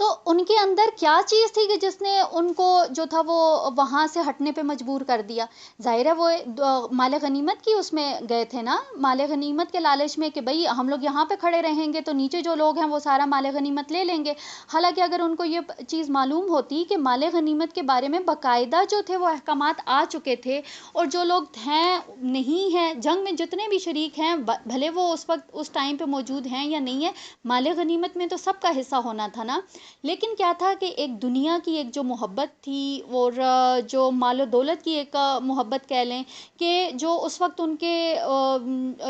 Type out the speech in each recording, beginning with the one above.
تو ان کے اندر کیا چیز تھی کہ جس نے ان کو جو تھا وہ وہاں سے ہٹنے پہ مجبور کر دیا؟ ظاہر ہے وہ مال غنیمت کی اس میں گئے تھے نا، مال غنیمت کے لالچ میں کہ بھئی ہم لوگ یہاں پہ کھڑے رہیں گے تو نیچے جو لوگ ہیں وہ سارا مال غنیمت لے لیں گے۔ حالانکہ اگر ان کو یہ چیز معلوم ہوتی کہ مال غنیمت کے بارے میں باقاعدہ جو تھے وہ احکامات آ چکے تھے، اور جو لوگ ہیں نہیں ہیں جنگ میں، جتنے بھی شریک ہیں بھلے وہ اس وقت اس ٹائم پہ موجود ہیں یا نہیں ہیں، مال غنیمت میں تو سب کا حصہ ہونا تھا نا۔ لیکن کیا تھا کہ ایک دنیا کی ایک جو محبت تھی، اور جو مال و دولت کی ایک محبت کہہ لیں، کہ جو اس وقت ان کے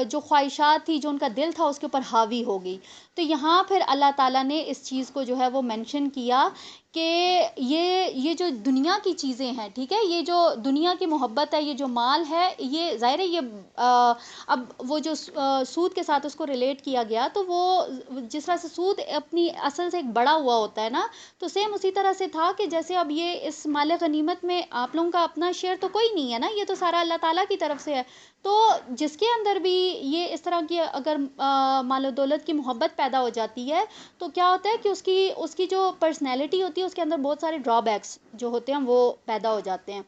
جو خواہشات تھی، جو ان کا دل تھا، اس کے اوپر حاوی ہو گئی۔ تو یہاں پھر اللہ تعالیٰ نے اس چیز کو جو ہے وہ مینشن کیا کہ یہ جو دنیا کی چیزیں ہیں، ٹھیک ہے، یہ جو دنیا کی محبت ہے، یہ جو مال ہے، یہ ظاہر ہے یہ اب وہ جو سود کے ساتھ اس کو ریلیٹ کیا گیا، تو وہ جس طرح سے سود اپنی اصل سے ایک بڑا ہوا ہوتا ہے نا، تو سیم اسی طرح سے تھا کہ جیسے اب یہ اس مال غنیمت میں آپ لوگوں کا اپنا شیئر تو کوئی نہیں ہے نا، یہ تو سارا اللہ تعالیٰ کی طرف سے ہے۔ تو جس کے اندر بھی یہ اس طرح کی اگر مال و دولت کی محبت پیدا ہو جاتی ہے، تو کیا ہوتا ہے کہ اس کی جو پرسنالٹی ہوتی ہے، اس کے اندر بہت سارے ڈرا بیکس جو ہوتے ہیں وہ پیدا ہو جاتے ہیں۔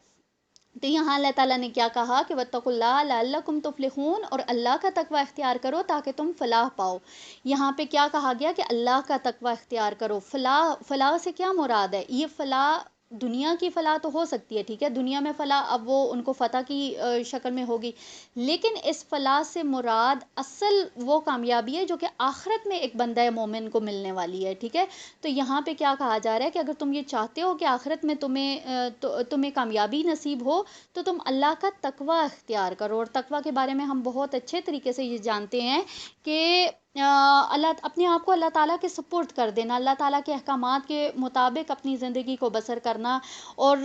تو یہاں اللہ تعالیٰ نے کیا کہا کہ وَاتَّقُوا اللَّهَ لَعَلَّكُمْ تُفْلِحُونَ، اور اللہ کا تقوی اختیار کرو تاکہ تم فلاح پاؤ۔ یہاں پہ کیا کہا گیا کہ اللہ کا تقوی اختیار کرو۔ فلاح سے کیا مراد ہے؟ یہ فلاح دنیا کی فلاح تو ہو سکتی ہے، ٹھیک ہے، دنیا میں فلاح اب وہ ان کو فتح کی شکل میں ہوگی، لیکن اس فلاح سے مراد اصل وہ کامیابی ہے جو کہ آخرت میں ایک بندہ مومن کو ملنے والی ہے، ٹھیک ہے۔ تو یہاں پہ کیا کہا جا رہا ہے کہ اگر تم یہ چاہتے ہو کہ آخرت میں تمہیں کامیابی نصیب ہو، تو تم اللہ کا تقوی اختیار کرو۔ اور تقوی کے بارے میں ہم بہت اچھے طریقے سے یہ جانتے ہیں کہ اللہ اپنے آپ کو اللہ تعالیٰ کے سپرد کر دینا، اللہ تعالیٰ کے احکامات کے مطابق اپنی زندگی کو بسر کرنا، اور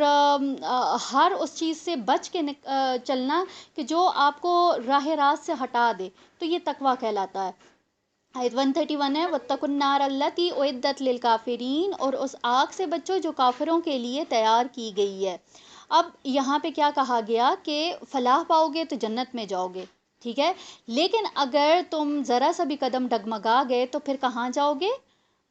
ہر اس چیز سے بچ کے چلنا کہ جو آپ کو راہ راست سے ہٹا دے، تو یہ تقوی کہلاتا ہے۔ آیت 131 ہے وَاتَّقُوا النَّارَ الَّتِي أُعِدَّتْ لِلْكَافِرِينَ، اور اس آگ سے بچو جو کافروں کے لیے تیار کی گئی ہے۔ اب یہاں پہ کیا کہا گیا کہ فلاح پاؤ گے تو جنت میں جاؤ گے، ٹھیک ہے، لیکن اگر تم ذرا سا بھی قدم ڈگمگا گئے تو پھر کہاں جاؤ گے؟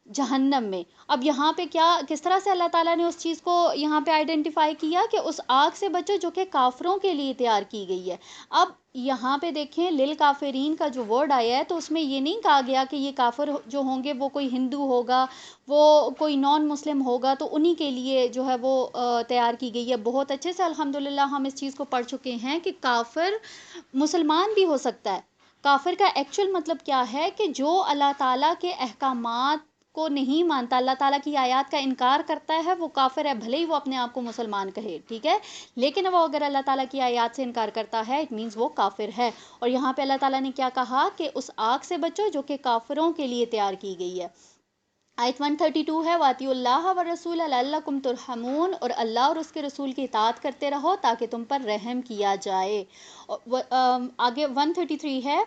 جہنم میں۔ اب یہاں پہ کس طرح سے اللہ تعالیٰ نے اس چیز کو یہاں پہ آئیڈینٹیفائی کیا کہ اس آگ سے بچو جو کہ کافروں کے لیے تیار کی گئی ہے۔ اب یہاں پہ دیکھیں للکافرین کا جو ورڈ آیا ہے، تو اس میں یہ نہیں کہا گیا کہ یہ کافر جو ہوں گے وہ کوئی ہندو ہوگا، وہ کوئی نان مسلم ہوگا تو انہی کے لیے جو ہے وہ تیار کی گئی ہے۔ بہت اچھے سے الحمدللہ ہم اس چیز کو پڑھ چکے ہیں کہ کافر مسلمان بھی ہو سکتا ہے۔ کافر کا ایکچول مطلب کیا ہے کہ جو اللہ تعالیٰ کے احکامات کو نہیں مانتا، اللہ تعالیٰ کی آیات کا انکار کرتا ہے، وہ کافر ہے، بھلے ہی وہ اپنے آپ کو مسلمان کہے، ٹھیک ہے، لیکن وہ اگر اللہ تعالیٰ کی آیات سے انکار کرتا ہے، اٹ مینز وہ کافر ہے۔ اور یہاں پہ اللہ تعالیٰ نے کیا کہا کہ اس آگ سے بچو جو کہ کافروں کے لیے تیار کی گئی ہے۔ آیت 132 ہے وَأَطِیعُوا اللَّهَ وَالرَّسُولَ لَعَلَّکُمْ تُرْحَمُونَ، اور اللہ اور اس کے رسول کی اطاعت کرتے رہو تاکہ تم پر رحم کیا جائے۔ آگے 133 ہے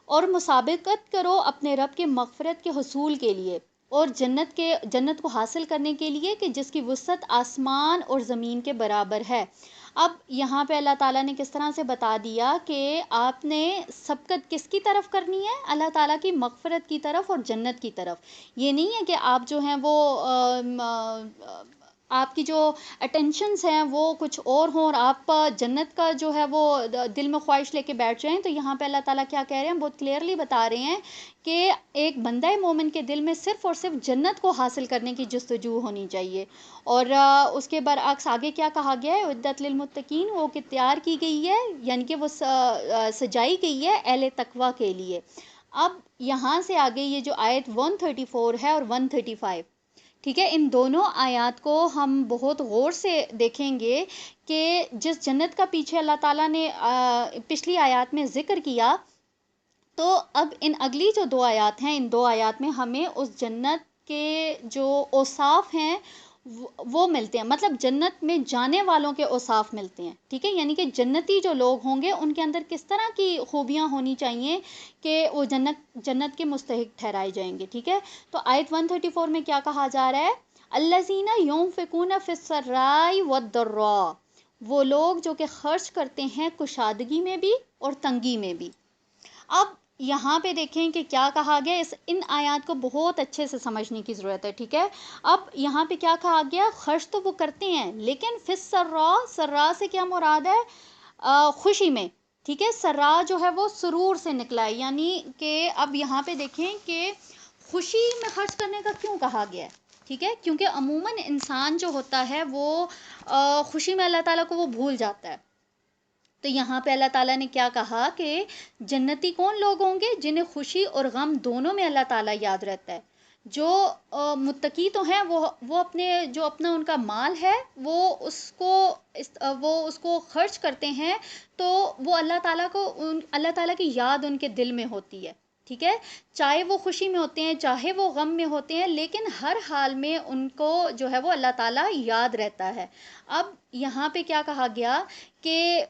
اور مسابقت کرو اپنے رب کے مغفرت کے حصول کے لیے اور جنت کو حاصل کرنے کے لیے کہ جس کی وسعت آسمان اور زمین کے برابر ہے۔ اب یہاں پہ اللہ تعالیٰ نے کس طرح سے بتا دیا کہ آپ نے سبقت کس کی طرف کرنی ہے؟ اللہ تعالیٰ کی مغفرت کی طرف اور جنت کی طرف۔ یہ نہیں ہے کہ آپ جو ہیں وہ آپ کی جو اٹینشنز ہیں وہ کچھ اور ہوں اور آپ جنت کا جو ہے وہ دل میں خواہش لے کے بیٹھ جائیں۔ تو یہاں پہ اللہ تعالیٰ کیا کہہ رہے ہیں؟ بہت کلیئرلی بتا رہے ہیں کہ ایک بندہ مومن کے دل میں صرف اور صرف جنت کو حاصل کرنے کی جستجو ہونی چاہیے۔ اور اس کے برعکس آگے کیا کہا گیا ہے؟ اعدت للمتقین، وہ کہ تیار کی گئی ہے، یعنی کہ وہ سجائی گئی ہے اہل تقوی کے لیے۔ اب یہاں سے آگے یہ جو آیت 134 ہے اور 135، ٹھیک ہے، ان دونوں آیات کو ہم بہت غور سے دیکھیں گے کہ جس جنت کا پیچھے اللہ تعالیٰ نے پچھلی آیات میں ذکر کیا، تو اب ان اگلی جو دو آیات ہیں، ان دو آیات میں ہمیں اس جنت کے جو اوصاف ہیں وہ ملتے ہیں، مطلب جنت میں جانے والوں کے اوصاف ملتے ہیں، ٹھیک ہے، یعنی کہ جنتی جو لوگ ہوں گے ان کے اندر کس طرح کی خوبیاں ہونی چاہیے کہ وہ جنت کے مستحق ٹھہرائے جائیں گے، ٹھیک ہے۔ تو آیت 134 میں کیا کہا جا رہا ہے؟ الذین ينفقون فی السراء والضراء، وہ لوگ جو کہ خرچ کرتے ہیں کشادگی میں بھی اور تنگی میں بھی۔ اب یہاں پہ دیکھیں کہ کیا کہا گیا، ان آیات کو بہت اچھے سے سمجھنے کی ضرورت ہے، ٹھیک ہے۔ اب یہاں پہ کیا کہا گیا، خرچ تو وہ کرتے ہیں لیکن فی السراء، سراء سے کیا مراد ہے، خوشی میں، ٹھیک ہے۔ سراء جو ہے وہ سرور سے نکلا ہے، یعنی کہ اب یہاں پہ دیکھیں کہ خوشی میں خرچ کرنے کا کیوں کہا گیا ہے، ٹھیک ہے، کیونکہ عموماً انسان جو ہوتا ہے وہ خوشی میں اللہ تعالیٰ کو وہ بھول جاتا ہے۔ تو یہاں پہ اللہ تعالیٰ نے کیا کہا کہ جنتی کون لوگ ہوں گے، جنہیں خوشی اور غم دونوں میں اللہ تعالیٰ یاد رہتا ہے۔ جو متقی تو ہیں وہ اپنے جو اپنا ان کا مال ہے وہ اس کو خرچ کرتے ہیں، تو وہ اللہ تعالیٰ کی یاد ان کے دل میں ہوتی ہے، ٹھیک ہے۔ چاہے وہ خوشی میں ہوتے ہیں چاہے وہ غم میں ہوتے ہیں، لیکن ہر حال میں ان کو جو ہے وہ اللہ تعالیٰ یاد رہتا ہے۔ اب یہاں پہ کیا کہا گیا کہ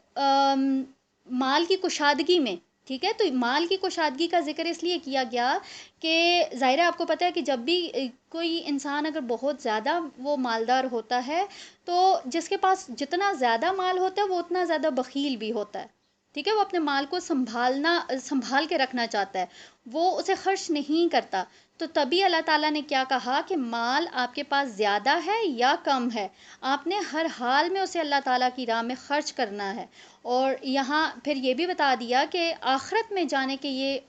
مال کی کشادگی میں، ٹھیک ہے، تو مال کی کشادگی کا ذکر اس لیے کیا گیا کہ ظاہر ہے آپ کو پتہ ہے کہ جب بھی کوئی انسان اگر بہت زیادہ وہ مالدار ہوتا ہے، تو جس کے پاس جتنا زیادہ مال ہوتا ہے وہ اتنا زیادہ بخیل بھی ہوتا ہے، ٹھیک ہے۔ وہ اپنے مال کو سنبھال کے رکھنا چاہتا ہے، وہ اسے خرچ نہیں کرتا۔ تو تبھی اللہ تعالیٰ نے کیا کہا کہ مال آپ کے پاس زیادہ ہے یا کم ہے، آپ نے ہر حال میں اسے اللہ تعالیٰ کی راہ میں خرچ کرنا ہے۔ اور یہاں پھر یہ بھی بتا دیا کہ آخرت میں جانے کے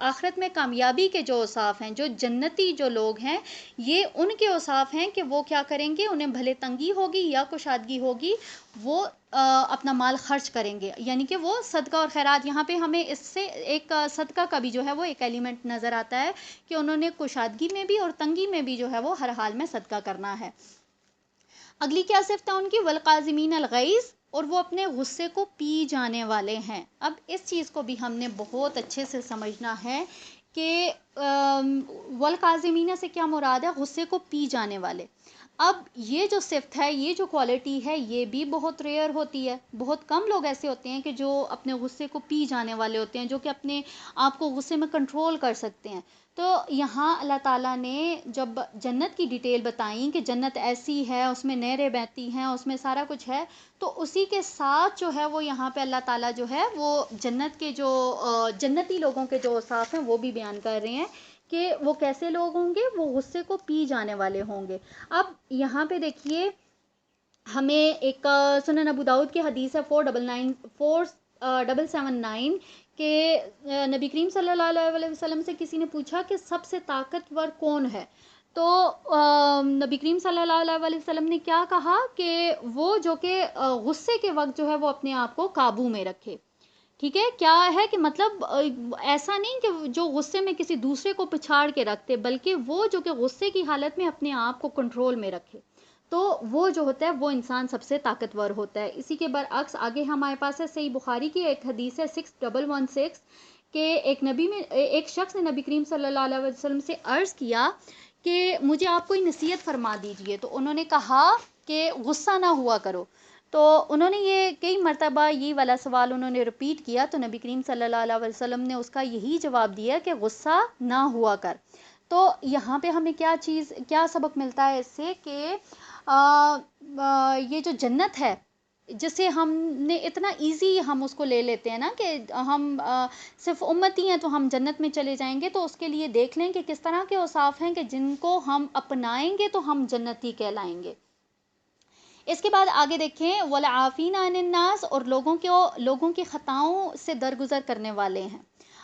آخرت میں کامیابی کے جو اوصاف ہیں، جو جنتی جو لوگ ہیں، یہ ان کے اوصاف ہیں کہ وہ کیا کریں گے، انہیں بھلے تنگی ہوگی یا کشادگی ہوگی، وہ اپنا مال خرچ کریں گے، یعنی کہ وہ صدقہ اور خیرات۔ یہاں پہ ہمیں اس سے ایک صدقہ کا بھی جو ہے وہ ایک ایلیمنٹ نظر آتا ہے کہ انہوں نے کشادگی میں بھی اور تنگی میں بھی جو ہے وہ ہر حال میں صدقہ کرنا ہے۔ اگلی کیا صفت ہے ان کی، والقاظمین الغیظ، اور وہ اپنے غصے کو پی جانے والے ہیں۔ اب اس چیز کو بھی ہم نے بہت اچھے سے سمجھنا ہے کہ والقاظمین سے کیا مراد ہے، غصے کو پی جانے والے۔ اب یہ جو صفت ہے، یہ جو کوالٹی ہے، یہ بھی بہت ریئر ہوتی ہے۔ بہت کم لوگ ایسے ہوتے ہیں کہ جو اپنے غصے کو پی جانے والے ہوتے ہیں، جو کہ اپنے آپ کو غصے میں کنٹرول کر سکتے ہیں۔ تو یہاں اللہ تعالیٰ نے جب جنت کی ڈیٹیل بتائیں کہ جنت ایسی ہے، اس میں نہریں بہتی ہیں، اس میں سارا کچھ ہے، تو اسی کے ساتھ جو ہے وہ یہاں پہ اللہ تعالیٰ جو ہے وہ جنت کے جو جنتی لوگوں کے جو اوصاف ہیں وہ بھی بیان کر رہے ہیں کہ وہ کیسے لوگ ہوں گے، وہ غصے کو پی جانے والے ہوں گے۔ اب یہاں پہ دیکھیے، ہمیں ایک سنن ابو داؤد کی حدیث ہے 4779 کہ نبی کریم صلی اللہ علیہ وسلم سے کسی نے پوچھا کہ سب سے طاقتور کون ہے، تو نبی کریم صلی اللہ علیہ وسلم نے کیا کہا کہ وہ جو کہ غصے کے وقت جو ہے وہ اپنے آپ کو قابو میں رکھے، ٹھیک ہے۔ کیا ہے کہ مطلب ایسا نہیں کہ جو غصے میں کسی دوسرے کو پچھاڑ کے رکھتے، بلکہ وہ جو کہ غصے کی حالت میں اپنے آپ کو کنٹرول میں رکھے، تو وہ جو ہوتا ہے وہ انسان سب سے طاقتور ہوتا ہے۔ اسی کے برعکس آگے ہمارے پاس ہے صحیح بخاری کی ایک حدیث ہے 6116 کہ ایک شخص نے نبی کریم صلی اللہ علیہ وسلم سے عرض کیا کہ مجھے آپ کوئی نصیحت فرما دیجئے، تو انہوں نے کہا کہ غصہ نہ ہوا کرو۔ تو انہوں نے یہ کئی مرتبہ یہ والا سوال انہوں نے ریپیٹ کیا، تو نبی کریم صلی اللہ علیہ وسلم نے اس کا یہی جواب دیا کہ غصہ نہ ہوا کر۔ تو یہاں پہ ہمیں کیا سبق ملتا ہے اس سے کہ یہ جو جنت ہے، جسے ہم نے اتنا ایزی ہم اس کو لے لیتے ہیں نا کہ ہم صرف امتی ہیں تو ہم جنت میں چلے جائیں گے، تو اس کے لیے دیکھ لیں کہ کس طرح کے اوصاف ہیں کہ جن کو ہم اپنائیں گے تو ہم جنتی کہلائیں گے۔ اس کے بعد آگے دیکھیں، والعافین عن الناس، اور لوگوں کی خطاؤں سے درگزر کرنے والے ہیں۔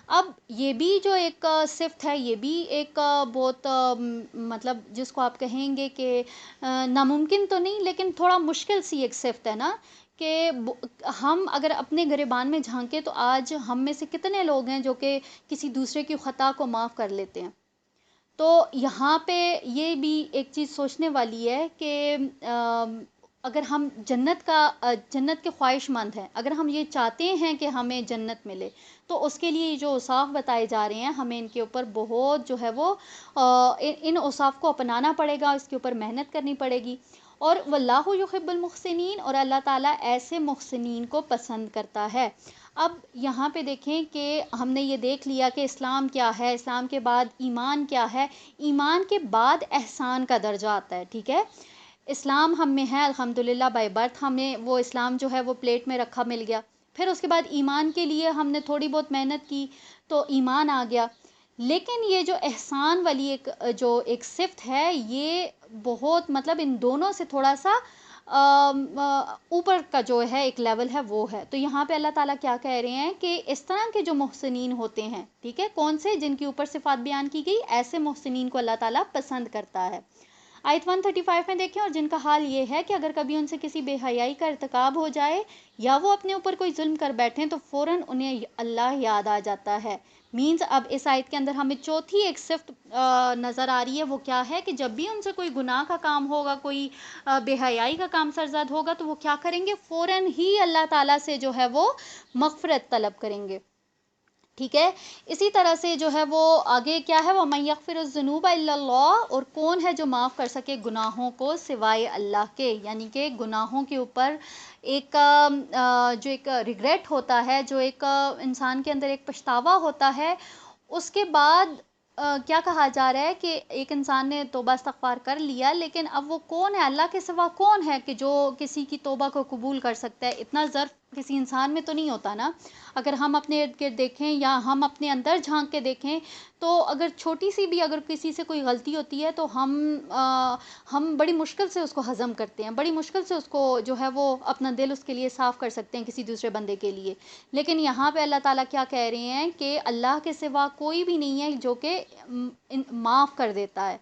اب یہ بھی جو ایک صفت ہے، یہ بھی ایک بہت مطلب جس کو آپ کہیں گے کہ ناممکن تو نہیں لیکن تھوڑا مشکل سی ایک صفت ہے نا، کہ ہم اگر اپنے گریبان میں جھانکیں تو آج ہم میں سے کتنے لوگ ہیں جو کہ کسی دوسرے کی خطا کو معاف کر لیتے ہیں۔ تو یہاں پہ یہ بھی ایک چیز سوچنے والی ہے کہ اگر ہم جنت کے خواہش مند ہیں، اگر ہم یہ چاہتے ہیں کہ ہمیں جنت ملے، تو اس کے لیے جو اوصاف بتائے جا رہے ہیں ہمیں ان کے اوپر بہت جو ہے وہ ان اوصاف کو اپنانا پڑے گا، اس کے اوپر محنت کرنی پڑے گی۔ اور واللہ یحب المحسنین، اور اللہ تعالیٰ ایسے محسنین کو پسند کرتا ہے۔ اب یہاں پہ دیکھیں کہ ہم نے یہ دیکھ لیا کہ اسلام کیا ہے، اسلام کے بعد ایمان کیا ہے، ایمان کے بعد احسان کا درجہ آتا ہے، ٹھیک ہے۔ اسلام ہم میں ہے الحمدللہ بائی برتھ، ہمیں وہ اسلام جو ہے وہ پلیٹ میں رکھا مل گیا، پھر اس کے بعد ایمان کے لیے ہم نے تھوڑی بہت محنت کی تو ایمان آ گیا. لیکن یہ جو احسان والی ایک صفت ہے، یہ بہت مطلب ان دونوں سے تھوڑا سا اوپر کا جو ہے ایک لیول ہے وہ ہے. تو یہاں پہ اللہ تعالیٰ کیا کہہ رہے ہیں کہ اس طرح کے جو محسنین ہوتے ہیں، ٹھیک ہے، کون سے؟ جن کی اوپر صفات بیان کی گئی، ایسے محسنین کو اللہ تعالیٰ پسند کرتا ہے. آیت 135 میں دیکھیں، اور جن کا حال یہ ہے کہ اگر کبھی ان سے کسی بے حیائی کا ارتکاب ہو جائے یا وہ اپنے اوپر کوئی ظلم کر بیٹھیں تو فوراً انہیں اللہ یاد آ جاتا ہے. مینز اب اس آیت کے اندر ہمیں چوتھی ایک صفت نظر آ رہی ہے، وہ کیا ہے کہ جب بھی ان سے کوئی گناہ کا کام ہوگا، کوئی بے حیائی کا کام سرزد ہوگا تو وہ کیا کریں گے؟ فوراً ہی اللہ تعالیٰ سے جو ہے وہ مغفرت طلب کریں گے. ٹھیک ہے. اسی طرح سے جو ہے وہ آگے کیا ہے، وَمَن يَغْفِرُ الذُّنُوبَ إِلَّا اللَّهُ، اور کون ہے جو معاف کر سکے گناہوں کو سوائے اللہ کے. یعنی کہ گناہوں کے اوپر ایک جو ایک ریگریٹ ہوتا ہے، جو ایک انسان کے اندر ایک پچھتاوا ہوتا ہے، اس کے بعد کیا کہا جا رہا ہے کہ ایک انسان نے توبہ استغفار کر لیا، لیکن اب وہ کون ہے؟ اللہ کے سوا کون ہے کہ جو کسی کی توبہ کو قبول کر سکتا ہے؟ اتنا ظرف کسی انسان میں تو نہیں ہوتا نا. اگر ہم اپنے ارد گرد دیکھیں یا ہم اپنے اندر جھانک کے دیکھیں تو اگر چھوٹی سی بھی اگر کسی سے کوئی غلطی ہوتی ہے تو ہم بڑی مشکل سے اس کو ہضم کرتے ہیں، بڑی مشکل سے اس کو جو ہے وہ اپنا دل اس کے لیے صاف کر سکتے ہیں کسی دوسرے بندے کے لیے. لیکن یہاں پہ اللہ تعالیٰ کیا کہہ رہے ہیں کہ اللہ کے سوا کوئی بھی نہیں ہے جو کہ معاف کر دیتا ہے،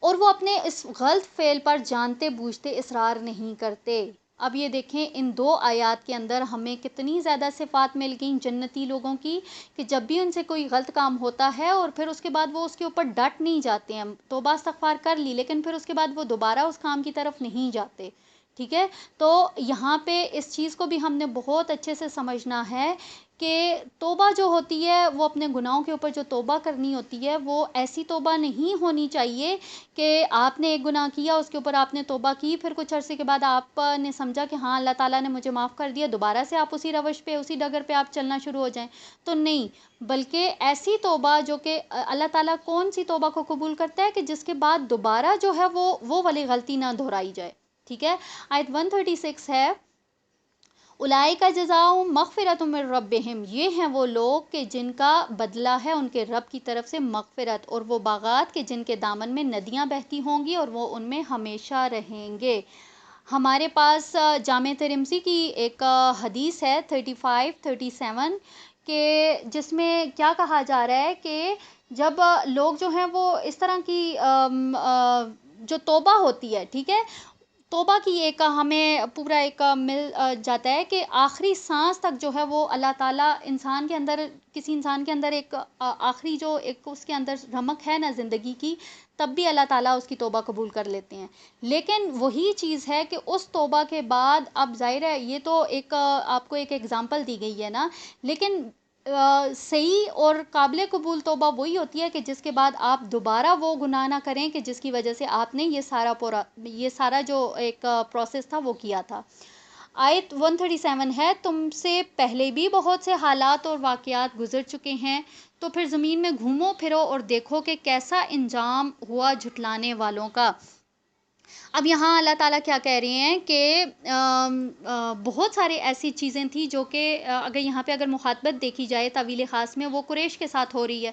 اور وہ اپنے اس غلط فعل پر جانتے بوجھتے اصرار نہیں کرتے. اب یہ دیکھیں ان دو آیات کے اندر ہمیں کتنی زیادہ صفات مل گئیں جنتی لوگوں کی، کہ جب بھی ان سے کوئی غلط کام ہوتا ہے اور پھر اس کے بعد وہ اس کے اوپر ڈٹ نہیں جاتے ہیں. توبہ استغفار کر لی لیکن پھر اس کے بعد وہ دوبارہ اس کام کی طرف نہیں جاتے. ٹھیک ہے. تو یہاں پہ اس چیز کو بھی ہم نے بہت اچھے سے سمجھنا ہے کہ توبہ جو ہوتی ہے وہ اپنے گناہوں کے اوپر جو توبہ کرنی ہوتی ہے وہ ایسی توبہ نہیں ہونی چاہیے کہ آپ نے ایک گناہ کیا، اس کے اوپر آپ نے توبہ کی، پھر کچھ عرصے کے بعد آپ نے سمجھا کہ ہاں اللہ تعالیٰ نے مجھے معاف کر دیا، دوبارہ سے آپ اسی روش پہ، اسی ڈگر پہ آپ چلنا شروع ہو جائیں. تو نہیں، بلکہ ایسی توبہ جو کہ اللہ تعالیٰ کون سی توبہ کو قبول کرتا ہے کہ جس کے بعد دوبارہ جو ہے وہ والی غلطی نہ دہرائی جائے. ٹھیک ہے. آیت 136 ہے، اولئک جزاؤہم مغفرۃ من ربہم، یہ ہیں وہ لوگ کہ جن کا بدلہ ہے ان کے رب کی طرف سے مغفرت، اور وہ باغات کے جن کے دامن میں ندیاں بہتی ہوں گی اور وہ ان میں ہمیشہ رہیں گے. ہمارے پاس جامع ترمذی کی ایک حدیث ہے 35-37 کہ جس میں کیا کہا جا رہا ہے کہ جب لوگ جو ہیں وہ اس طرح کی جو توبہ ہوتی ہے، ٹھیک ہے، توبہ کی ایک ہمیں پورا ایک مل جاتا ہے کہ آخری سانس تک جو ہے وہ اللہ تعالیٰ انسان کے اندر، کسی انسان کے اندر ایک آخری جو ایک اس کے اندر رمق ہے نا زندگی کی، تب بھی اللہ تعالیٰ اس کی توبہ قبول کر لیتے ہیں. لیکن وہی چیز ہے کہ اس توبہ کے بعد اب ظاہر ہے یہ تو ایک آپ کو ایک ایگزامپل دی گئی ہے نا، لیکن صحیح اور قابل قبول توبہ وہی ہوتی ہے کہ جس کے بعد آپ دوبارہ وہ گناہ نہ کریں کہ جس کی وجہ سے آپ نے یہ سارا جو ایک پروسیس تھا وہ کیا تھا. آیت 137 ہے، تم سے پہلے بھی بہت سے حالات اور واقعات گزر چکے ہیں، تو پھر زمین میں گھومو پھرو اور دیکھو کہ کیسا انجام ہوا جھٹلانے والوں کا. اب یہاں اللہ تعالیٰ کیا کہہ رہے ہیں کہ بہت سارے ایسی چیزیں تھیں جو کہ اگر یہاں پہ اگر مخاطبت دیکھی جائے طویل خاص میں، وہ قریش کے ساتھ ہو رہی ہے.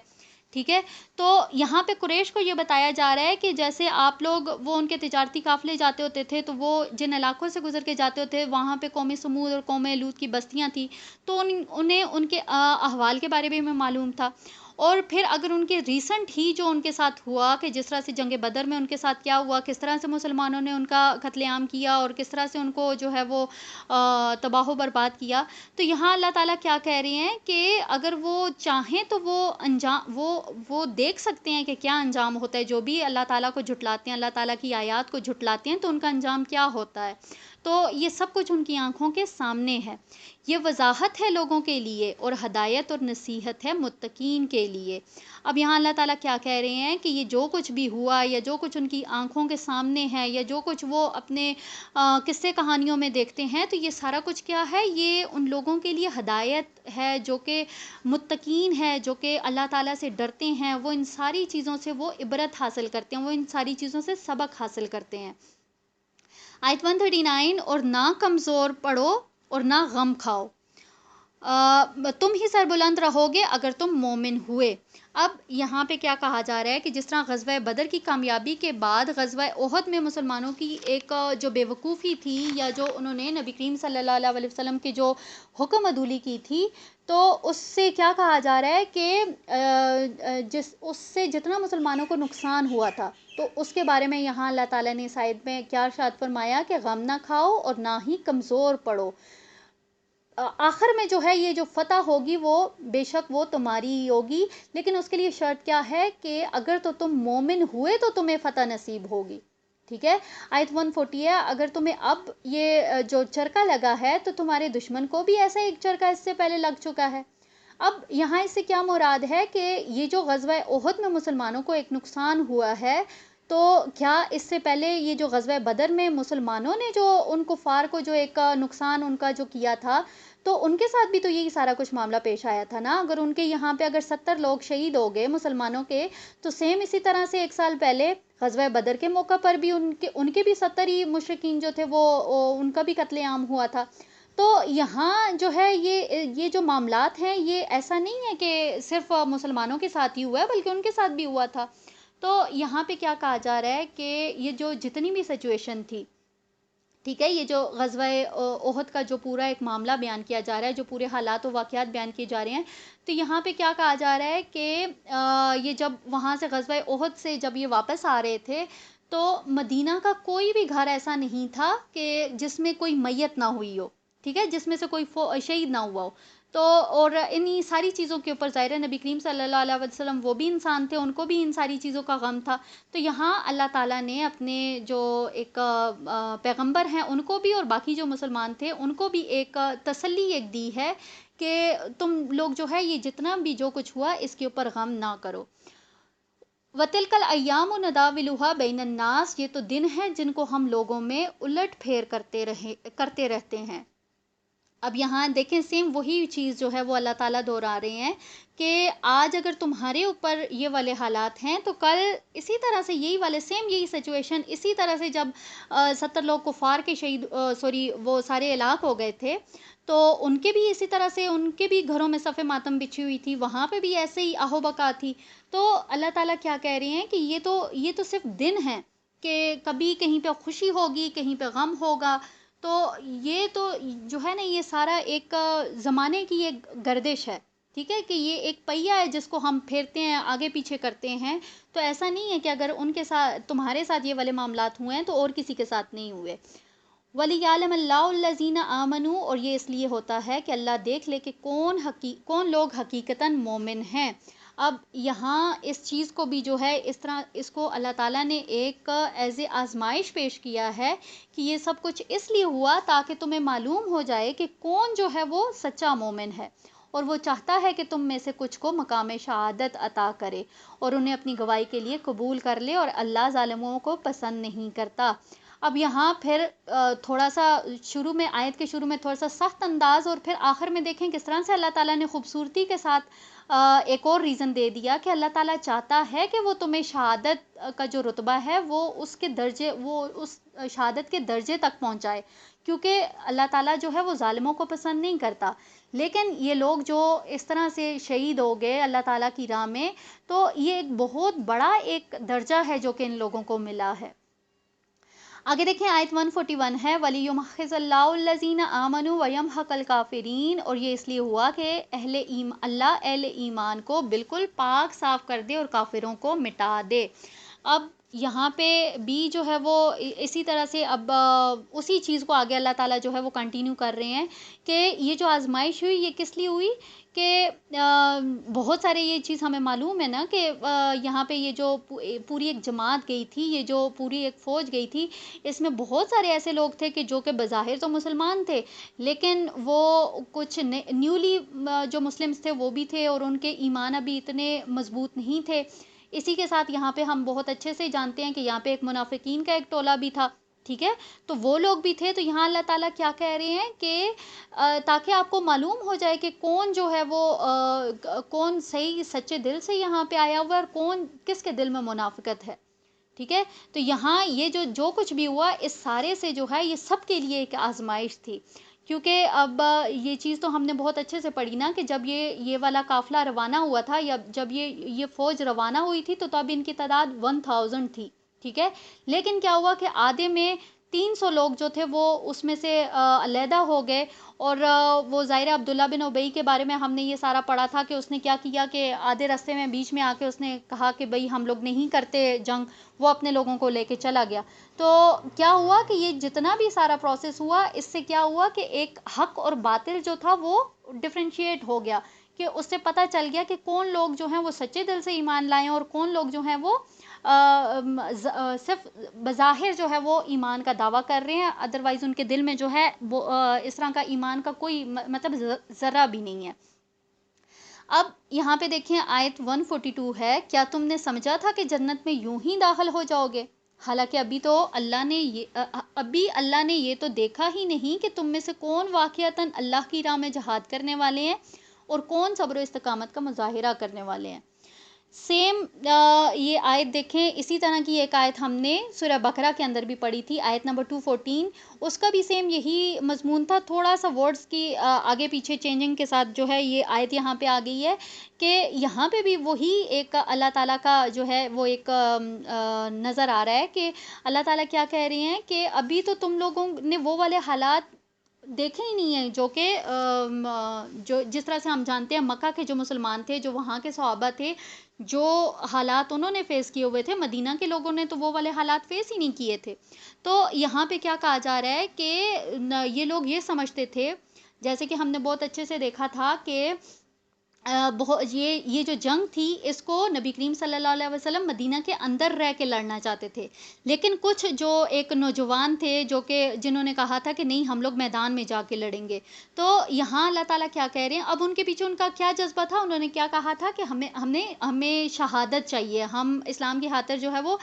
ٹھیک ہے. تو یہاں پہ قریش کو یہ بتایا جا رہا ہے کہ جیسے آپ لوگ وہ ان کے تجارتی قافلے جاتے ہوتے تھے تو وہ جن علاقوں سے گزر کے جاتے ہوتے وہاں پہ قوم سمود اور قوم لوط کی بستیاں تھیں، تو انہیں ان کے احوال کے بارے میں معلوم تھا. اور پھر اگر ان کے ریسنٹ ہی جو ان کے ساتھ ہوا کہ جس طرح سے جنگ بدر میں ان کے ساتھ کیا ہوا، کس طرح سے مسلمانوں نے ان کا قتل عام کیا اور کس طرح سے ان کو جو ہے وہ تباہ و برباد کیا، تو یہاں اللہ تعالیٰ کیا کہہ رہے ہیں کہ اگر وہ چاہیں تو وہ انجام وہ دیکھ سکتے ہیں کہ کیا انجام ہوتا ہے. جو بھی اللہ تعالیٰ کو جھٹلاتے ہیں، اللہ تعالیٰ کی آیات کو جھٹلاتے ہیں، تو ان کا انجام کیا ہوتا ہے. تو یہ سب کچھ ان کی آنکھوں کے سامنے ہے. یہ وضاحت ہے لوگوں کے لیے اور ہدایت اور نصیحت ہے متقین کے لیے. اب یہاں اللہ تعالیٰ کیا کہہ رہے ہیں کہ یہ جو کچھ بھی ہوا یا جو کچھ ان کی آنکھوں کے سامنے ہے یا جو کچھ وہ اپنے قصے کہانیوں میں دیکھتے ہیں، تو یہ سارا کچھ کیا ہے؟ یہ ان لوگوں کے لیے ہدایت ہے جو کہ متقین ہے، جو کہ اللہ تعالیٰ سے ڈرتے ہیں. وہ ان ساری چیزوں سے وہ عبرت حاصل کرتے ہیں، وہ ان ساری چیزوں سے سبق حاصل کرتے ہیں. آیت 139، اور نہ کمزور پڑو اور نہ غم کھاؤ، تم ہی سربلند رہو گے اگر تم مومن ہوئے۔ اب یہاں پہ کیا کہا جا رہا ہے کہ جس طرح غزوہ بدر کی کامیابی کے بعد غزوہ احد میں مسلمانوں کی ایک جو بے وقوفی تھی، یا جو انہوں نے نبی کریم صلی اللہ علیہ وسلم کی جو حکم عدولی کی تھی، تو اس سے کیا کہا جا رہا ہے کہ اس سے جتنا مسلمانوں کو نقصان ہوا تھا، تو اس کے بارے میں یہاں اللہ تعالیٰ نے اس آیت میں کیا ارشاد فرمایا کہ غم نہ کھاؤ اور نہ ہی کمزور پڑو۔ آخر میں جو ہے یہ جو فتح ہوگی وہ بے شک وہ تمہاری ہی ہوگی، لیکن اس کے لیے شرط کیا ہے کہ اگر تو تم مومن ہوئے تو تمہیں فتح نصیب ہوگی، ٹھیک ہے۔ آیت 140 ہے، اگر تمہیں اب یہ جو چرکا لگا ہے تو تمہارے دشمن کو بھی ایسا ایک چرکا اس سے پہلے لگ چکا ہے۔ اب یہاں اس سے کیا مراد ہے کہ یہ جو غزوہ احد میں مسلمانوں کو ایک نقصان ہوا ہے، تو کیا اس سے پہلے یہ جو غزوہ بدر میں مسلمانوں نے جو ان کفار کو جو ایک نقصان ان کا جو کیا تھا، تو ان کے ساتھ بھی تو یہی سارا کچھ معاملہ پیش آیا تھا نا۔ اگر ان کے یہاں پہ اگر 70 لوگ شہید ہو گئے مسلمانوں کے، تو سیم اسی طرح سے 1 سال پہلے غزوہ بدر کے موقع پر بھی ان کے بھی 70 ہی مشرکین جو تھے وہ ان کا بھی قتل عام ہوا تھا۔ تو یہاں جو ہے یہ جو معاملات ہیں، یہ ایسا نہیں ہے کہ صرف مسلمانوں کے ساتھ ہی ہوا ہے، بلکہ ان کے ساتھ بھی ہوا تھا۔ تو یہاں پہ کیا کہا جا رہا ہے کہ یہ جو جتنی بھی سچویشن تھی، ٹھیک ہے، یہ جو غزوہ احد کا جو پورا ایک معاملہ بیان کیا جا رہا ہے، جو پورے حالات و واقعات بیان کیے جا رہے ہیں، تو یہاں پہ کیا کہا جا رہا ہے کہ یہ جب وہاں سے غزوہ احد سے جب یہ واپس آ رہے تھے، تو مدینہ کا کوئی بھی گھر ایسا نہیں تھا کہ جس میں کوئی میت نہ ہوئی ہو، ٹھیک ہے، جس میں سے کوئی شہید نہ ہوا ہو۔ تو اور انہی ساری چیزوں کے اوپر ظاہر ہے نبی کریم صلی اللہ علیہ وسلم وہ بھی انسان تھے، ان کو بھی ان ساری چیزوں کا غم تھا۔ تو یہاں اللہ تعالیٰ نے اپنے جو ایک پیغمبر ہیں ان کو بھی اور باقی جو مسلمان تھے ان کو بھی ایک تسلی ایک دی ہے کہ تم لوگ جو ہے یہ جتنا بھی جو کچھ ہوا اس کے اوپر غم نہ کرو۔ وَتِلْكَ الْأَيَّامُ نُدَاوِلُهَا بَيْنَ النَّاسِ، یہ تو دن ہیں جن کو ہم لوگوں میں الٹ پھیر کرتے رہتے ہیں۔ اب یہاں دیکھیں سیم وہی چیز جو ہے وہ اللہ تعالیٰ دہرا رہے ہیں کہ آج اگر تمہارے اوپر یہ والے حالات ہیں تو کل اسی طرح سے یہی والے سیم یہی سچویشن اسی طرح سے جب 70 لوگ کفار کے شہید وہ سارے ہلاک ہو گئے تھے، تو ان کے بھی اسی طرح سے ان کے بھی گھروں میں صف ماتم بچھی ہوئی تھی، وہاں پہ بھی ایسے ہی آہو بکا تھی۔ تو اللہ تعالیٰ کیا کہہ رہے ہیں کہ یہ تو صرف دن ہیں کہ کبھی کہیں پہ خوشی ہوگی، کہیں پہ غم ہوگا۔ تو یہ تو جو ہے نا یہ سارا ایک زمانے کی ایک گردش ہے، ٹھیک ہے، کہ یہ ایک پہیہ ہے جس کو ہم پھیرتے ہیں، آگے پیچھے کرتے ہیں۔ تو ایسا نہیں ہے کہ اگر ان کے ساتھ تمہارے ساتھ یہ والے معاملات ہوئے ہیں تو اور کسی کے ساتھ نہیں ہوئے۔ وَلِيَعْلَمَ اللَّهُ الَّذِينَ آمَنُوا، اور یہ اس لیے ہوتا ہے کہ اللہ دیکھ لے کہ کون لوگ حقیقتاً مومن ہیں۔ اب یہاں اس چیز کو بھی جو ہے اس طرح اس کو اللہ تعالیٰ نے ایک ایز اے آزمائش پیش کیا ہے کہ یہ سب کچھ اس لیے ہوا تاکہ تمہیں معلوم ہو جائے کہ کون جو ہے وہ سچا مومن ہے، اور وہ چاہتا ہے کہ تم میں سے کچھ کو مقام شہادت عطا کرے اور انہیں اپنی گواہی کے لیے قبول کر لے، اور اللہ ظالموں کو پسند نہیں کرتا۔ اب یہاں پھر تھوڑا سا شروع میں آیت کے شروع میں تھوڑا سا سخت انداز، اور پھر آخر میں دیکھیں کس طرح سے اللہ تعالیٰ نے خوبصورتی کے ساتھ ایک اور ریزن دے دیا کہ اللہ تعالیٰ چاہتا ہے کہ وہ تمہیں شہادت کا جو رتبہ ہے وہ اس شہادت کے درجے تک پہنچائے، کیونکہ اللہ تعالیٰ جو ہے وہ ظالموں کو پسند نہیں کرتا۔ لیکن یہ لوگ جو اس طرح سے شہید ہو گئے اللہ تعالیٰ کی راہ میں، تو یہ ایک بہت بڑا ایک درجہ ہے جو کہ ان لوگوں کو ملا ہے۔ آگے دیکھیں آیت 141 ہے، وَلِيُمَحِّصَ اللَّهُ الَّذِينَ آمَنُوا وَيَمْحَقَ الْكَافِرِينَ، اور یہ اس لیے ہوا کہ اللہ اہل ایمان کو بالکل پاک صاف کر دے اور کافروں کو مٹا دے۔ اب یہاں پہ بھی جو ہے وہ اسی طرح سے اب اسی چیز کو آگے اللہ تعالیٰ جو ہے وہ کنٹینیو کر رہے ہیں کہ یہ جو آزمائش ہوئی یہ کس لیے ہوئی کہ بہت سارے یہ چیز ہمیں معلوم ہے نا کہ یہاں پہ یہ جو پوری ایک جماعت گئی تھی، یہ جو پوری ایک فوج گئی تھی، اس میں بہت سارے ایسے لوگ تھے کہ جو کہ بظاہر تو مسلمان تھے، لیکن وہ کچھ نیولی جو مسلمز تھے وہ بھی تھے اور ان کے ایمان ابھی اتنے مضبوط نہیں تھے۔ اسی کے ساتھ یہاں پہ ہم بہت اچھے سے جانتے ہیں کہ یہاں پہ ایک منافقین کا ایک ٹولہ بھی تھا، ٹھیک ہے، تو وہ لوگ بھی تھے۔ تو یہاں اللہ تعالیٰ کیا کہہ رہے ہیں کہ تاکہ آپ کو معلوم ہو جائے کہ کون جو ہے وہ کون صحیح سچے دل سے یہاں پہ آیا ہوا ہے اور کون کس کے دل میں منافقت ہے، ٹھیک ہے۔ تو یہاں یہ جو کچھ بھی ہوا اس سارے سے جو ہے یہ سب کے لیے ایک آزمائش تھی، کیونکہ اب یہ چیز تو ہم نے بہت اچھے سے پڑھی نا کہ جب یہ والا قافلہ روانہ ہوا تھا، یا جب یہ فوج روانہ ہوئی تھی تو تب ان کی تعداد 1000 تھی، ٹھیک ہے. لیکن کیا ہوا کہ آدھے میں 300 لوگ جو تھے وہ اس میں سے علیحدہ ہو گئے. اور وہ ظاہر عبداللہ بن ابئی کے بارے میں ہم نے یہ سارا پڑھا تھا کہ اس نے کیا کیا کہ آدھے راستے میں بیچ میں آ کے اس نے کہا کہ بھئی ہم لوگ نہیں کرتے جنگ، وہ اپنے لوگوں کو لے کے چلا گیا. تو کیا ہوا کہ یہ جتنا بھی سارا پروسیس ہوا، اس سے کیا ہوا کہ ایک حق اور باطل جو تھا وہ ڈفرینشیٹ ہو گیا، کہ اس سے پتہ چل گیا کہ کون لوگ جو ہیں وہ سچے دل سے ایمان لائیں اور کون لوگ جو ہیں وہ صرف بظاہر جو ہے وہ ایمان کا دعویٰ کر رہے ہیں، ادروائز ان کے دل میں جو ہے وہ اس طرح کا ایمان کا کوئی مطلب ذرہ بھی نہیں ہے. اب یہاں پہ دیکھیں آیت 142 ہے، کیا تم نے سمجھا تھا کہ جنت میں یوں ہی داخل ہو جاؤ گے؟ حالانکہ ابھی اللہ نے یہ تو دیکھا ہی نہیں کہ تم میں سے کون واقعتاً اللہ کی راہ میں جہاد کرنے والے ہیں اور کون صبر و استقامت کا مظاہرہ کرنے والے ہیں. سیم یہ آیت دیکھیں، اسی طرح کی ایک آیت ہم نے سورہ بقرہ کے اندر بھی پڑھی تھی، آیت نمبر 214. اس کا بھی سیم یہی مضمون تھا، تھوڑا سا ورڈز کی آگے پیچھے چینجنگ کے ساتھ جو ہے یہ آیت یہاں پہ آ گئی ہے، کہ یہاں پہ بھی وہی ایک اللہ تعالیٰ کا جو ہے وہ ایک نظر آ رہا ہے کہ اللہ تعالیٰ کیا کہہ رہے ہیں کہ ابھی تو تم لوگوں نے وہ والے حالات دیکھے ہی نہیں ہیں جو کہ جو جس طرح سے ہم جانتے ہیں مکہ کے جو مسلمان تھے، جو وہاں کے صحابہ تھے، جو حالات انہوں نے فیس کیے ہوئے تھے، مدینہ کے لوگوں نے تو وہ والے حالات فیس ہی نہیں کیے تھے. تو یہاں پہ کیا کہا جا رہا ہے کہ یہ لوگ یہ سمجھتے تھے، جیسے کہ ہم نے بہت اچھے سے دیکھا تھا کہ یہ جو جنگ تھی اس کو نبی کریم صلی اللہ علیہ وسلم مدینہ کے اندر رہ کے لڑنا چاہتے تھے. لیکن کچھ جو ایک نوجوان تھے جنہوں نے کہا تھا کہ نہیں ہم لوگ میدان میں جا کے لڑیں گے. تو یہاں اللہ تعالیٰ کیا کہہ رہے ہیں، اب ان کے پیچھے ان کا کیا جذبہ تھا، انہوں نے کیا کہا تھا کہ ہمیں شہادت چاہیے، ہم اسلام کی خاطر جو ہے وہ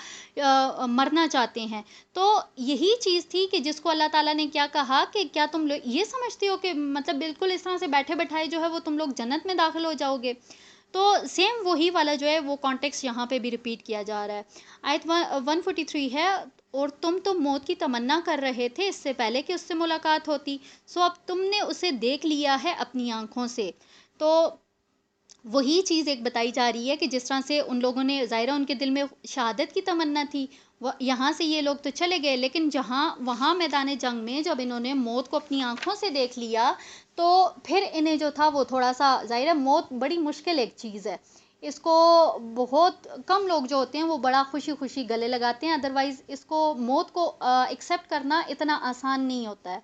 مرنا چاہتے ہیں. تو یہی چیز تھی کہ جس کو اللہ تعالیٰ نے کیا کہا کہ کیا تم لوگ یہ سمجھتے ہو کہ مطلب بالکل اس طرح سے بیٹھے بٹھائے جو ہے وہ تم لوگ جنت میں داخل ہو جاؤ گے. تو سیم وہی والا جو ہے وہ کانٹیکس یہاں پہ بھی ریپیٹ کیا جا رہا ہے. آیت 143 ہے، اور تم تو موت کی تمنا کر رہے تھے اس سے پہلے کہ اس سے ملاقات ہوتی، سو اب تم نے اسے دیکھ لیا ہے اپنی آنکھوں سے. تو وہی چیز ایک بتائی جا رہی ہے کہ جس طرح سے ان لوگوں نے ظاہرہ ان کے دل میں شہادت کی تمنا تھی، یہاں سے یہ لوگ تو چلے گئے، لیکن وہاں میدان جنگ میں جب انہوں نے موت کو اپنی آنکھوں سے دیکھ لیا تو پھر انہیں جو تھا وہ تھوڑا سا ظاہرہ موت بڑی مشکل ایک چیز ہے، اس کو بہت کم لوگ جو ہوتے ہیں وہ بڑا خوشی خوشی گلے لگاتے ہیں، ادروائز اس کو موت کو ایکسیپٹ کرنا اتنا آسان نہیں ہوتا ہے.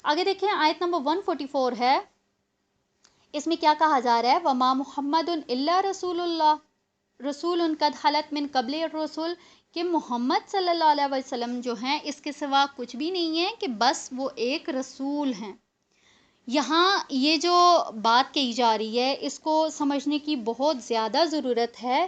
آگے دیکھیں آیت نمبر 144 ہے، اس میں کیا کہا جا رہا ہے، وَمَا مُحَمَّدٌ إِلَّا رَسُولُ اللَّهِ رَسُولٌ قَدْ خَلَتْ مِن قَبْلِهِ الرُّسُلُ، کہ محمد صلی اللہ علیہ وسلم جو ہیں اس کے سوا کچھ بھی نہیں ہے کہ بس وہ ایک رسول ہیں. یہاں یہ جو بات کہی جا رہی ہے اس کو سمجھنے کی بہت زیادہ ضرورت ہے،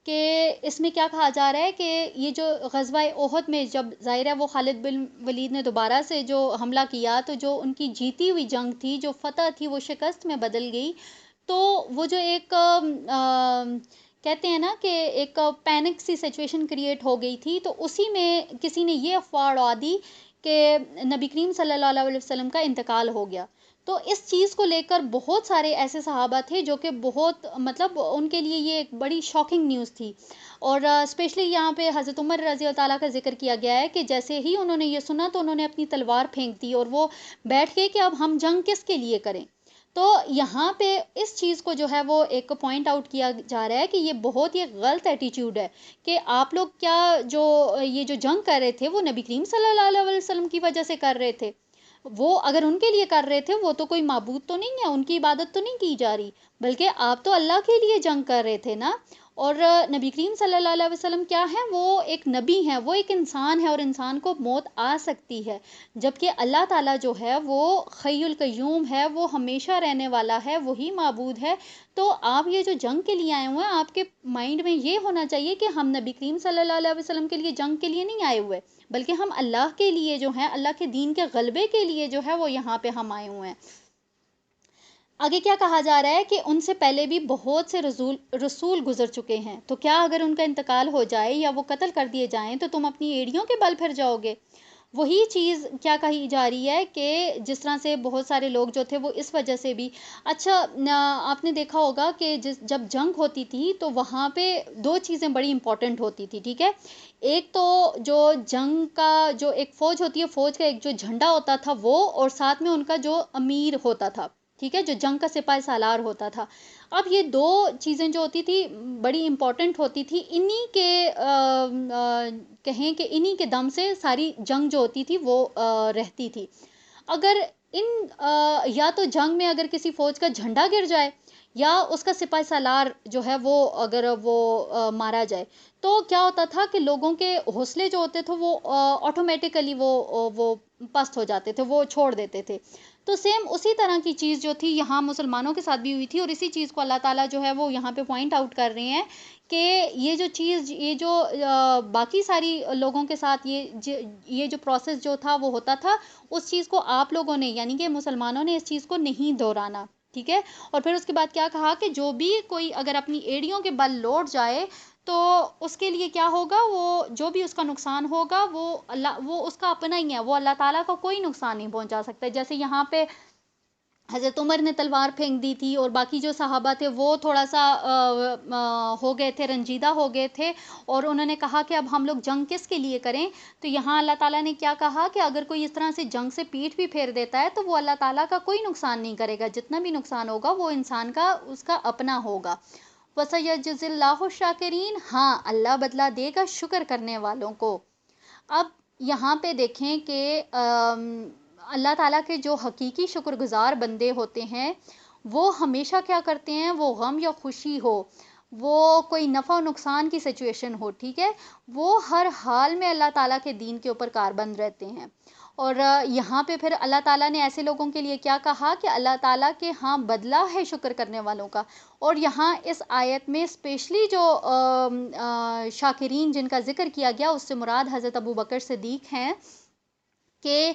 کہ اس میں کیا کہا جا رہا ہے کہ یہ جو غزوہ احد میں جب ظاہر ہے وہ خالد بن ولید نے دوبارہ سے جو حملہ کیا تو جو ان کی جیتی ہوئی جنگ تھی، جو فتح تھی، وہ شکست میں بدل گئی. تو وہ جو ایک کہتے ہیں نا کہ ایک پینک سی سچویشن کریٹ ہو گئی تھی، تو اسی میں کسی نے یہ افواہ اڑا دی کہ نبی کریم صلی اللہ علیہ وسلم کا انتقال ہو گیا. تو اس چیز کو لے کر بہت سارے ایسے صحابہ تھے جو کہ بہت مطلب ان کے لیے یہ ایک بڑی شاکنگ نیوز تھی. اور اسپیشلی یہاں پہ حضرت عمر رضی اللہ تعالیٰ کا ذکر کیا گیا ہے کہ جیسے ہی انہوں نے یہ سنا تو انہوں نے اپنی تلوار پھینک دی اور وہ بیٹھ گئے کہ اب ہم جنگ کس کے لیے کریں. تو یہاں پہ اس چیز کو جو ہے وہ ایک پوائنٹ آؤٹ کیا جا رہا ہے کہ یہ بہت ہی غلط ایٹیٹیوڈ ہے کہ آپ لوگ کیا یہ جو جنگ کر رہے تھے وہ نبی کریم صلی اللہ علیہ وسلم کی وجہ سے کر رہے تھے. وہ اگر ان کے لیے کر رہے تھے وہ تو کوئی معبود تو نہیں ہے، ان کی عبادت تو نہیں کی جا رہی، بلکہ آپ تو اللہ کے لیے جنگ کر رہے تھے نا. اور نبی کریم صلی اللہ علیہ وسلم کیا ہے، وہ ایک نبی ہے، وہ ایک انسان ہے اور انسان کو موت آ سکتی ہے، جبکہ اللہ تعالیٰ جو ہے وہ حی القیوم ہے، وہ ہمیشہ رہنے والا ہے، وہی معبود ہے. تو آپ یہ جو جنگ کے لیے آئے ہوئے ہیں، آپ کے مائنڈ میں یہ ہونا چاہیے کہ ہم نبی کریم صلی اللہ علیہ وسلم کے لیے جنگ کے لیے نہیں آئے ہوئے، بلکہ ہم اللہ کے لیے جو ہیں، اللہ کے دین کے غلبے کے لیے جو ہے وہ یہاں پہ ہم آئے ہوئے ہیں. آگے کیا کہا جا رہا ہے کہ ان سے پہلے بھی بہت سے رسول گزر چکے ہیں، تو کیا اگر ان کا انتقال ہو جائے یا وہ قتل کر دیے جائیں تو تم اپنی ایڑیوں کے بل پھر جاؤ گے. وہی چیز کیا کہی جا رہی ہے کہ جس طرح سے بہت سارے لوگ جو تھے وہ اس وجہ سے بھی، اچھا آپ نے دیکھا ہوگا کہ جب جنگ ہوتی تھی تو وہاں پہ دو چیزیں بڑی امپورٹنٹ ہوتی تھی، ٹھیک ہے؟ ایک تو جو جنگ کا جو ایک فوج ہوتی ہے، فوج کا ایک جو جھنڈا ہوتا تھا وہ، اور ساتھ میں ان کا جو امیر ہوتا تھا، ٹھیک ہے، جو جنگ کا سپاہی سالار ہوتا تھا۔ اب یہ دو چیزیں جو ہوتی تھی بڑی امپورٹنٹ ہوتی تھی، انہی کے کہیں کہ انہی کے دم سے ساری جنگ جو ہوتی تھی وہ رہتی تھی۔ اگر ان یا تو جنگ میں اگر کسی فوج کا جھنڈا گر جائے یا اس کا سپاہی سالار جو ہے وہ اگر وہ مارا جائے، تو کیا ہوتا تھا کہ لوگوں کے حوصلے جو ہوتے تھے وہ آٹومیٹیکلی وہ پست ہو جاتے تھے، وہ چھوڑ دیتے تھے۔ تو سیم اسی طرح کی چیز جو تھی یہاں مسلمانوں کے ساتھ بھی ہوئی تھی، اور اسی چیز کو اللہ تعالیٰ جو ہے وہ یہاں پہ پوائنٹ آؤٹ کر رہے ہیں کہ یہ جو چیز، یہ جو باقی ساری لوگوں کے ساتھ یہ جو پروسیس جو تھا وہ ہوتا تھا، اس چیز کو آپ لوگوں نے یعنی کہ مسلمانوں نے اس چیز کو نہیں دہرانا، ٹھیک ہے؟ اور پھر اس کے بعد کیا کہا کہ جو بھی کوئی اگر اپنی ایڑیوں کے بل لوٹ جائے تو اس کے لیے کیا ہوگا، وہ جو بھی اس کا نقصان ہوگا وہ اس کا اپنا ہی ہے، وہ اللہ تعالیٰ کا کوئی نقصان نہیں پہنچا سکتا۔ جیسے یہاں پہ حضرت عمر نے تلوار پھینک دی تھی اور باقی جو صحابہ تھے وہ تھوڑا سا ہو گئے تھے، رنجیدہ ہو گئے تھے، اور انہوں نے کہا کہ اب ہم لوگ جنگ کس کے لیے کریں؟ تو یہاں اللہ تعالیٰ نے کیا کہا کہ اگر کوئی اس طرح سے جنگ سے پیٹھ بھی پھیر دیتا ہے تو وہ اللہ تعالیٰ کا کوئی نقصان نہیں کرے گا، جتنا بھی نقصان ہوگا وہ انسان کا اس کا اپنا ہوگا۔ وَسَيَجْزِي اللَّهُ الشَّاكِرِينَ، ہاں اللہ بدلہ دے گا شکر کرنے والوں کو۔ اب یہاں پہ دیکھیں کہ اللہ تعالیٰ کے جو حقیقی شکر گزار بندے ہوتے ہیں وہ ہمیشہ کیا کرتے ہیں، وہ غم یا خوشی ہو، وہ کوئی نفع و نقصان کی سچویشن ہو، ٹھیک ہے، وہ ہر حال میں اللہ تعالیٰ کے دین کے اوپر کاربند رہتے ہیں۔ اور یہاں پہ پھر اللہ تعالیٰ نے ایسے لوگوں کے لیے کیا کہا کہ اللہ تعالیٰ کے ہاں بدلہ ہے شکر کرنے والوں کا۔ اور یہاں اس آیت میں اسپیشلی جو شاکرین جن کا ذکر کیا گیا اس سے مراد حضرت ابوبکر صدیق ہیں کہ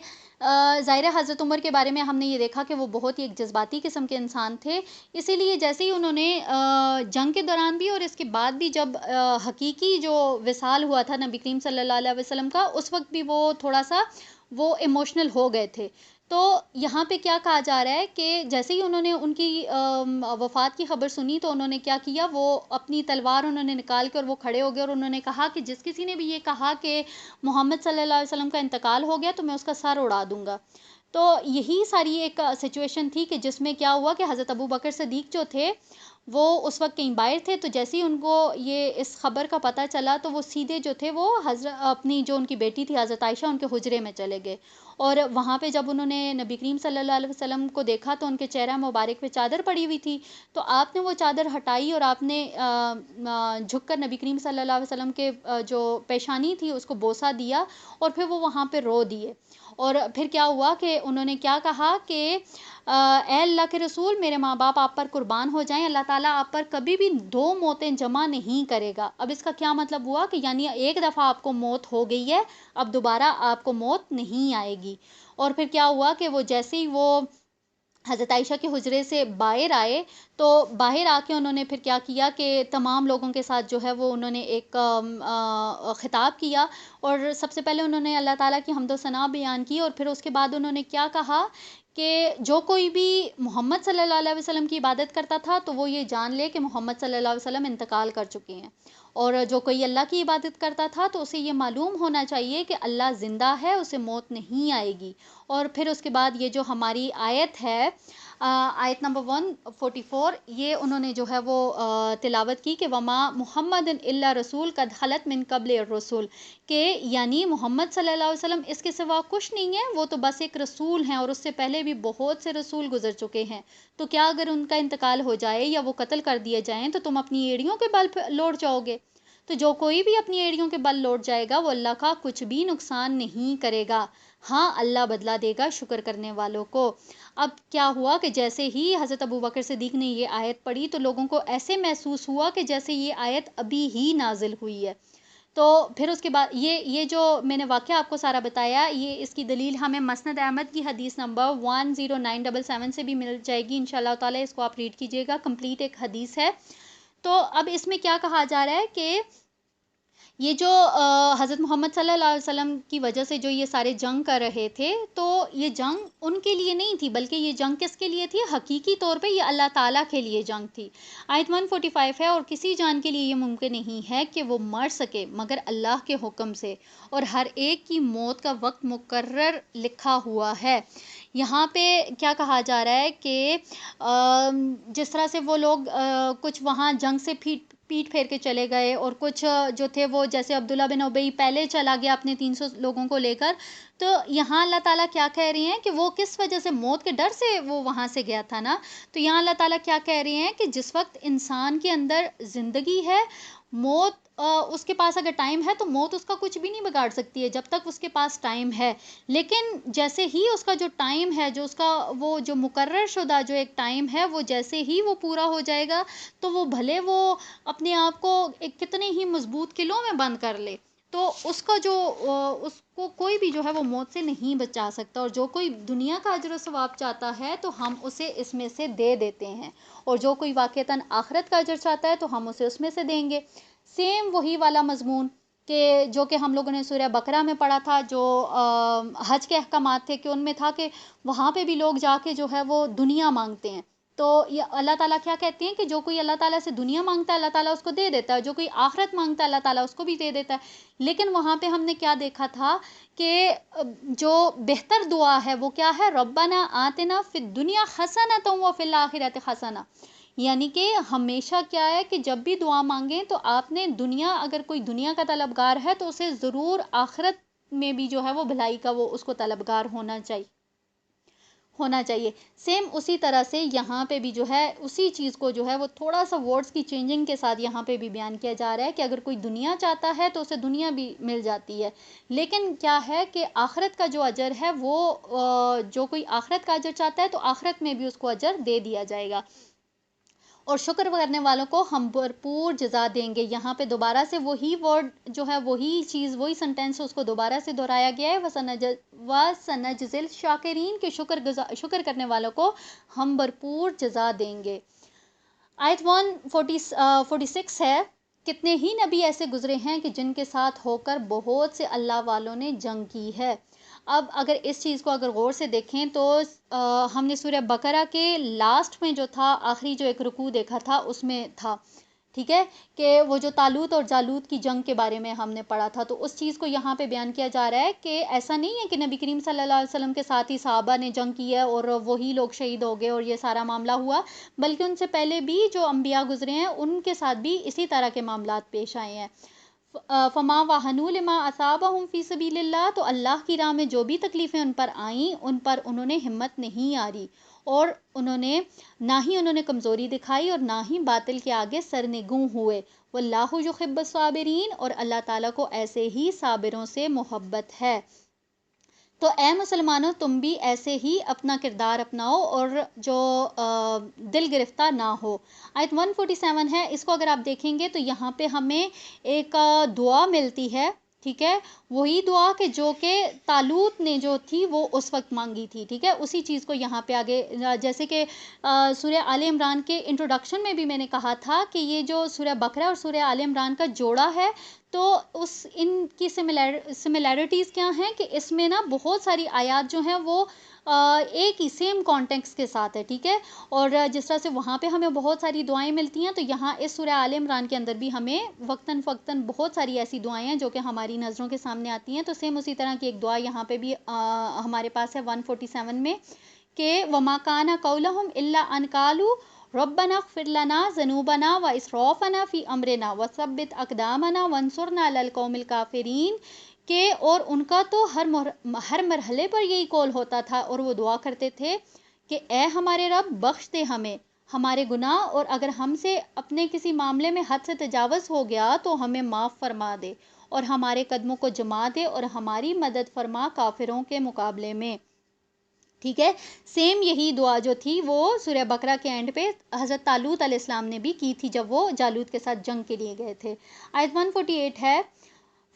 ظاہر حضرت عمر کے بارے میں ہم نے یہ دیکھا کہ وہ بہت ہی ایک جذباتی قسم کے انسان تھے، اسی لیے جیسے ہی انہوں نے جنگ کے دوران بھی اور اس کے بعد بھی جب حقیقی جو وصال ہوا تھا نبی کریم صلی اللہ علیہ وسلم کا، اس وقت بھی وہ تھوڑا سا وہ ایموشنل ہو گئے تھے۔ تو یہاں پہ کیا کہا جا رہا ہے کہ جیسے ہی انہوں نے ان کی وفات کی خبر سنی تو انہوں نے کیا کیا، وہ اپنی تلوار انہوں نے نکال کے اور وہ کھڑے ہو گئے، اور انہوں نے کہا کہ جس کسی نے بھی یہ کہا کہ محمد صلی اللہ علیہ وسلم کا انتقال ہو گیا تو میں اس کا سر اڑا دوں گا۔ تو یہی ساری ایک سچویشن تھی کہ جس میں کیا ہوا کہ حضرت ابوبکر صدیق جو تھے وہ اس وقت کہیں باہر تھے، تو جیسے ہی ان کو یہ اس خبر کا پتہ چلا تو وہ سیدھے جو تھے وہ اپنی جو ان کی بیٹی تھی حضرت عائشہ ان کے حجرے میں چلے گئے، اور وہاں پہ جب انہوں نے نبی کریم صلی اللہ علیہ وسلم کو دیکھا تو ان کے چہرہ مبارک پہ چادر پڑی ہوئی تھی، تو آپ نے وہ چادر ہٹائی اور آپ نے جھک کر نبی کریم صلی اللہ علیہ وسلم کے جو پیشانی تھی اس کو بوسہ دیا، اور پھر وہ وہاں پہ رو دیے، اور پھر کیا ہوا کہ انہوں نے کیا کہا کہ اے اللہ کے رسول، میرے ماں باپ آپ پر قربان ہو جائیں، اللہ تعالیٰ آپ پر کبھی بھی دو موتیں جمع نہیں کرے گا۔ اب اس کا کیا مطلب ہوا کہ یعنی ایک دفعہ آپ کو موت ہو گئی ہے، اب دوبارہ آپ کو موت نہیں آئے گی۔ اور پھر کیا ہوا کہ وہ جیسے ہی وہ حضرت عائشہ کے حجرے سے باہر آئے تو باہر آ کے انہوں نے پھر کیا کیا کہ تمام لوگوں کے ساتھ جو ہے وہ انہوں نے ایک خطاب کیا، اور سب سے پہلے انہوں نے اللہ تعالیٰ کی حمد و ثنا بیان کی، اور پھر اس کے بعد انہوں نے کیا کہا کہ جو کوئی بھی محمد صلی اللہ علیہ وسلم کی عبادت کرتا تھا تو وہ یہ جان لے کہ محمد صلی اللہ علیہ وسلم انتقال کر چکے ہیں، اور جو کوئی اللہ کی عبادت کرتا تھا تو اسے یہ معلوم ہونا چاہیے کہ اللہ زندہ ہے، اسے موت نہیں آئے گی۔ اور پھر اس کے بعد یہ جو ہماری آیت ہے آیت نمبر 144، یہ انہوں نے جو ہے وہ تلاوت کی کہ وما محمد الا رسول قد خلت من قبل الرسول، کہ یعنی محمد صلی اللہ علیہ وسلم اس کے سوا کچھ نہیں ہے، وہ تو بس ایک رسول ہیں اور اس سے پہلے بھی بہت سے رسول گزر چکے ہیں، تو کیا اگر ان کا انتقال ہو جائے یا وہ قتل کر دیے جائیں تو تم اپنی ایڑیوں کے بل پہ لوٹ جاؤ گے؟ تو جو کوئی بھی اپنی ایڑیوں کے بل لوٹ جائے گا وہ اللہ کا کچھ بھی نقصان نہیں کرے گا، ہاں اللہ بدلہ دے گا شکر کرنے والوں کو۔ اب کیا ہوا کہ جیسے ہی حضرت ابوبکر صدیق نے یہ آیت پڑھی تو لوگوں کو ایسے محسوس ہوا کہ جیسے یہ آیت ابھی ہی نازل ہوئی ہے۔ تو پھر اس کے بعد یہ جو میں نے واقعہ آپ کو سارا بتایا، یہ اس کی دلیل ہمیں مسند احمد کی حدیث نمبر 10977 سے بھی مل جائے گی انشاءاللہ تعالی، اس کو آپ ریڈ کیجئے گا، کمپلیٹ ایک حدیث ہے۔ تو اب اس میں کیا کہا جا رہا ہے کہ یہ جو حضرت محمد صلی اللہ علیہ وسلم کی وجہ سے جو یہ سارے جنگ کر رہے تھے، تو یہ جنگ ان کے لیے نہیں تھی، بلکہ یہ جنگ کس کے لیے تھی؟ حقیقی طور پہ یہ اللہ تعالیٰ کے لیے جنگ تھی۔ آیت 145 ہے، اور کسی جان کے لیے یہ ممکن نہیں ہے کہ وہ مر سکے مگر اللہ کے حکم سے، اور ہر ایک کی موت کا وقت مقرر لکھا ہوا ہے۔ یہاں پہ کیا کہا جا رہا ہے کہ جس طرح سے وہ لوگ کچھ وہاں جنگ سے پیٹ پھیر کے چلے گئے، اور کچھ جو تھے وہ جیسے عبداللہ بن ابی پہلے چلا گیا اپنے 300 لوگوں کو لے کر، تو یہاں اللہ تعالیٰ کیا کہہ رہی ہیں کہ وہ کس وجہ سے، موت کے ڈر سے وہ وہاں سے گیا تھا نا۔ تو یہاں اللہ تعالیٰ کیا کہہ رہی ہیں کہ جس وقت انسان کے اندر زندگی ہے، موت اس کے پاس اگر ٹائم ہے تو موت اس کا کچھ بھی نہیں بگاڑ سکتی ہے جب تک اس کے پاس ٹائم ہے، لیکن جیسے ہی اس کا جو ٹائم ہے، جو اس کا وہ جو مقرر شدہ جو ایک ٹائم ہے، وہ جیسے ہی وہ پورا ہو جائے گا، تو وہ بھلے وہ اپنے آپ کو ایک کتنے ہی مضبوط قلعوں میں بند کر لے، تو اس کا جو اس کو کوئی بھی جو ہے وہ موت سے نہیں بچا سکتا، اور جو کوئی دنیا کا اجر و ثواب چاہتا ہے تو ہم اسے اس میں سے دے دیتے ہیں، اور جو کوئی واقعتاً آخرت کا اجر چاہتا ہے تو ہم اسے اس میں سے دیں گے۔ سیم وہی والا مضمون کہ جو کہ ہم لوگوں نے سورہ بقرہ میں پڑھا تھا، جو حج کے احکامات تھے، کہ ان میں تھا کہ وہاں پہ بھی لوگ جا کے جو ہے وہ دنیا مانگتے ہیں، تو یہ اللہ تعالیٰ کیا کہتے ہیں کہ جو کوئی اللہ تعالیٰ سے دنیا مانگتا ہے اللہ تعالیٰ اس کو دے دیتا ہے، جو کوئی آخرت مانگتا ہے اللہ تعالیٰ اس کو بھی دے دیتا ہے۔ لیکن وہاں پہ ہم نے کیا دیکھا تھا کہ جو بہتر دعا ہے وہ کیا ہے؟ ربنا آتنا فی الدنیا حسنۃ وفی الآخرۃ حسنہ، یعنی کہ ہمیشہ کیا ہے کہ جب بھی دعا مانگیں تو آپ نے دنیا، اگر کوئی دنیا کا طلبگار ہے تو اسے ضرور آخرت میں بھی جو ہے وہ بھلائی کا وہ اس کو طلبگار ہونا چاہیے۔ سیم اسی طرح سے یہاں پہ بھی جو ہے اسی چیز کو جو ہے وہ تھوڑا سا ورڈز کی چینجنگ کے ساتھ یہاں پہ بھی بیان کیا جا رہا ہے کہ اگر کوئی دنیا چاہتا ہے تو اسے دنیا بھی مل جاتی ہے، لیکن کیا ہے کہ آخرت کا جو اجر ہے وہ جو کوئی آخرت کا اجر چاہتا ہے تو آخرت میں بھی اس کو اجر دے دیا جائے گا، اور شکر کرنے والوں کو ہم بھرپور جزا دیں گے۔ یہاں پہ دوبارہ سے وہی ورڈ جو ہے، وہی چیز، وہی سنٹینس اس کو دوبارہ سے دہرایا گیا ہے، وَسَنَجْزِي الشَّاكِرِينَ، کہ شکر کرنے والوں کو ہم بھرپور جزا دیں گے۔ آیت 146 ہے، کتنے ہی نبی ایسے گزرے ہیں کہ جن کے ساتھ ہو کر بہت سے اللہ والوں نے جنگ کی ہے۔ اب اگر اس چیز کو اگر غور سے دیکھیں تو ہم نے سورہ بقرہ کے لاسٹ میں جو تھا، آخری جو ایک رکوع دیکھا تھا اس میں تھا، ٹھیک ہے، کہ وہ جو طالوت اور جالوت کی جنگ کے بارے میں ہم نے پڑھا تھا، تو اس چیز کو یہاں پہ بیان کیا جا رہا ہے کہ ایسا نہیں ہے کہ نبی کریم صلی اللہ علیہ وسلم کے ساتھ ہی صحابہ نے جنگ کی ہے اور وہی لوگ شہید ہو گئے اور یہ سارا معاملہ ہوا، بلکہ ان سے پہلے بھی جو انبیاء گزرے ہیں ان کے ساتھ بھی اسی طرح کے معاملات پیش آئے ہیں۔ فما وہنوا لما اصابہم فی سبیل اللہ، تو اللہ کی راہ میں جو بھی تکلیفیں ان پر آئیں ان پر انہوں نے ہمت نہیں آری، اور نہ ہی انہوں نے کمزوری دکھائی اور نہ ہی باطل کے آگے سرنگوں ہوئے۔ واللہ یحب الصابرین، اور اللہ تعالیٰ کو ایسے ہی صابروں سے محبت ہے۔ تو اے مسلمانوں، تم بھی ایسے ہی اپنا کردار اپناؤ اور جو دل گرفتہ نہ ہو۔ آیت 147 ہے، اس کو اگر آپ دیکھیں گے تو یہاں پہ ہمیں ایک دعا ملتی ہے، ٹھیک ہے، وہی دعا کہ جو کہ طالوت نے جو تھی وہ اس وقت مانگی تھی، ٹھیک ہے، اسی چیز کو یہاں پہ آگے جیسے کہ سورہ آل عمران کے انٹروڈکشن میں بھی میں نے کہا تھا کہ یہ جو سورہ بقرہ اور سورہ آل عمران کا جوڑا ہے، تو ان کی سملیرٹیز کیا ہیں کہ اس میں نا بہت ساری آیات جو ہیں وہ ایک ہی سیم کانٹیکسٹ کے ساتھ ہے، ٹھیک ہے، اور جس طرح سے وہاں پہ ہمیں بہت ساری دعائیں ملتی ہیں تو یہاں اس سورہ آل عمران کے اندر بھی ہمیں وقتاً فوقتاً بہت ساری ایسی دعائیں ہیں جو کہ ہماری نظروں کے سامنے آتی ہیں، تو سیم اسی طرح کی ایک دعا یہاں پہ بھی ہمارے پاس ہے 147 میں، کہ وَمَا كَانَ قَوْلَهُمْ إِلَّا أَنْ قَالُوا رَبَّنَا اغْفِرْ لَنَا ذُنُوبَنَا وَإِسْرَافَنَا فِي أَمْرِنَا وَثَبِّتْ أَقْدَامَنَا وَانصُرْنَا عَلَى الْقَوْمِ الْكَافِرِينَ، کہ اور ان کا تو ہر مرحلے پر یہی قول ہوتا تھا اور وہ دعا کرتے تھے کہ اے ہمارے رب، بخش دے ہمیں ہمارے گناہ، اور اگر ہم سے اپنے کسی معاملے میں حد سے تجاوز ہو گیا تو ہمیں معاف فرما دے، اور ہمارے قدموں کو جما دے اور ہماری مدد فرما کافروں کے مقابلے میں، ٹھیک ہے۔ سیم یہی دعا جو تھی وہ سورہ بقرہ کے اینڈ پہ حضرت طالوت علیہ السلام نے بھی کی تھی جب وہ جالوت کے ساتھ جنگ کے لیے گئے تھے۔ آیت 148 ہے،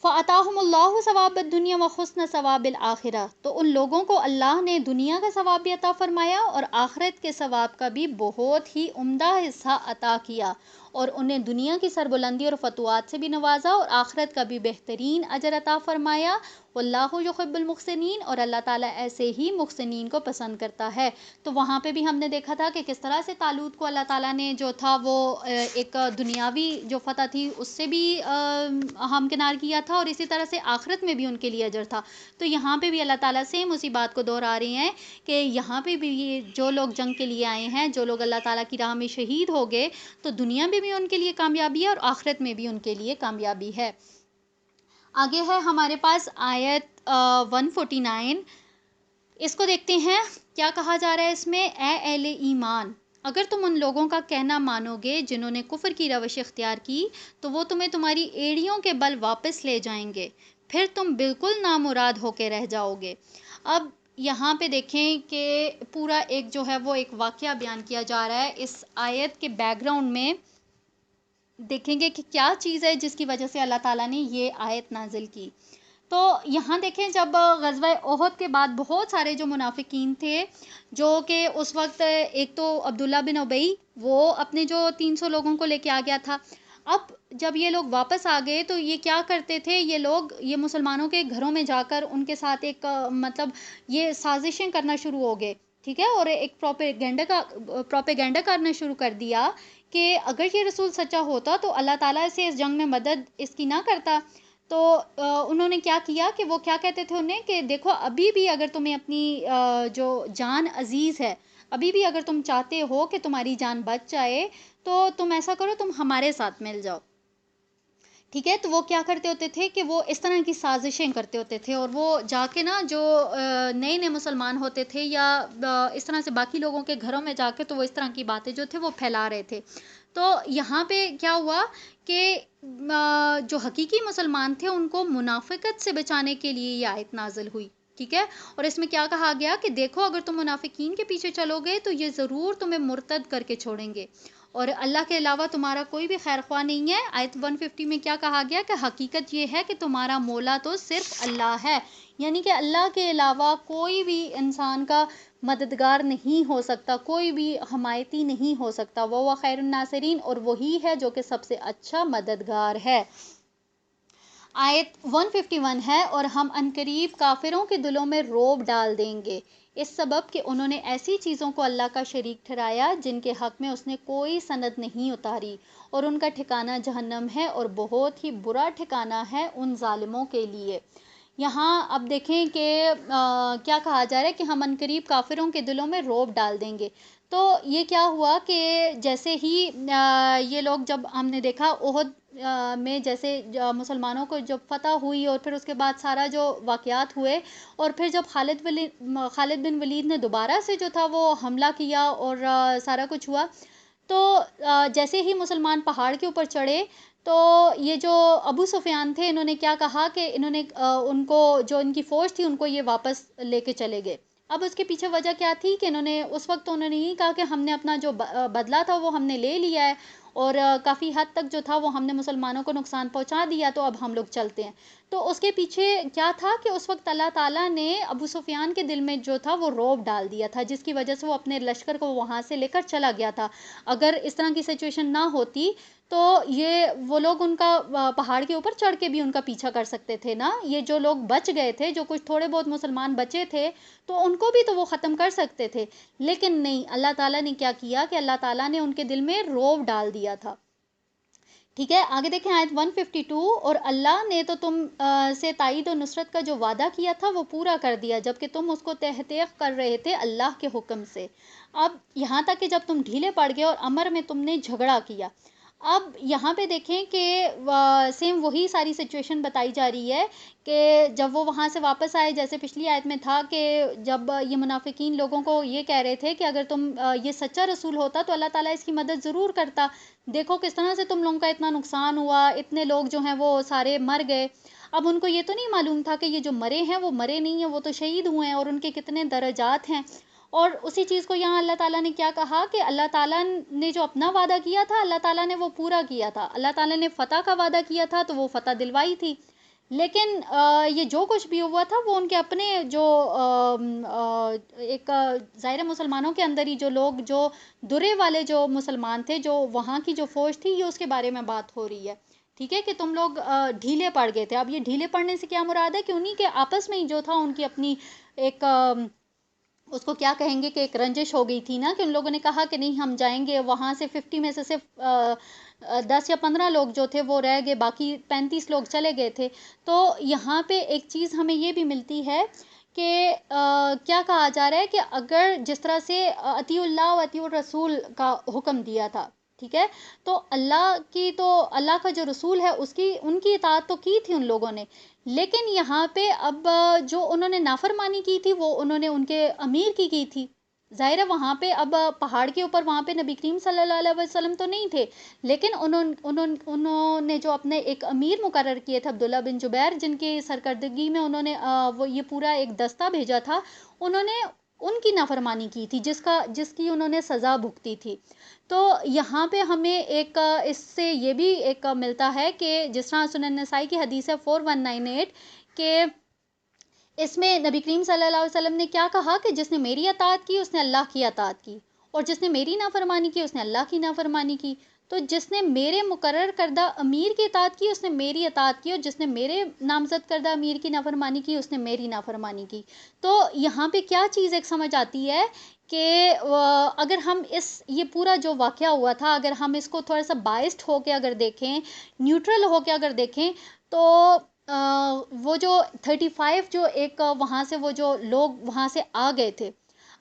فَأَتَاهُمُ اللَّهُ ثَوَابَ الدُّنْيَا وَحُسْنَ ثَوَابِ الْآخِرَةِ، تو ان لوگوں کو اللہ نے دنیا کا ثواب بھی عطا فرمایا اور آخرت کے ثواب کا بھی بہت ہی عمدہ حصہ عطا کیا، اور انہیں دنیا کی سربلندی اور فتوحات سے بھی نوازا اور آخرت کا بھی بہترین اجر عطا فرمایا۔ واللہ یحب المحسنین، اور اللہ تعالیٰ ایسے ہی محسنین کو پسند کرتا ہے۔ تو وہاں پہ بھی ہم نے دیکھا تھا کہ کس طرح سے طالوت کو اللہ تعالیٰ نے جو تھا وہ ایک دنیاوی جو فتح تھی اس سے بھی ہمکنار کیا تھا، اور اسی طرح سے آخرت میں بھی ان کے لیے اجر تھا۔ تو یہاں پہ بھی اللہ تعالیٰ سے اسی بات کو دہرا رہی ہیں کہ یہاں پہ بھی یہ جو لوگ جنگ کے لیے آئے ہیں، جو لوگ اللہ تعالیٰ کی راہ میں شہید ہو گئے، تو دنیا میں بھی ان کے لیے کامیابی ہے اور آخرت میں بھی ان کے لیے کامیابی ہے۔ آگے ہے ہمارے پاس آیت 149، اس کو دیکھتے ہیں کیا کہا جا رہا ہے اس میں۔ اے اہل ایمان، اگر تم ان لوگوں کا کہنا مانو گے جنہوں نے کفر کی روش اختیار کی، تو وہ تمہیں تمہاری ایڑیوں کے بل واپس لے جائیں گے، پھر تم بالکل نامراد ہو کے رہ جاؤ گے۔ اب یہاں پہ دیکھیں کہ پورا ایک جو ہے وہ ایک واقعہ بیان کیا جا رہا ہے۔ اس آیت کے بیک گراؤنڈ میں دیکھیں گے کہ کیا چیز ہے جس کی وجہ سے اللہ تعالیٰ نے یہ آیت نازل کی۔ تو یہاں دیکھیں جب غزوہ احد کے بعد بہت سارے جو منافقین تھے، جو کہ اس وقت ایک تو عبداللہ بن ابی وہ اپنے جو 300 لوگوں کو لے کے آ گیا تھا، اب جب یہ لوگ واپس آ گئے تو یہ کیا کرتے تھے، یہ لوگ یہ مسلمانوں کے گھروں میں جا کر ان کے ساتھ ایک مطلب یہ سازشیں کرنا شروع ہو گئے، ٹھیک ہے، اور ایک پروپیگنڈا کرنا شروع کر دیا کہ اگر یہ رسول سچا ہوتا تو اللہ تعالیٰ سے اس جنگ میں مدد اس کی نہ کرتا۔ تو انہوں نے کیا کیا کہ وہ کیا کہتے تھے انہیں کہ دیکھو ابھی بھی اگر تمہیں اپنی جو جان عزیز ہے، ابھی بھی اگر تم چاہتے ہو کہ تمہاری جان بچ جائے تو تم ایسا کرو، تم ہمارے ساتھ مل جاؤ، ٹھیک ہے۔ تو وہ کیا کرتے ہوتے تھے کہ وہ اس طرح کی سازشیں کرتے ہوتے تھے، اور وہ جا کے نا جو نئے نئے مسلمان ہوتے تھے یا اس طرح سے باقی لوگوں کے گھروں میں جا کے تو وہ اس طرح کی باتیں جو تھے وہ پھیلا رہے تھے۔ تو یہاں پہ کیا ہوا کہ جو حقیقی مسلمان تھے ان کو منافقت سے بچانے کے لیے یہ آیت نازل ہوئی، ٹھیک ہے، اور اس میں کیا کہا گیا کہ دیکھو اگر تم منافقین کے پیچھے چلو گے تو یہ ضرور تمہیں مرتد کر کے چھوڑیں گے، اور اللہ کے علاوہ تمہارا کوئی بھی خیر خواہ نہیں ہے۔ آیت 150 میں کیا کہا گیا کہ حقیقت یہ ہے کہ تمہارا مولا تو صرف اللہ ہے، یعنی کہ اللہ کے علاوہ کوئی بھی انسان کا مددگار نہیں ہو سکتا، کوئی بھی حمایتی نہیں ہو سکتا، وہ خیر الناصرین، اور وہی ہے جو کہ سب سے اچھا مددگار ہے۔ آیت 151 ہے، اور ہم عنقریب کافروں کے دلوں میں رعب ڈال دیں گے، اس سبب کہ انہوں نے ایسی چیزوں کو اللہ کا شریک ٹھہرایا جن کے حق میں اس نے کوئی سند نہیں اتاری، اور ان کا ٹھکانہ جہنم ہے، اور بہت ہی برا ٹھکانہ ہے ان ظالموں کے لیے۔ یہاں اب دیکھیں کہ کیا کہا جا رہا ہے کہ ہم عنقریب کافروں کے دلوں میں رعب ڈال دیں گے۔ تو یہ کیا ہوا کہ جیسے ہی یہ لوگ، جب ہم نے دیکھا احد میں جیسے مسلمانوں کو جب فتح ہوئی اور پھر اس کے بعد سارا جو واقعات ہوئے، اور پھر جب خالد بن ولید نے دوبارہ سے جو تھا وہ حملہ کیا اور سارا کچھ ہوا، تو جیسے ہی مسلمان پہاڑ کے اوپر چڑھے تو یہ جو ابو سفیان تھے انہوں نے کیا کہا کہ انہوں نے ان کو جو ان کی فوج تھی ان کو یہ واپس لے کے چلے گئے۔ اب اس کے پیچھے وجہ کیا تھی کہ انہوں نے اس وقت تو انہوں نے یہ کہا کہ ہم نے اپنا جو بدلہ تھا وہ ہم نے لے لیا ہے، اور کافی حد تک جو تھا وہ ہم نے مسلمانوں کو نقصان پہنچا دیا، تو اب ہم لوگ چلتے ہیں۔ تو اس کے پیچھے کیا تھا کہ اس وقت اللہ تعالیٰ نے ابو سفیان کے دل میں جو تھا وہ رعب ڈال دیا تھا، جس کی وجہ سے وہ اپنے لشکر کو وہاں سے لے کر چلا گیا تھا۔ اگر اس طرح کی سچویشن نہ ہوتی تو یہ وہ لوگ ان کا پہاڑ کے اوپر چڑھ کے بھی ان کا پیچھا کر سکتے تھے نا، یہ جو لوگ بچ گئے تھے، جو کچھ تھوڑے بہت مسلمان بچے تھے، تو ان کو بھی تو وہ ختم کر سکتے تھے، لیکن نہیں، اللہ تعالیٰ نے کیا کیا کہ اللہ تعالیٰ نے ان کے دل میں رعب ڈال دیا تھا، ٹھیک ہے۔ آگے دیکھیں آیت 152، اور اللہ نے تو تم سے تائید و نصرت کا جو وعدہ کیا تھا وہ پورا کر دیا، جبکہ تم اس کو تحقیق کر رہے تھے اللہ کے حکم سے، اب یہاں تک کہ جب تم ڈھیلے پڑ گئے اور امر میں تم نے جھگڑا کیا۔ اب یہاں پہ دیکھیں کہ سیم وہی ساری سچویشن بتائی جا رہی ہے کہ جب وہ وہاں سے واپس آئے، جیسے پچھلی آیت میں تھا کہ جب یہ منافقین لوگوں کو یہ کہہ رہے تھے کہ اگر تم یہ سچا رسول ہوتا تو اللہ تعالیٰ اس کی مدد ضرور کرتا، دیکھو کس طرح سے تم لوگوں کا اتنا نقصان ہوا، اتنے لوگ جو ہیں وہ سارے مر گئے۔ اب ان کو یہ تو نہیں معلوم تھا کہ یہ جو مرے ہیں وہ مرے نہیں ہیں، وہ تو شہید ہوئے ہیں، اور ان کے کتنے درجات ہیں۔ اور اسی چیز کو یہاں اللہ تعالیٰ نے کیا کہا کہ اللہ تعالیٰ نے جو اپنا وعدہ کیا تھا اللہ تعالیٰ نے وہ پورا کیا تھا، اللہ تعالیٰ نے فتح کا وعدہ کیا تھا تو وہ فتح دلوائی تھی، لیکن یہ جو کچھ بھی ہوا تھا وہ ان کے اپنے جو ایک ظاہر مسلمانوں کے اندر ہی جو لوگ جو درے والے جو مسلمان تھے، جو وہاں کی جو فوج تھی، یہ اس کے بارے میں بات ہو رہی ہے، ٹھیک ہے، کہ تم لوگ ڈھیلے پڑ گئے تھے. اب یہ ڈھیلے پڑنے سے کیا مراد ہے کہ انہی کے آپس میں ہی جو تھا ان کی اپنی ایک اس کو کیا کہیں گے کہ ایک رنجش ہو گئی تھی نا، کہ ان لوگوں نے کہا کہ نہیں ہم جائیں گے وہاں سے. 50 میں سے صرف 10 یا 15 لوگ جو تھے وہ رہ گئے، باقی 35 لوگ چلے گئے تھے. تو یہاں پہ ایک چیز ہمیں یہ بھی ملتی ہے کہ کیا کہا جا رہا ہے کہ اگر جس طرح سے اطیع اللہ و اطیع الرسول کا حکم دیا تھا، ٹھیک ہے، تو اللہ کا جو رسول ہے ان کی اطاعت تو کی تھی ان لوگوں نے، لیکن یہاں پہ اب جو انہوں نے نافرمانی کی تھی وہ انہوں نے ان کے امیر کی تھی. ظاہر ہے وہاں پہ اب پہاڑ کے اوپر وہاں پہ نبی کریم صلی اللہ علیہ وسلم تو نہیں تھے، لیکن انہوں نے جو اپنے ایک امیر مقرر کیے تھے عبداللہ بن جبیر، جن کی سرکردگی میں انہوں نے وہ یہ پورا ایک دستہ بھیجا تھا، انہوں نے ان کی نافرمانی کی تھی جس کی انہوں نے سزا بھگتی تھی. تو یہاں پہ ہمیں ایک اس سے یہ بھی ایک ملتا ہے کہ جس طرح سنن نسائی کی حدیث ہے 4198 کہ اس میں نبی کریم صلی اللہ علیہ وسلم نے کیا کہا کہ جس نے میری اطاعت کی اس نے اللہ کی اطاعت کی، اور جس نے میری نافرمانی کی اس نے اللہ کی نافرمانی کی. تو جس نے میرے مقرر کردہ امیر کی اطاعت کی اس نے میری اطاعت کی، اور جس نے میرے نامزد کردہ امیر کی نافرمانی کی اس نے میری نافرمانی کی. تو یہاں پہ کیا چیز ایک سمجھ آتی ہے کہ اگر ہم یہ پورا جو واقعہ ہوا تھا اگر ہم اس کو تھوڑا سا بائسڈ ہو کے اگر دیکھیں، نیوٹرل ہو کے اگر دیکھیں، تو وہ جو 35 جو ایک وہاں سے وہ جو لوگ وہاں سے آ گئے تھے،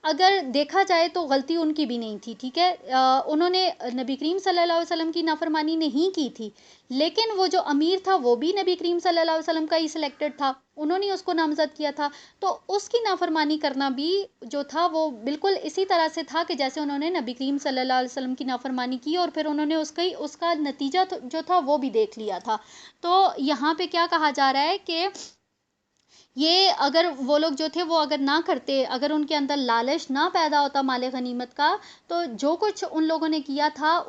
اگر دیکھا جائے تو غلطی ان کی بھی نہیں تھی، ٹھیک ہے، انہوں نے نبی کریم صلی اللہ علیہ وسلم کی نافرمانی نہیں کی تھی، لیکن وہ جو امیر تھا وہ بھی نبی کریم صلی اللہ علیہ وسلم کا ہی سلیکٹڈ تھا، انہوں نے اس کو نامزد کیا تھا. تو اس کی نافرمانی کرنا بھی جو تھا وہ بالکل اسی طرح سے تھا کہ جیسے انہوں نے نبی کریم صلی اللہ علیہ وسلم کی نافرمانی کی اور پھر انہوں نے اس کا نتیجہ جو تھا وہ بھی دیکھ لیا تھا. تو یہاں پہ کیا کہا جا رہا ہے کہ یہ اگر وہ لوگ جو تھے وہ اگر نہ کرتے، اگر ان کے اندر لالچ نہ پیدا ہوتا مال غنیمت کا، تو جو کچھ ان لوگوں نے کیا تھا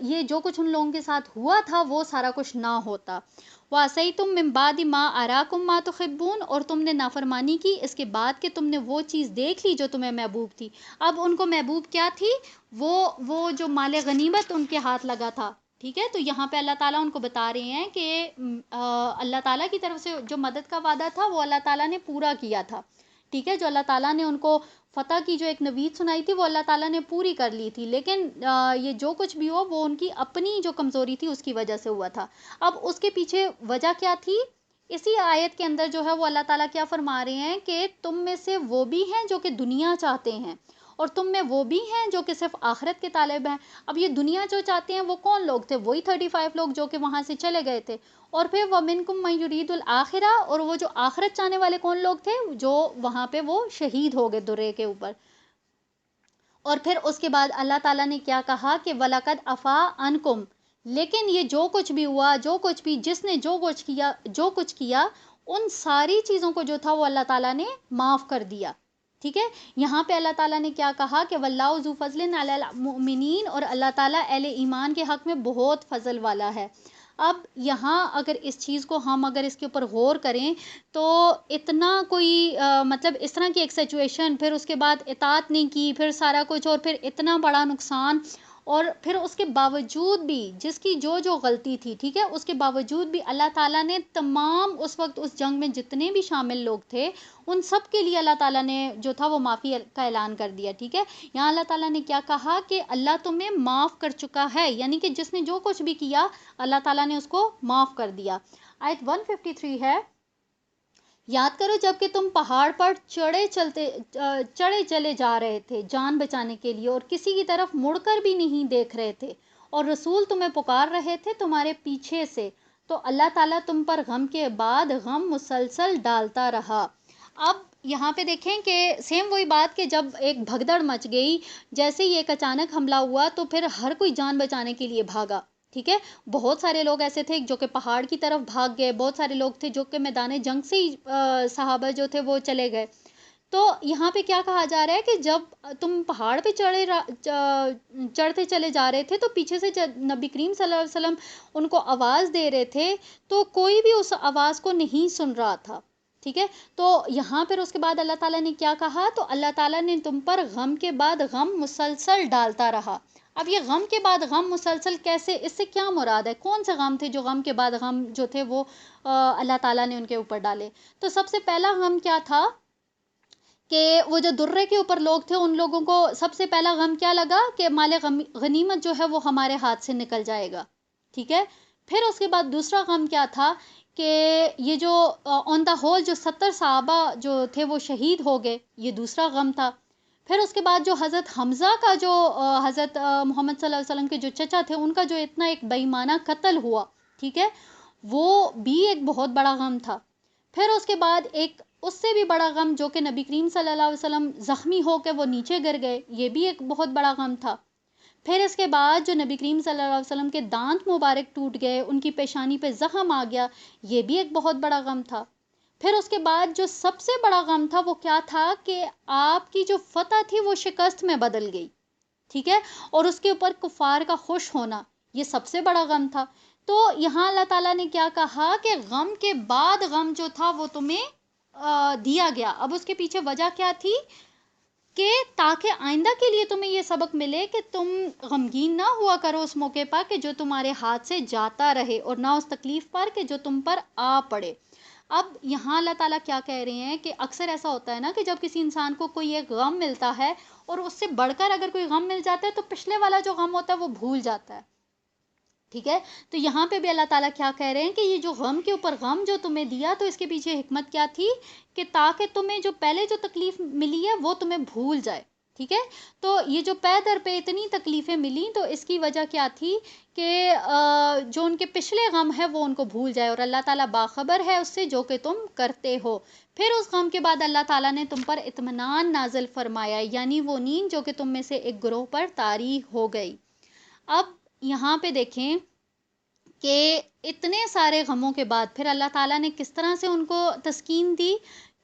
یہ جو کچھ ان لوگوں کے ساتھ ہوا تھا وہ سارا کچھ نہ ہوتا. وَعَصَيْتُم مِّن بَعْدِ مَا أَرَاكُم مَّا تُحِبُّونَ، اور تم نے نافرمانی کی اس کے بعد کہ تم نے وہ چیز دیکھ لی جو تمہیں محبوب تھی. اب ان کو محبوب کیا تھی؟ وہ جو مال غنیمت ان کے ہاتھ لگا تھا، ٹھیک ہے. تو یہاں پہ اللہ تعالیٰ ان کو بتا رہے ہیں کہ اللہ تعالیٰ کی طرف سے جو مدد کا وعدہ تھا وہ اللہ تعالیٰ نے پورا کیا تھا، ٹھیک ہے. جو اللہ تعالیٰ نے ان کو فتح کی جو ایک نوید سنائی تھی وہ اللہ تعالیٰ نے پوری کر لی تھی، لیکن یہ جو کچھ بھی ہو وہ ان کی اپنی جو کمزوری تھی اس کی وجہ سے ہوا تھا. اب اس کے پیچھے وجہ کیا تھی؟ اسی آیت کے اندر جو ہے وہ اللہ تعالیٰ کیا فرما رہے ہیں کہ تم میں سے وہ بھی ہیں جو کہ دنیا چاہتے ہیں، اور تم میں وہ بھی ہیں جو کہ صرف آخرت کے طالب ہیں. اب یہ دنیا جو چاہتے ہیں وہ کون لوگ تھے؟ وہی 35 لوگ جو کہ وہاں سے چلے گئے تھے. اور پھر وَمِنْكُمْ مَن يُرِيدُ الْآخِرَةَ، اور وہ جو آخرت چاہنے والے کون لوگ تھے؟ جو وہاں پہ وہ شہید ہو گئے درے کے اوپر. اور پھر اس کے بعد اللہ تعالیٰ نے کیا کہا کہ وَلَقَدْ عَفَا عَنْكُمْ، لیکن یہ جو کچھ بھی ہوا، جو کچھ بھی جس نے جو کچھ کیا ان ساری چیزوں کو جو تھا وہ اللہ تعالیٰ نے معاف کر دیا، ٹھیک ہے. یہاں پہ اللہ تعالیٰ نے کیا کہا کہ وَاللَّهُ ذُو فَضْلٍ عَلَى الْمُؤْمِنِينَ، اور اللہ تعالیٰ اہل ایمان کے حق میں بہت فضل والا ہے. اب یہاں اگر اس چیز کو ہم اگر اس کے اوپر غور کریں تو اتنا کوئی مطلب اس طرح کی ایک سچویشن، پھر اس کے بعد اطاعت نہیں کی، پھر سارا کچھ، اور پھر اتنا بڑا نقصان، اور پھر اس کے باوجود بھی جس کی جو غلطی تھی، ٹھیک ہے، اس کے باوجود بھی اللہ تعالیٰ نے تمام اس وقت اس جنگ میں جتنے بھی شامل لوگ تھے ان سب کے لیے اللہ تعالیٰ نے جو تھا وہ معافی کا اعلان کر دیا، ٹھیک ہے. یہاں اللہ تعالیٰ نے کیا کہا کہ اللہ تمہیں معاف کر چکا ہے، یعنی کہ جس نے جو کچھ بھی کیا اللہ تعالیٰ نے اس کو معاف کر دیا. آیت 153 ہے، یاد کرو جب کہ تم پہاڑ پر چڑھے چلے جا رہے تھے جان بچانے کے لیے، اور کسی کی طرف مڑ کر بھی نہیں دیکھ رہے تھے، اور رسول تمہیں پکار رہے تھے تمہارے پیچھے سے، تو اللہ تعالیٰ تم پر غم کے بعد غم مسلسل ڈالتا رہا. اب یہاں پہ دیکھیں کہ سیم وہی بات کہ جب ایک بھگدڑ مچ گئی، جیسے ہی ایک اچانک حملہ ہوا تو پھر ہر کوئی جان بچانے کے لیے بھاگا، ٹھیک ہے. بہت سارے لوگ ایسے تھے جو کہ پہاڑ کی طرف بھاگ گئے، بہت سارے لوگ تھے جو کہ میدان جنگ سے ہی صحابہ جو تھے وہ چلے گئے. تو یہاں پہ کیا کہا جا رہا ہے کہ جب تم پہاڑ پہ چڑھتے چلے جا رہے تھے تو پیچھے سے نبی کریم صلی اللہ علیہ وسلم ان کو آواز دے رہے تھے تو کوئی بھی اس آواز کو نہیں سن رہا تھا، ٹھیک ہے. تو یہاں پھر اس کے بعد اللہ تعالیٰ نے کیا کہا، تو اللہ تعالیٰ نے تم پر غم کے بعد غم مسلسل ڈالتا رہا. اب یہ غم کے بعد غم مسلسل کیسے، اس سے کیا مراد ہے، کون سے غم تھے جو غم کے بعد غم جو تھے وہ اللہ تعالیٰ نے ان کے اوپر ڈالے. تو سب سے پہلا غم کیا تھا کہ وہ جو درے کے اوپر لوگ تھے ان لوگوں کو سب سے پہلا غم کیا لگا کہ مال غنیمت جو ہے وہ ہمارے ہاتھ سے نکل جائے گا، ٹھیک ہے. پھر اس کے بعد دوسرا غم کیا تھا کہ یہ جو آن دا ہول جو 70 صحابہ جو تھے وہ شہید ہو گئے، یہ دوسرا غم تھا. پھر اس کے بعد جو حضرت حمزہ کا جو حضرت محمد صلی اللہ علیہ وسلم کے جو چچا تھے ان کا جو اتنا ایک بےایمانہ قتل ہوا، ٹھیک ہے، وہ بھی ایک بہت بڑا غم تھا. پھر اس کے بعد ایک اس سے بھی بڑا غم جو کہ نبی کریم صلی اللہ علیہ وسلم زخمی ہو کے وہ نیچے گر گئے، یہ بھی ایک بہت بڑا غم تھا. پھر اس کے بعد جو نبی کریم صلی اللہ علیہ وسلم کے دانت مبارک ٹوٹ گئے، ان کی پیشانی پہ زخم آ گیا، یہ بھی ایک بہت بڑا غم تھا. پھر اس کے بعد جو سب سے بڑا غم تھا وہ کیا تھا کہ آپ کی جو فتح تھی وہ شکست میں بدل گئی، ٹھیک ہے، اور اس کے اوپر کفار کا خوش ہونا، یہ سب سے بڑا غم تھا. تو یہاں اللہ تعالیٰ نے کیا کہا کہ غم کے بعد غم جو تھا وہ تمہیں دیا گیا. اب اس کے پیچھے وجہ کیا تھی کہ تاکہ آئندہ کے لیے تمہیں یہ سبق ملے کہ تم غمگین نہ ہوا کرو اس موقع پر کہ جو تمہارے ہاتھ سے جاتا رہے، اور نہ اس تکلیف پر کہ جو تم پر آ پڑے. اب یہاں اللہ تعالیٰ کیا کہہ رہے ہیں کہ اکثر ایسا ہوتا ہے نا کہ جب کسی انسان کو کوئی ایک غم ملتا ہے اور اس سے بڑھ کر اگر کوئی غم مل جاتا ہے تو پچھلے والا جو غم ہوتا ہے وہ بھول جاتا ہے، ٹھیک ہے. تو یہاں پہ بھی اللہ تعالیٰ کیا کہہ رہے ہیں کہ یہ جو غم کے اوپر غم جو تمہیں دیا تو اس کے پیچھے حکمت کیا تھی کہ تاکہ تمہیں جو پہلے جو تکلیف ملی ہے وہ تمہیں بھول جائے، ٹھیک ہے. تو یہ جو پے در پہ اتنی تکلیفیں ملیں تو اس کی وجہ کیا تھی کہ جو ان کے پچھلے غم ہے وہ ان کو بھول جائے، اور اللہ تعالیٰ باخبر ہے اس سے جو کہ تم کرتے ہو. پھر اس غم کے بعد اللہ تعالیٰ نے تم پر اطمینان نازل فرمایا، یعنی وہ نیند جو کہ تم میں سے ایک گروہ پر طاری ہو گئی. اب یہاں پہ دیکھیں کہ اتنے سارے غموں کے بعد پھر اللہ تعالیٰ نے کس طرح سے ان کو تسکین دی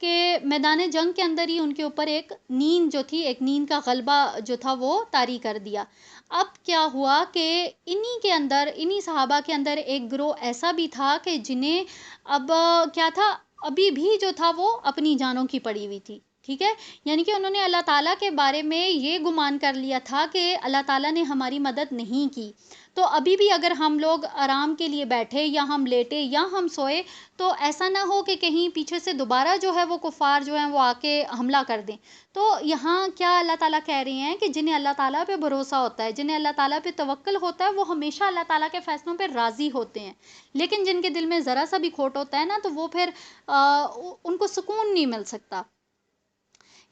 کہ میدان جنگ کے اندر ہی ان کے اوپر ایک نیند جو تھی، ایک نیند کا غلبہ جو تھا وہ طاری کر دیا. اب کیا ہوا کہ انہی صحابہ کے اندر ایک گروہ ایسا بھی تھا کہ جنہیں اب کیا تھا، ابھی بھی جو تھا وہ اپنی جانوں کی پڑی ہوئی تھی، ٹھیک ہے. یعنی کہ انہوں نے اللہ تعالیٰ کے بارے میں یہ گمان کر لیا تھا کہ اللہ تعالیٰ نے ہماری مدد نہیں کی، تو ابھی بھی اگر ہم لوگ آرام کے لیے بیٹھے یا ہم لیٹے یا ہم سوئے تو ایسا نہ ہو کہ کہیں پیچھے سے دوبارہ جو ہے وہ کفار جو ہیں وہ آ کے حملہ کر دیں. تو یہاں کیا اللہ تعالیٰ کہہ رہے ہیں کہ جنہیں اللہ تعالیٰ پہ بھروسہ ہوتا ہے، جنہیں اللہ تعالیٰ پہ توکل ہوتا ہے، وہ ہمیشہ اللہ تعالیٰ کے فیصلوں پہ راضی ہوتے ہیں. لیکن جن کے دل میں ذرا سا بھی کھوٹ ہوتا ہے نا تو وہ پھر ان کو سکون نہیں مل سکتا.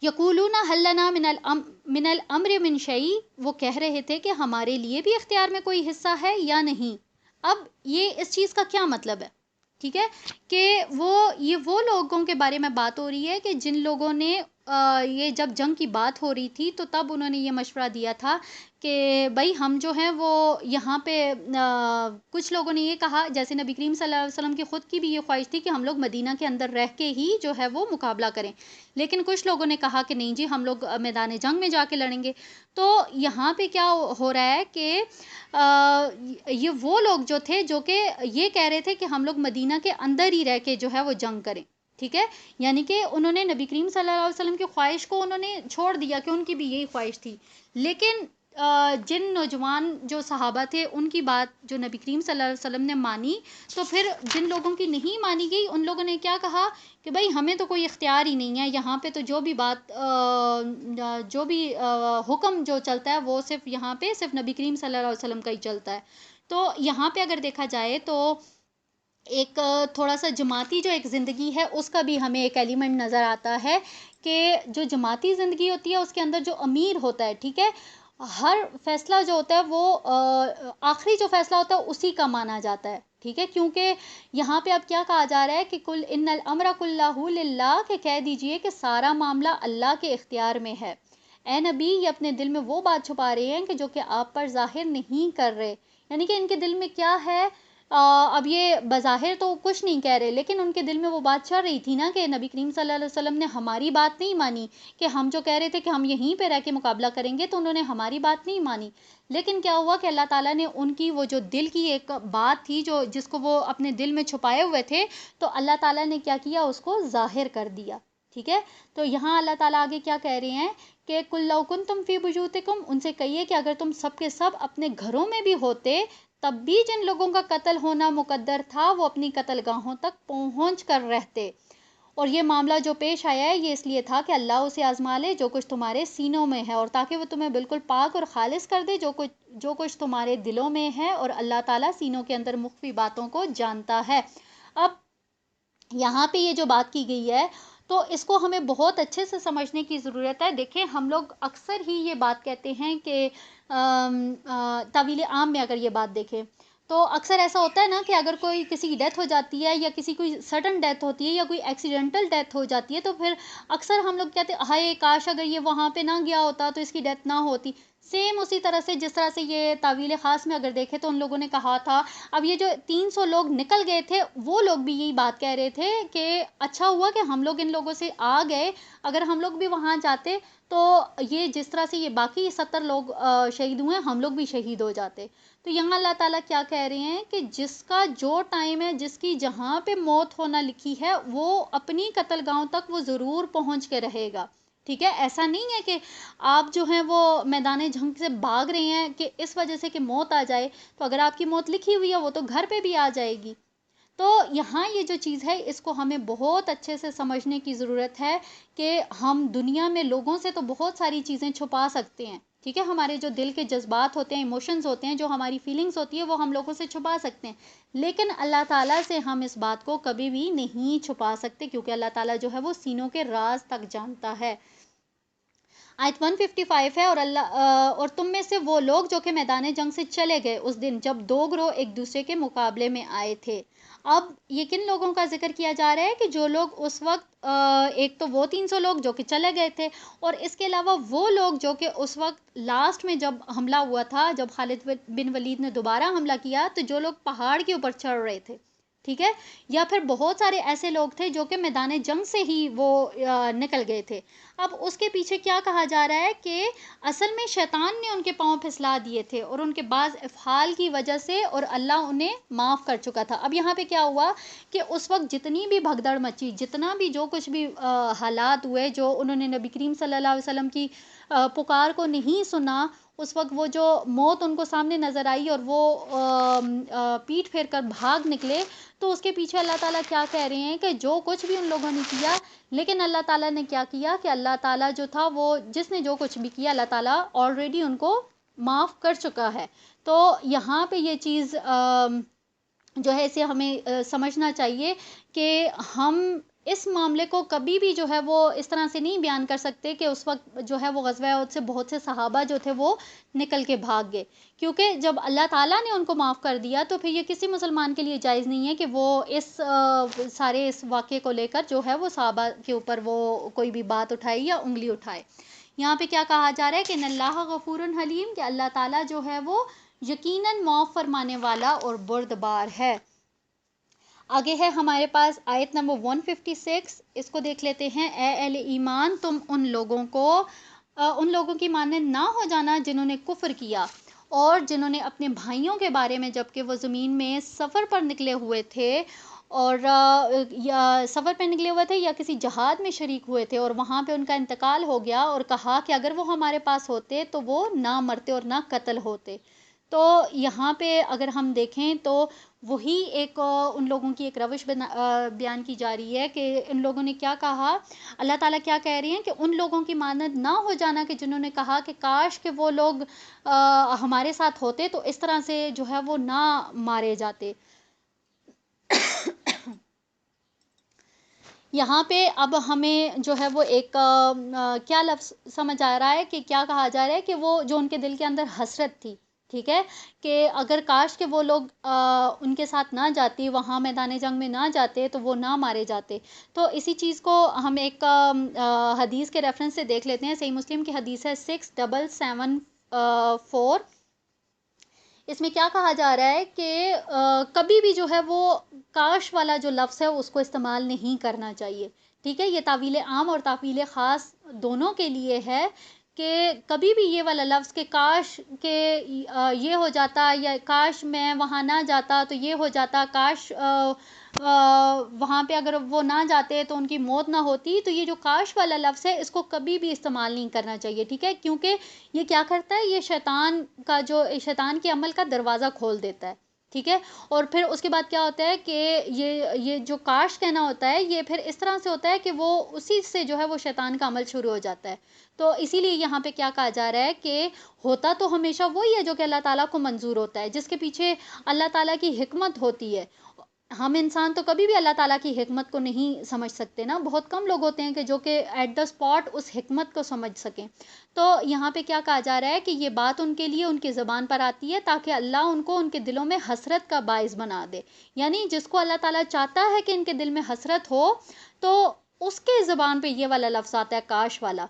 یقولون هل لنا من الامر من شیء، وہ کہہ رہے تھے کہ ہمارے لیے بھی اختیار میں کوئی حصہ ہے یا نہیں. اب یہ اس چیز کا کیا مطلب ہے، ٹھیک ہے، کہ وہ لوگوں کے بارے میں بات ہو رہی ہے کہ جن لوگوں نے یہ جب جنگ کی بات ہو رہی تھی تو تب انہوں نے یہ مشورہ دیا تھا کہ بھائی ہم جو ہیں وہ یہاں پہ کچھ لوگوں نے یہ کہا، جیسے نبی کریم صلی اللہ علیہ وسلم کی خود کی بھی یہ خواہش تھی کہ ہم لوگ مدینہ کے اندر رہ کے ہی جو ہے وہ مقابلہ کریں، لیکن کچھ لوگوں نے کہا کہ نہیں جی ہم لوگ میدان جنگ میں جا کے لڑیں گے. تو یہاں پہ کیا ہو رہا ہے کہ یہ وہ لوگ جو تھے جو کہ یہ کہہ رہے تھے کہ ہم لوگ مدینہ کے اندر ہی رہ کے جو ہے وہ جنگ کریں، ٹھیک ہے. یعنی کہ انہوں نے نبی کریم صلی اللہ علیہ وسلم کی خواہش کو انہوں نے چھوڑ دیا کہ ان کی بھی یہی خواہش تھی. لیکن جن نوجوان جو صحابہ تھے ان کی بات جو نبی کریم صلی اللہ علیہ وسلم نے مانی، تو پھر جن لوگوں کی نہیں مانی گئی ان لوگوں نے کیا کہا کہ بھائی ہمیں تو کوئی اختیار ہی نہیں ہے یہاں پہ، تو جو بھی بات جو بھی حکم جو چلتا ہے وہ صرف یہاں پہ صرف نبی کریم صلی اللہ علیہ وسلم کا ہی چلتا ہے. تو یہاں پہ اگر دیکھا جائے تو ایک تھوڑا سا جماعتی جو ایک زندگی ہے اس کا بھی ہمیں ایک ایلیمنٹ نظر آتا ہے کہ جو جماعتی زندگی ہوتی ہے اس کے اندر جو امیر ہوتا ہے، ٹھیک ہے، ہر فیصلہ جو ہوتا ہے وہ آخری جو فیصلہ ہوتا ہے اسی کا مانا جاتا ہے، ٹھیک ہے. کیونکہ یہاں پہ اب کیا کہا جا رہا ہے کہ کل ان الامر کلہ للہ، کہ کہہ دیجئے کہ سارا معاملہ اللہ کے اختیار میں ہے. اے نبی یہ اپنے دل میں وہ بات چھپا رہے ہیں کہ جو کہ آپ پر ظاہر نہیں کر رہے، یعنی کہ ان کے دل میں کیا ہے، اب یہ بظاہر تو کچھ نہیں کہہ رہے، لیکن ان کے دل میں وہ بات چل رہی تھی نا کہ نبی کریم صلی اللہ علیہ وسلم نے ہماری بات نہیں مانی، کہ ہم جو کہہ رہے تھے کہ ہم یہیں پہ رہ کے مقابلہ کریں گے تو انہوں نے ہماری بات نہیں مانی۔ لیکن کیا ہوا کہ اللہ تعالیٰ نے ان کی وہ جو دل کی ایک بات تھی جو جس کو وہ اپنے دل میں چھپائے ہوئے تھے، تو اللہ تعالیٰ نے کیا کیا، اس کو ظاہر کر دیا۔ ٹھیک ہے، تو یہاں اللہ تعالیٰ آگے کیا کہہ رہے ہیں کہ کُل لَوْ كُنْتُمْ فِي بُيُوتِكُمْ، ان سے کہیے کہ اگر تم سب کے سب اپنے گھروں میں بھی ہوتے، تب بھی جن لوگوں کا قتل ہونا مقدر تھا وہ اپنی قتل گاہوں تک پہنچ کر رہتے، اور یہ معاملہ جو پیش آیا ہے یہ اس لیے تھا کہ اللہ اسے آزما لے جو کچھ تمہارے سینوں میں ہے، اور تاکہ وہ تمہیں بالکل پاک اور خالص کر دے جو کچھ تمہارے دلوں میں ہے، اور اللہ تعالیٰ سینوں کے اندر مخفی باتوں کو جانتا ہے۔ اب یہاں پہ یہ جو بات کی گئی ہے تو اس کو ہمیں بہت اچھے سے سمجھنے کی ضرورت ہے۔ دیکھیں ہم لوگ اکثر ہی یہ بات کہتے ہیں کہ طویل عام میں اگر یہ بات دیکھیں تو اکثر ایسا ہوتا ہے نا کہ اگر کوئی کسی کی ڈیتھ ہو جاتی ہے یا کسی کوئی سڈن ڈیتھ ہوتی ہے یا کوئی ایکسیڈنٹل ڈیتھ ہو جاتی ہے تو پھر اکثر ہم لوگ کہتے ہیں ہائے کاش اگر یہ وہاں پہ نہ گیا ہوتا تو اس کی ڈیتھ نہ ہوتی۔ سیم اسی طرح سے جس طرح سے یہ تعویل خاص میں اگر دیکھیں تو ان لوگوں نے کہا تھا، اب یہ جو 300 لوگ نکل گئے تھے وہ لوگ بھی یہی بات کہہ رہے تھے کہ اچھا ہوا کہ ہم لوگ ان لوگوں سے آ گئے، اگر ہم لوگ بھی وہاں جاتے تو یہ جس طرح سے یہ باقی 70 لوگ شہید ہوئے ہم لوگ بھی شہید ہو جاتے۔ تو یہاں اللہ تعالیٰ کیا کہہ رہے ہیں کہ جس کا جو ٹائم ہے، جس کی جہاں پہ موت ہونا لکھی ہے وہ اپنی قتل گاہوں تک وہ ضرور پہنچ کے رہے گا۔ ٹھیک ہے، ایسا نہیں ہے کہ آپ جو ہیں وہ میدان جنگ سے بھاگ رہے ہیں کہ اس وجہ سے کہ موت آ جائے، تو اگر آپ کی موت لکھی ہوئی ہے وہ تو گھر پہ بھی آ جائے گی۔ تو یہاں یہ جو چیز ہے اس کو ہمیں بہت اچھے سے سمجھنے کی ضرورت ہے کہ ہم دنیا میں لوگوں سے تو بہت ساری چیزیں چھپا سکتے ہیں، ٹھیک ہے، ہمارے جو دل کے جذبات ہوتے ہیں، ایموشنز ہوتے ہیں، جو ہماری فیلنگز ہوتی ہے وہ ہم لوگوں سے چھپا سکتے ہیں، لیکن اللہ تعالیٰ سے ہم اس بات کو کبھی بھی نہیں چھپا سکتے، کیونکہ اللہ تعالیٰ جو ہے وہ سینوں کے راز تک جانتا ہے۔ آیت 155 ہے، اور تم میں سے وہ لوگ جو کہ میدان جنگ سے چلے گئے اس دن جب دو گروہ ایک دوسرے کے مقابلے میں آئے تھے۔ اب یہ کن لوگوں کا ذکر کیا جا رہا ہے کہ جو لوگ اس وقت ایک تو وہ 300 لوگ جو کہ چلے گئے تھے، اور اس کے علاوہ وہ لوگ جو کہ اس وقت لاسٹ میں جب حملہ ہوا تھا، جب خالد بن ولید نے دوبارہ حملہ کیا تو جو لوگ پہاڑ کے اوپر چڑھ رہے تھے، ٹھیک ہے، یا پھر بہت سارے ایسے لوگ تھے جو کہ میدان جنگ سے ہی وہ نکل گئے تھے۔ اب اس کے پیچھے کیا کہا جا رہا ہے کہ اصل میں شیطان نے ان کے پاؤں پھسلا دیے تھے اور ان کے بعض افعال کی وجہ سے، اور اللہ انہیں معاف کر چکا تھا۔ اب یہاں پہ کیا ہوا کہ اس وقت جتنی بھی بھگدڑ مچی، جتنا بھی جو کچھ بھی حالات ہوئے، جو انہوں نے نبی کریم صلی اللہ علیہ وسلم کی پکار کو نہیں سنا، اس وقت وہ جو موت ان کو سامنے نظر آئی اور وہ پیٹ پھیر کر بھاگ نکلے، تو اس کے پیچھے اللہ تعالیٰ کیا کہہ رہے ہیں کہ جو کچھ بھی ان لوگوں نے کیا، لیکن اللہ تعالیٰ نے کیا کیا کہ اللہ تعالیٰ جو تھا وہ جس نے جو کچھ بھی کیا اللہ تعالیٰ آلریڈی ان کو معاف کر چکا ہے۔ تو یہاں پہ یہ چیز جو ہے اسے ہمیں سمجھنا چاہیے کہ ہم اس معاملے کو کبھی بھی جو ہے وہ اس طرح سے نہیں بیان کر سکتے کہ اس وقت جو ہے وہ غزوہ احد سے بہت سے صحابہ جو تھے وہ نکل کے بھاگ گئے، کیونکہ جب اللہ تعالیٰ نے ان کو معاف کر دیا تو پھر یہ کسی مسلمان کے لیے جائز نہیں ہے کہ وہ اس سارے اس واقعے کو لے کر جو ہے وہ صحابہ کے اوپر وہ کوئی بھی بات اٹھائے یا انگلی اٹھائے۔ یہاں پہ کیا کہا جا رہا ہے کہ ان اللہ غفور حلیم، کہ اللہ تعالیٰ جو ہے وہ یقیناً معاف فرمانے والا اور بردبار ہے۔ آگے ہے ہمارے پاس آیت نمبر 156، اس کو دیکھ لیتے ہیں۔ اے اہل ایمان، تم ان لوگوں کی مانند نہ ہو جانا جنہوں نے کفر کیا اور جنہوں نے اپنے بھائیوں کے بارے میں جبکہ وہ زمین میں سفر پر نکلے ہوئے تھے اور یا کسی جہاد میں شریک ہوئے تھے اور وہاں پہ ان کا انتقال ہو گیا، اور کہا کہ اگر وہ ہمارے پاس ہوتے تو وہ نہ مرتے اور نہ قتل ہوتے۔ تو یہاں پہ اگر ہم دیکھیں تو وہی ایک ان لوگوں کی ایک روش بیان کی جا رہی ہے کہ ان لوگوں نے کیا کہا۔ اللہ تعالیٰ کیا کہہ رہی ہیں کہ ان لوگوں کی مانند نہ ہو جانا کہ جنہوں نے کہا کہ کاش کہ وہ لوگ ہمارے ساتھ ہوتے تو اس طرح سے جو ہے وہ نہ مارے جاتے۔ یہاں پہ اب ہمیں جو ہے وہ ایک کیا لفظ سمجھ آ رہا ہے کہ کیا کہا جا رہا ہے کہ وہ جو ان کے دل کے اندر حسرت تھی، ٹھیک ہے، کہ اگر کاش کہ وہ لوگ ان کے ساتھ نہ جاتی، وہاں میدان جنگ میں نہ جاتے تو وہ نہ مارے جاتے۔ تو اسی چیز کو ہم ایک حدیث کے ریفرنس سے دیکھ لیتے ہیں۔ صحیح مسلم کی حدیث ہے 6774۔ اس میں کیا کہا جا رہا ہے کہ کبھی بھی جو ہے وہ کاش والا جو لفظ ہے اس کو استعمال نہیں کرنا چاہیے. ٹھیک ہے، یہ تعویل عام اور تعویل خاص دونوں کے لیے ہے کہ کبھی بھی یہ والا لفظ کہ کاش کہ یہ ہو جاتا، یا کاش میں وہاں نہ جاتا تو یہ ہو جاتا، کاش وہاں پہ اگر وہ نہ جاتے تو ان کی موت نہ ہوتی، تو یہ جو کاش والا لفظ ہے اس کو کبھی بھی استعمال نہیں کرنا چاہیے. ٹھیک ہے، کیونکہ یہ کیا کرتا ہے، یہ شیطان کے عمل کا دروازہ کھول دیتا ہے. ٹھیک ہے، اور پھر اس کے بعد کیا ہوتا ہے کہ یہ جو کاش کہنا ہوتا ہے یہ پھر اس طرح سے ہوتا ہے کہ وہ اسی سے جو ہے وہ شیطان کا عمل شروع ہو جاتا ہے. تو اسی لیے یہاں پہ کیا کہا جا رہا ہے کہ ہوتا تو ہمیشہ وہی ہے جو کہ اللہ تعالیٰ کو منظور ہوتا ہے، جس کے پیچھے اللہ تعالیٰ کی حکمت ہوتی ہے. ہم انسان تو کبھی بھی اللہ تعالیٰ کی حکمت کو نہیں سمجھ سکتے نا، بہت کم لوگ ہوتے ہیں کہ جو کہ ایٹ دا اسپاٹ اس حکمت کو سمجھ سکیں. تو یہاں پہ کیا کہا جا رہا ہے کہ یہ بات ان کے لیے ان کی زبان پر آتی ہے تاکہ اللہ ان کو ان کے دلوں میں حسرت کا باعث بنا دے. یعنی جس کو اللہ تعالیٰ چاہتا ہے کہ ان کے دل میں حسرت ہو تو اس کے زبان پہ یہ والا لفظ آتا ہے، کاش والا.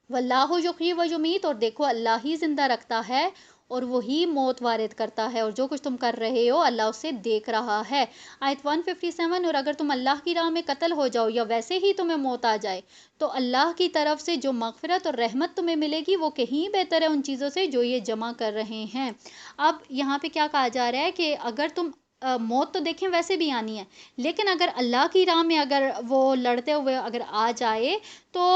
واللہ یحیی و یمیت، اور دیکھو اللہ ہی زندہ رکھتا ہے اور وہی موت وارد کرتا ہے، اور جو کچھ تم کر رہے ہو اللہ اسے دیکھ رہا ہے. آیت 157، اور اگر تم اللہ کی راہ میں قتل ہو جاؤ یا ویسے ہی تمہیں موت آ جائے تو اللہ کی طرف سے جو مغفرت اور رحمت تمہیں ملے گی وہ کہیں بہتر ہے ان چیزوں سے جو یہ جمع کر رہے ہیں. اب یہاں پہ کیا کہا جا رہا ہے کہ اگر تم موت تو دیکھیں ویسے بھی آنی ہے، لیکن اگر اللہ کی راہ میں اگر وہ لڑتے ہوئے اگر آ جائے تو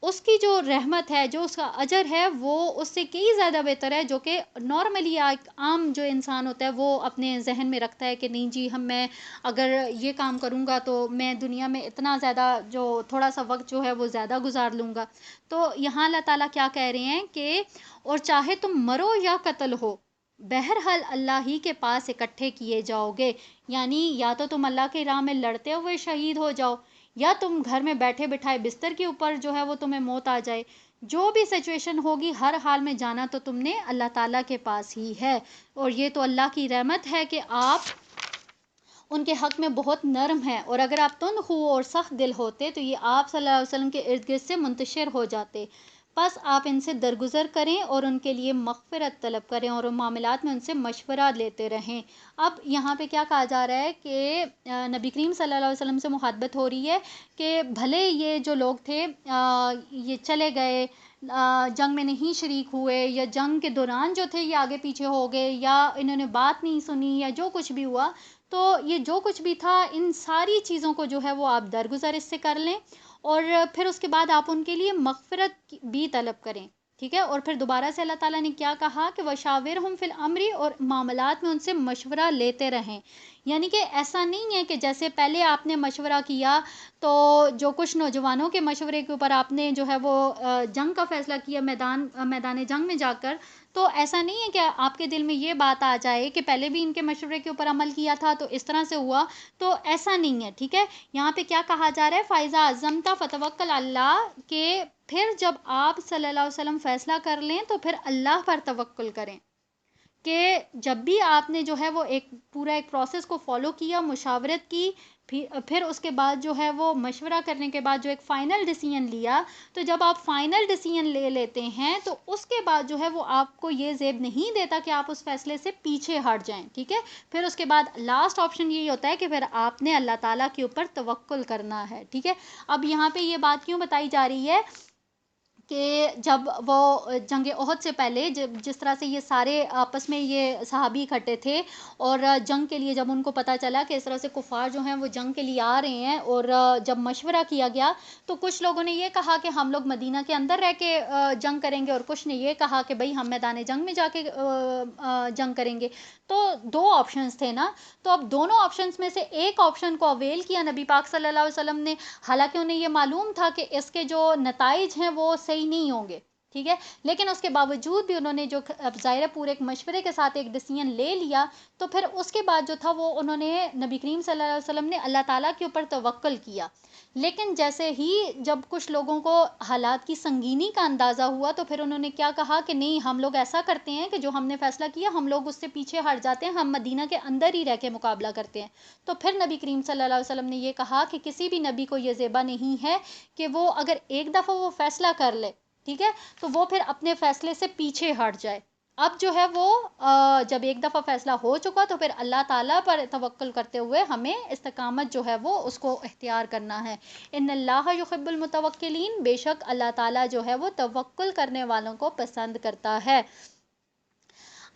اس کی جو رحمت ہے، جو اس کا اجر ہے، وہ اس سے کئی زیادہ بہتر ہے، جو کہ نارملی عام جو انسان ہوتا ہے وہ اپنے ذہن میں رکھتا ہے کہ نہیں جی میں اگر یہ کام کروں گا تو میں دنیا میں اتنا زیادہ جو تھوڑا سا وقت جو ہے وہ زیادہ گزار لوں گا. تو یہاں اللہ تعالیٰ کیا کہہ رہے ہیں کہ اور چاہے تم مرو یا قتل ہو بہرحال اللہ ہی کے پاس اکٹھے کیے جاؤ گے. یعنی یا تو تم اللہ کی راہ میں لڑتے ہوئے شہید ہو جاؤ یا تم گھر میں بیٹھے بٹھائے بستر کے اوپر جو ہے وہ تمہیں موت آ جائے. جو بھی سچویشن ہوگی ہر حال میں جانا تو تم نے اللہ تعالیٰ کے پاس ہی ہے. اور یہ تو اللہ کی رحمت ہے کہ آپ ان کے حق میں بہت نرم ہیں، اور اگر آپ تند خو اور سخت دل ہوتے تو یہ آپ صلی اللہ علیہ وسلم کے ارد گرد سے منتشر ہو جاتے. بس آپ ان سے درگزر کریں اور ان کے لیے مغفرت طلب کریں اور ان معاملات میں ان سے مشورہ لیتے رہیں. اب یہاں پہ کیا کہا جا رہا ہے کہ نبی کریم صلی اللہ علیہ وسلم سے مخاطبت ہو رہی ہے کہ بھلے یہ جو لوگ تھے یہ چلے گئے، جنگ میں نہیں شریک ہوئے، یا جنگ کے دوران جو تھے یہ آگے پیچھے ہو گئے، یا انہوں نے بات نہیں سنی، یا جو کچھ بھی ہوا، تو یہ جو کچھ بھی تھا ان ساری چیزوں کو جو ہے وہ آپ درگزر اس سے کر لیں، اور پھر اس کے بعد آپ ان کے لیے مغفرت بھی طلب کریں. ٹھیک ہے، اور پھر دوبارہ سے اللہ تعالیٰ نے کیا کہا کہ وَشَاوِرْهُمْ فِي الْأَمْرِ، اور معاملات میں ان سے مشورہ لیتے رہیں. یعنی کہ ایسا نہیں ہے کہ جیسے پہلے آپ نے مشورہ کیا تو جو کچھ نوجوانوں کے مشورے کے اوپر آپ نے جو ہے وہ جنگ کا فیصلہ کیا میدان جنگ میں جا کر، تو ایسا نہیں ہے کہ آپ کے دل میں یہ بات آ جائے کہ پہلے بھی ان کے مشورے کے اوپر عمل کیا تھا تو اس طرح سے ہوا، تو ایسا نہیں ہے. ٹھیک ہے، یہاں پہ کیا کہا جا رہا ہے فَإِذَا عَزَمْتَ فَتَوَكَّلْ عَلَى اللَّهِ، کہ پھر جب آپ صلی اللہ علیہ وسلم فیصلہ کر لیں تو پھر اللہ پر توکل کریں. کہ جب بھی آپ نے جو ہے وہ پورا ایک پروسیس کو فالو کیا، مشاورت کی، پھر اس کے بعد جو ہے وہ مشورہ کرنے کے بعد جو ایک فائنل ڈیسیژن لیا، تو جب آپ فائنل ڈیسیژن لے لیتے ہیں تو اس کے بعد جو ہے وہ آپ کو یہ زیب نہیں دیتا کہ آپ اس فیصلے سے پیچھے ہٹ جائیں. ٹھیک ہے، پھر اس کے بعد لاسٹ آپشن یہی ہوتا ہے کہ پھر آپ نے اللہ تعالیٰ کے اوپر توکل کرنا ہے. ٹھیک ہے، اب یہاں پہ یہ بات کیوں بتائی جا رہی ہے کہ جب وہ جنگ احد سے پہلے جس طرح سے یہ سارے آپس میں یہ صحابی اکٹھے تھے، اور جنگ کے لیے جب ان کو پتہ چلا کہ اس طرح سے کفار جو ہیں وہ جنگ کے لیے آ رہے ہیں، اور جب مشورہ کیا گیا تو کچھ لوگوں نے یہ کہا کہ ہم لوگ مدینہ کے اندر رہ کے جنگ کریں گے، اور کچھ نے یہ کہا کہ بھئی ہم میدان جنگ میں جا کے جنگ کریں گے. تو دو آپشنز تھے نا، تو اب دونوں آپشنز میں سے ایک آپشن کو اویل کیا نبی پاک صلی اللہ علیہ وسلم نے، حالانکہ انہیں یہ معلوم تھا کہ اس کے جو نتائج ہیں وہ صحیح نہیں ہوں گے. ٹھیک ہے، لیکن اس کے باوجود بھی انہوں نے جو ظاہر پورے ایک مشورے کے ساتھ ایک ڈیسیژن لے لیا، تو پھر اس کے بعد جو تھا وہ انہوں نے نبی کریم صلی اللہ علیہ وسلم نے اللہ تعالیٰ کے اوپر توکل کیا. لیکن جیسے ہی جب کچھ لوگوں کو حالات کی سنگینی کا اندازہ ہوا تو پھر انہوں نے کیا کہا کہ نہیں، ہم لوگ ایسا کرتے ہیں کہ جو ہم نے فیصلہ کیا ہم لوگ اس سے پیچھے ہٹ جاتے ہیں، ہم مدینہ کے اندر ہی رہ کے مقابلہ کرتے ہیں. تو پھر نبی کریم صلی اللہ علیہ وسلم نے یہ کہا کہ کسی بھی نبی کو یہ زیبا نہیں ہے کہ وہ اگر ایک دفعہ وہ فیصلہ کر لے، ٹھیک ہے، تو وہ پھر اپنے فیصلے سے پیچھے ہٹ جائے. اب جو ہے وہ جب ایک دفعہ فیصلہ ہو چکا تو پھر اللہ تعالیٰ پر توکل کرتے ہوئے ہمیں استقامت جو ہے وہ اس کو اختیار کرنا ہے. ان اللہ یحب المتوکلین، بے شک اللہ تعالیٰ جو ہے وہ توکل کرنے والوں کو پسند کرتا ہے.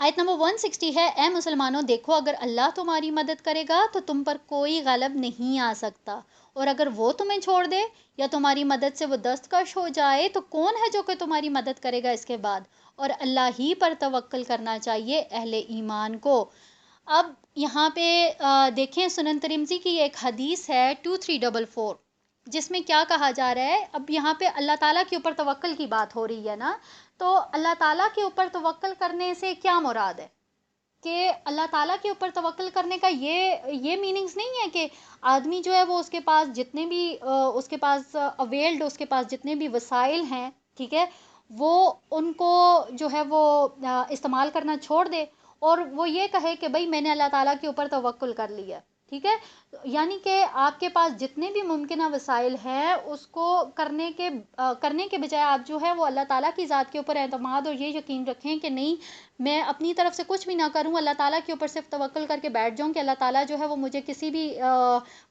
آیت نمبر 160 ہے، اے مسلمانوں دیکھو اگر اللہ تمہاری مدد کرے گا تو تم پر کوئی غالب نہیں آ سکتا، اور اگر وہ تمہیں چھوڑ دے یا تمہاری مدد سے وہ دستکش ہو جائے تو کون ہے جو کہ تمہاری مدد کرے گا اس کے بعد. اور اللہ ہی پر توکل کرنا چاہیے اہل ایمان کو. اب یہاں پہ دیکھیں سنن ترمذی کی ایک حدیث ہے 2344، جس میں کیا کہا جا رہا ہے. اب یہاں پہ اللہ تعالیٰ کے اوپر توکل کی بات ہو رہی ہے نا، تو اللہ تعالیٰ کے اوپر توکل کرنے سے کیا مراد ہے کہ اللہ تعالیٰ کے اوپر توکل کرنے کا یہ میننگز نہیں ہے کہ آدمی جو ہے وہ اس کے پاس جتنے بھی اس کے پاس اویلڈ اس کے پاس جتنے بھی وسائل ہیں، ٹھیک ہے، وہ ان کو جو ہے وہ استعمال کرنا چھوڑ دے اور وہ یہ کہے کہ بھائی میں نے اللہ تعالیٰ کے اوپر توکل کر لیا، ٹھیک ہے. یعنی کہ آپ کے پاس جتنے بھی ممکنہ وسائل ہیں اس کو کرنے کے بجائے آپ جو ہے وہ اللہ تعالیٰ کی ذات کے اوپر اعتماد اور یہ یقین رکھیں کہ نہیں، میں اپنی طرف سے کچھ بھی نہ کروں، اللہ تعالیٰ کے اوپر صرف توکل کر کے بیٹھ جاؤں کہ اللہ تعالیٰ جو ہے وہ مجھے کسی بھی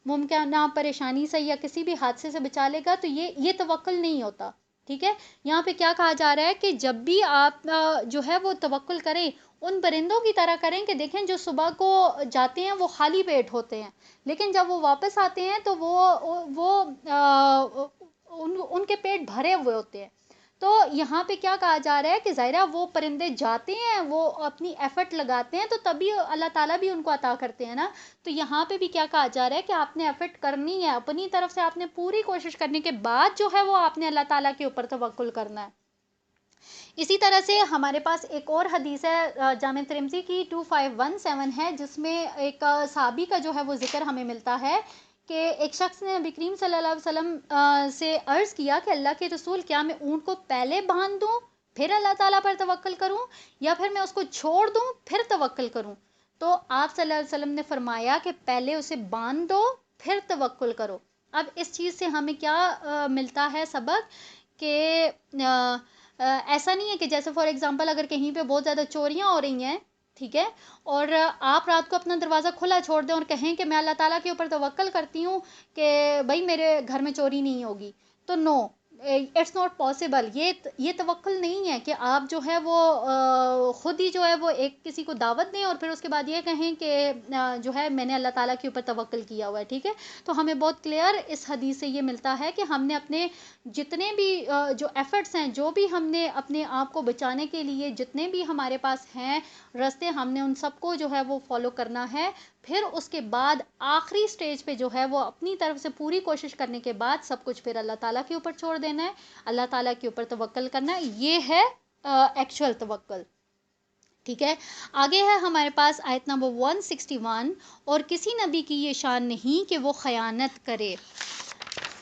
ممکنہ پریشانی سے یا کسی بھی حادثے سے بچا لے گا. تو یہ توکل نہیں ہوتا، ٹھیک ہے. یہاں پہ کیا کہا جا رہا ہے کہ جب بھی آپ جو ہے وہ توکل کریں ان پرندوں کی طرح کریں کہ دیکھیں جو صبح کو جاتے ہیں وہ خالی پیٹ ہوتے ہیں، لیکن جب وہ واپس آتے ہیں تو وہ ان کے پیٹ بھرے ہوئے ہوتے ہیں. تو یہاں پہ کیا کہا جا رہا ہے کہ ظاہرہ وہ پرندے جاتے ہیں، وہ اپنی ایفرٹ لگاتے ہیں تو تبھی اللہ تعالیٰ بھی ان کو عطا کرتے ہیں نا. تو یہاں پہ بھی کیا کہا جا رہا ہے کہ آپ نے ایفرٹ کرنی ہے، اپنی طرف سے آپ نے پوری کوشش کرنے کے بعد جو ہے وہ آپ نے اللہ تعالیٰ کے اوپر توکل کرنا ہے. اسی طرح سے ہمارے پاس ایک اور حدیث ہے جامع ترمذی کی 2517 ہے، جس میں ایک صحابی کا جو ہے وہ ذکر ہمیں ملتا ہے کہ ایک شخص نے نبی کریم صلی اللہ علیہ وسلم سے عرض کیا کہ اللہ کے رسول کیا میں اونٹ کو پہلے باندھ دوں پھر اللہ تعالیٰ پر توکل کروں یا پھر میں اس کو چھوڑ دوں پھر توکل کروں. تو آپ صلی اللہ علیہ وسلم نے فرمایا کہ پہلے اسے باندھ دو پھر توکل کرو. اب اس چیز سے ہمیں کیا ملتا ہے سبق کہ ایسا نہیں ہے کہ جیسے فار ایگزامپل اگر کہیں پہ بہت زیادہ چوریاں ہو رہی ہیں، ٹھیک ہے، اور آپ رات کو اپنا دروازہ کھلا چھوڑ دیں اور کہیں کہ میں اللہ تعالیٰ کے اوپر توکل کرتی ہوں کہ بھائی میرے گھر میں چوری نہیں ہوگی، تو نو، اٹس ناٹ پاسبل. یہ توکل نہیں ہے کہ آپ جو ہے وہ خود ہی جو ہے وہ ایک کسی کو دعوت دیں اور پھر اس کے بعد یہ کہیں کہ جو ہے میں نے اللہ تعالیٰ کے اوپر توکل کیا ہوا ہے، ٹھیک ہے. تو ہمیں بہت کلیئر اس حدیث سے یہ ملتا ہے کہ ہم نے اپنے جتنے بھی جو ایفرٹس ہیں، جو بھی ہم نے اپنے آپ کو بچانے کے لیے جتنے بھی ہمارے پاس ہیں راستے، ہم نے ان سب کو جو ہے وہ فالو کرنا ہے. پھر اس کے بعد آخری سٹیج پہ جو ہے وہ اپنی طرف سے پوری کوشش کرنے کے بعد سب کچھ پھر اللہ تعالیٰ کے اوپر چھوڑ دینا ہے، اللہ تعالیٰ کے اوپر توکل کرنا ہے. یہ ہے ایکچوئل توکل، ٹھیک ہے. آگے ہے ہمارے پاس آیت نمبر 161، اور کسی نبی کی یہ شان نہیں کہ وہ خیانت کرے.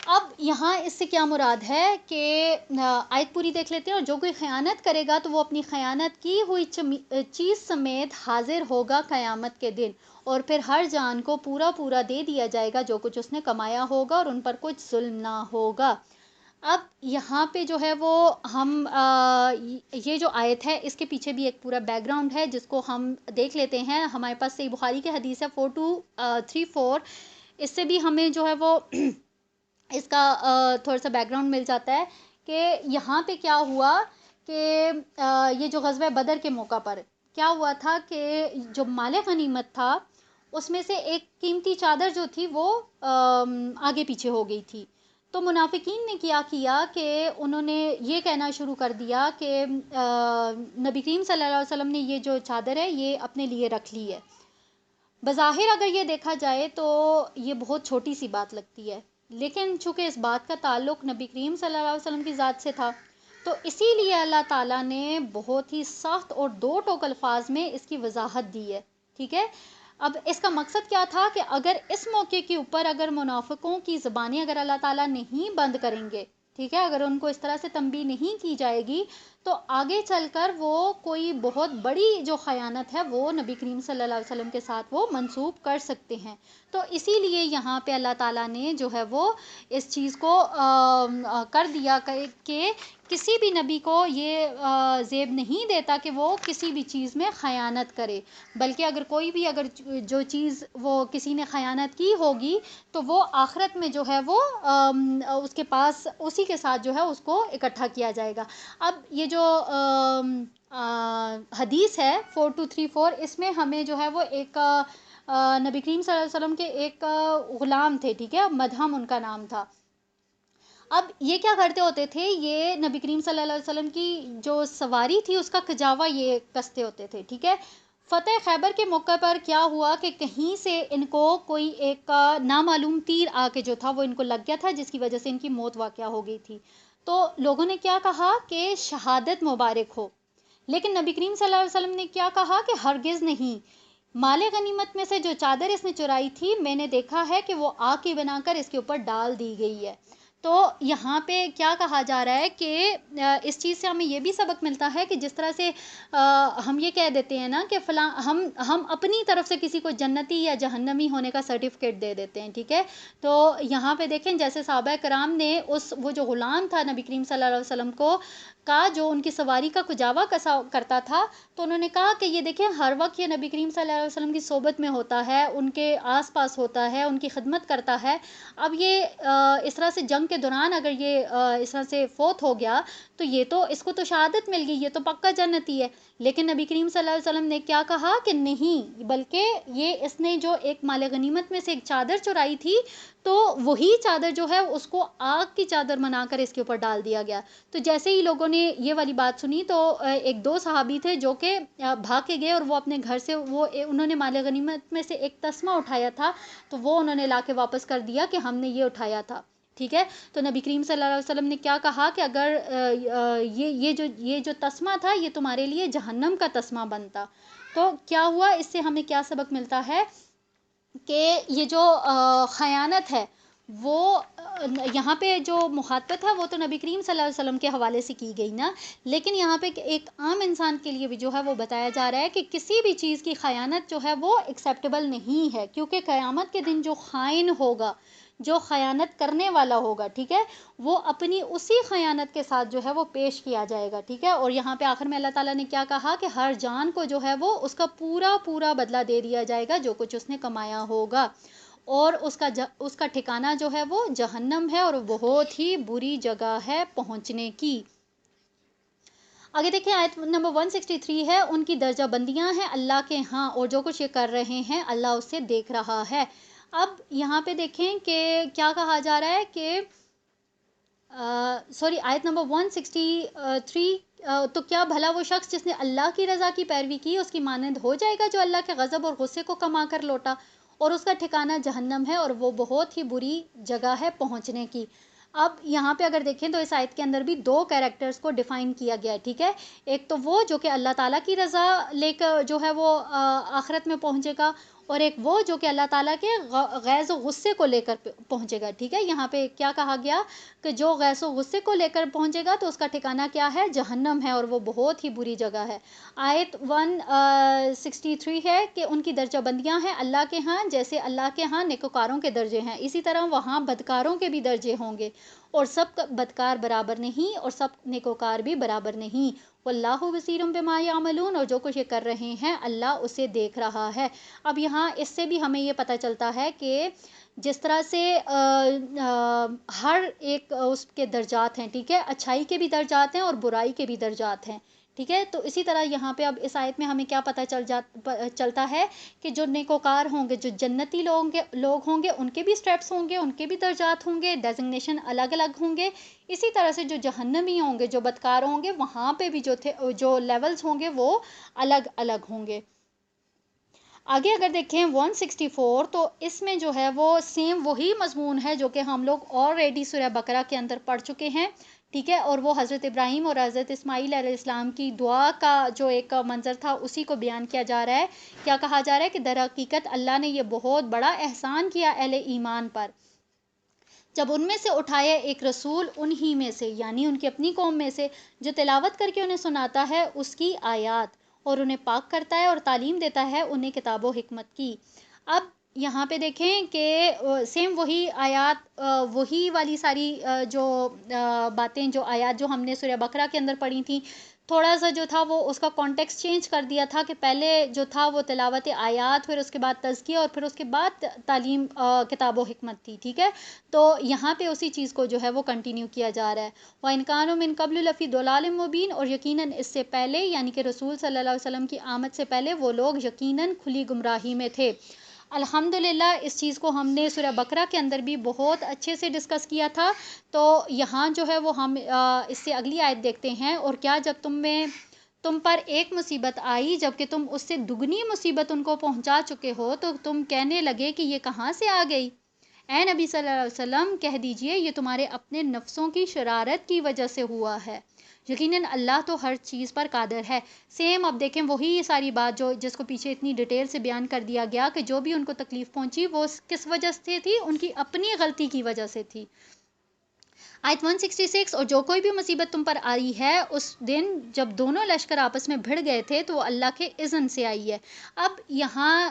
اب یہاں اس سے کیا مراد ہے کہ آیت پوری دیکھ لیتے ہیں. اور جو کوئی خیانت کرے گا تو وہ اپنی خیانت کی ہوئی چیز سمیت حاضر ہوگا قیامت کے دن، اور پھر ہر جان کو پورا پورا دے دیا جائے گا جو کچھ اس نے کمایا ہوگا اور ان پر کچھ ظلم نہ ہوگا. اب یہاں پہ جو ہے وہ ہم یہ جو آیت ہے اس کے پیچھے بھی ایک پورا بیک گراؤنڈ ہے جس کو ہم دیکھ لیتے ہیں. ہمارے پاس صحیح بخاری کی حدیث ہے 4234، اس سے بھی ہمیں جو ہے وہ اس کا تھوڑا سا بیک گراؤنڈ مل جاتا ہے کہ یہاں پہ کیا ہوا کہ یہ جو غزوہ بدر کے موقع پر کیا ہوا تھا کہ جو مال غنیمت تھا اس میں سے ایک قیمتی چادر جو تھی وہ آگے پیچھے ہو گئی تھی. تو منافقین نے کیا کہ انہوں نے یہ کہنا شروع کر دیا کہ نبی کریم صلی اللہ علیہ وسلم نے یہ جو چادر ہے یہ اپنے لیے رکھ لی ہے. بظاہر اگر یہ دیکھا جائے تو یہ بہت چھوٹی سی بات لگتی ہے، لیکن چونکہ اس بات کا تعلق نبی کریم صلی اللہ علیہ وسلم کی ذات سے تھا تو اسی لیے اللہ تعالیٰ نے بہت ہی سخت اور دو ٹوک الفاظ میں اس کی وضاحت دی ہے، ٹھیک ہے. اب اس کا مقصد کیا تھا کہ اگر اس موقع کے اوپر اگر منافقوں کی زبانیں اگر اللہ تعالیٰ نہیں بند کریں گے، ٹھیک ہے، اگر ان کو اس طرح سے تنبیہ نہیں کی جائے گی تو آگے چل کر وہ کوئی بہت بڑی جو خیانت ہے وہ نبی کریم صلی اللہ علیہ وسلم کے ساتھ وہ منسوب کر سکتے ہیں. تو اسی لیے یہاں پہ اللہ تعالیٰ نے جو ہے وہ اس چیز کو کر دیا کہ کسی بھی نبی کو یہ زیب نہیں دیتا کہ وہ کسی بھی چیز میں خیانت کرے، بلکہ اگر کوئی بھی اگر جو چیز وہ کسی نے خیانت کی ہوگی تو وہ آخرت میں جو ہے وہ اس کے پاس اسی کے ساتھ جو ہے اس کو اکٹھا کیا جائے گا. اب یہ جو حدیث ہے 4234، اس میں ہمیں جو ہے وہ ایک نبی کریم صلی اللہ علیہ وسلم کے ایک غلام تھے، ٹھیک ہے، مدہم ان کا نام تھا. اب یہ کیا کرتے ہوتے تھے، یہ نبی کریم صلی اللہ علیہ وسلم کی جو سواری تھی اس کا کجاوا یہ کستے ہوتے تھے، ٹھیک ہے. فتح خیبر کے موقع پر کیا ہوا کہ کہیں سے ان کو کوئی ایک نامعلوم تیر آ کے جو تھا وہ ان کو لگ گیا تھا، جس کی وجہ سے ان کی موت واقع ہو گئی تھی. تو لوگوں نے کیا کہا کہ شہادت مبارک ہو، لیکن نبی کریم صلی اللہ علیہ وسلم نے کیا کہا کہ ہرگز نہیں، مال غنیمت میں سے جو چادر اس نے چرائی تھی میں نے دیکھا ہے کہ وہ آگ کی بنا کر اس کے اوپر ڈال دی گئی ہے. تو یہاں پہ کیا کہا جا رہا ہے کہ اس چیز سے ہمیں یہ بھی سبق ملتا ہے کہ جس طرح سے ہم یہ کہہ دیتے ہیں نا کہ فلاں ہم اپنی طرف سے کسی کو جنتی یا جہنمی ہونے کا سرٹیفکیٹ دے دیتے ہیں، ٹھیک ہے. تو یہاں پہ دیکھیں جیسے صحابہ کرام نے وہ جو غلام تھا نبی کریم صلی اللہ علیہ وسلم کو کا جو ان کی سواری کا کجاوا کسا کرتا تھا، تو انہوں نے کہا کہ یہ دیکھیں ہر وقت یہ نبی کریم صلی اللہ علیہ وسلم کی صحبت میں ہوتا ہے، ان کے آس پاس ہوتا ہے، ان کی خدمت کرتا ہے. اب یہ اس طرح سے جنگ کے دوران اگر یہ اس طرح سے فوت ہو گیا تو یہ تو اس کو تو شہادت مل گئی، یہ تو پکا جنتی ہے. لیکن نبی کریم صلی اللہ علیہ وسلم نے کیا کہا کہ نہیں، بلکہ یہ اس نے جو ایک مال غنیمت میں سے ایک چادر چرائی تھی تو وہی چادر جو ہے اس کو آگ کی چادر بنا کر اس کے اوپر ڈال دیا گیا. تو جیسے ہی لوگوں نے یہ والی بات سنی تو ایک دو صحابی تھے جو کہ بھاگ کے گئے اور وہ اپنے گھر سے انہوں نے مال غنیمت میں سے ایک تسمہ اٹھایا تھا تو وہ انہوں نے لا کے واپس کر دیا کہ ہم نے یہ اٹھایا تھا، ٹھیک ہے. تو نبی کریم صلی اللہ علیہ وسلم نے کیا کہا کہ اگر یہ جو تسمہ تھا یہ تمہارے لیے جہنم کا تسمہ بنتا. تو کیا ہوا، اس سے ہمیں کیا سبق ملتا ہے کہ یہ جو خیانت ہے وہ یہاں پہ جو مخاطبت ہے وہ تو نبی کریم صلی اللہ علیہ وسلم کے حوالے سے کی گئی نا، لیکن یہاں پہ ایک عام انسان کے لیے بھی جو ہے وہ بتایا جا رہا ہے کہ کسی بھی چیز کی خیانت جو ہے وہ ایکسیپٹیبل نہیں ہے، کیونکہ قیامت کے دن جو خائن ہوگا، جو خیانت کرنے والا ہوگا، ٹھیک ہے، وہ اپنی اسی خیانت کے ساتھ جو ہے وہ پیش کیا جائے گا، ٹھیک ہے. اور یہاں پہ آخر میں اللہ تعالیٰ نے کیا کہا کہ ہر جان کو جو ہے وہ اس کا پورا بدلہ دے دیا جائے گا جو کچھ اس نے کمایا ہوگا، اور اس کا ٹھکانہ جو ہے وہ جہنم ہے اور بہت ہی بری جگہ ہے پہنچنے کی. آگے دیکھیں آیت نمبر 163 ہے، ان کی درجہ بندیاں ہیں اللہ کے ہاں اور جو کچھ یہ کر رہے ہیں اللہ اسے دیکھ رہا ہے. اب یہاں پہ دیکھیں کہ کیا کہا جا رہا ہے کہ آیت نمبر 163، تو کیا بھلا وہ شخص جس نے اللہ کی رضا کی پیروی کی اس کی مانند ہو جائے گا جو اللہ کے غضب اور غصے کو کما کر لوٹا، اور اس کا ٹھکانہ جہنم ہے اور وہ بہت ہی بری جگہ ہے پہنچنے کی. اب یہاں پہ اگر دیکھیں تو اس آیت کے اندر بھی دو کیریکٹرز کو ڈیفائن کیا گیا ہے، ٹھیک ہے. ایک تو وہ جو کہ اللہ تعالیٰ کی رضا لے کر جو ہے وہ آخرت میں پہنچے گا، اور ایک وہ جو کہ اللہ تعالیٰ کے غیظ و غصے کو لے کر پہنچے گا، ٹھیک ہے. یہاں پہ کیا کہا گیا کہ جو غیظ و غصے کو لے کر پہنچے گا تو اس کا ٹھکانہ کیا ہے، جہنم ہے اور وہ بہت ہی بری جگہ ہے. آیت 163 ہے کہ ان کی درجہ بندیاں ہیں اللہ کے ہاں، جیسے اللہ کے ہاں نیکوکاروں کے درجے ہیں اسی طرح وہاں بدکاروں کے بھی درجے ہوں گے، اور سب بدکار برابر نہیں اور سب نیکوکار بھی برابر نہیں. واللہ بصیر بما یعملون، اور جو کچھ یہ کر رہے ہیں اللہ اسے دیکھ رہا ہے. اب یہاں اس سے بھی ہمیں یہ پتہ چلتا ہے کہ جس طرح سے ہر ایک اس کے درجات ہیں، ٹھیک ہے، اچھائی کے بھی درجات ہیں اور برائی کے بھی درجات ہیں، ٹھیک ہے. تو اسی طرح یہاں پہ اب اس آیت میں ہمیں کیا پتہ چلتا ہے کہ جو نیکوکار ہوں گے، جو جنتی لوگ ہوں گے ان کے بھی سٹیپس ہوں گے، ان کے بھی درجات ہوں گے، ڈیزگنیشن الگ الگ ہوں گے. اسی طرح سے جو جہنمی ہوں گے، جو بدکار ہوں گے، وہاں پہ بھی جو لیولز ہوں گے وہ الگ الگ ہوں گے. آگے اگر دیکھیں 164 تو اس میں جو ہے وہ سیم وہی مضمون ہے جو کہ ہم لوگ آلریڈی سورہ بقرہ کے اندر پڑھ چکے ہیں، ٹھیک ہے. اور وہ حضرت ابراہیم اور حضرت اسماعیل علیہ السلام کی دعا کا جو ایک منظر تھا اسی کو بیان کیا جا رہا ہے. کیا کہا جا رہا ہے کہ در حقیقت اللہ نے یہ بہت بڑا احسان کیا اہل ایمان پر. جب ان میں سے اٹھایا ایک رسول انہی میں سے، یعنی ان کی اپنی قوم میں سے، جو تلاوت کر کے انہیں سناتا ہے اس کی آیات، اور انہیں پاک کرتا ہے اور تعلیم دیتا ہے انہیں کتاب و حکمت کی۔ اب یہاں پہ دیکھیں کہ سیم وہی آیات، وہی والی ساری جو باتیں، جو آیات جو ہم نے سورہ بقرہ کے اندر پڑھی تھیں، تھوڑا سا جو تھا وہ اس کا کانٹیکس چینج کر دیا تھا کہ پہلے جو تھا وہ تلاوت آیات، پھر اس کے بعد تزکیہ، اور پھر اس کے بعد تعلیم کتاب و حکمت تھی، ٹھیک ہے؟ تو یہاں پہ اسی چیز کو جو ہے وہ کنٹینیو کیا جا رہا ہے۔ وَإِنْ كَانُوا مِن قَبْلُ لَفِي ضَلَالٍ مُبِينٍ، اور یقیناً اس سے پہلے، یعنی کہ رسول صلی اللہ علیہ وسلم کی آمد سے پہلے وہ لوگ یقیناً کھلی گمراہی میں تھے۔ الحمدللہ اس چیز کو ہم نے سورہ بقرہ کے اندر بھی بہت اچھے سے ڈسکس کیا تھا۔ تو یہاں جو ہے وہ ہم اس سے اگلی آیت دیکھتے ہیں، اور کیا جب تم پر ایک مصیبت آئی جبکہ تم اس سے دگنی مصیبت ان کو پہنچا چکے ہو تو تم کہنے لگے کہ یہ کہاں سے آ گئی؟ اے نبی صلی اللہ علیہ وسلم کہہ دیجئے یہ تمہارے اپنے نفسوں کی شرارت کی وجہ سے ہوا ہے، یقیناً اللہ تو ہر چیز پر قادر ہے۔ سیم اب دیکھیں وہی ساری بات جس کو پیچھے اتنی ڈیٹیل سے بیان کر دیا گیا کہ جو بھی ان کو تکلیف پہنچی وہ کس وجہ سے تھی؟ ان کی اپنی غلطی کی وجہ سے تھی۔ آیت 166، اور جو کوئی بھی مصیبت تم پر آئی ہے اس دن جب دونوں لشکر آپس میں بھڑ گئے تھے تو وہ اللہ کے اذن سے آئی ہے۔ اب یہاں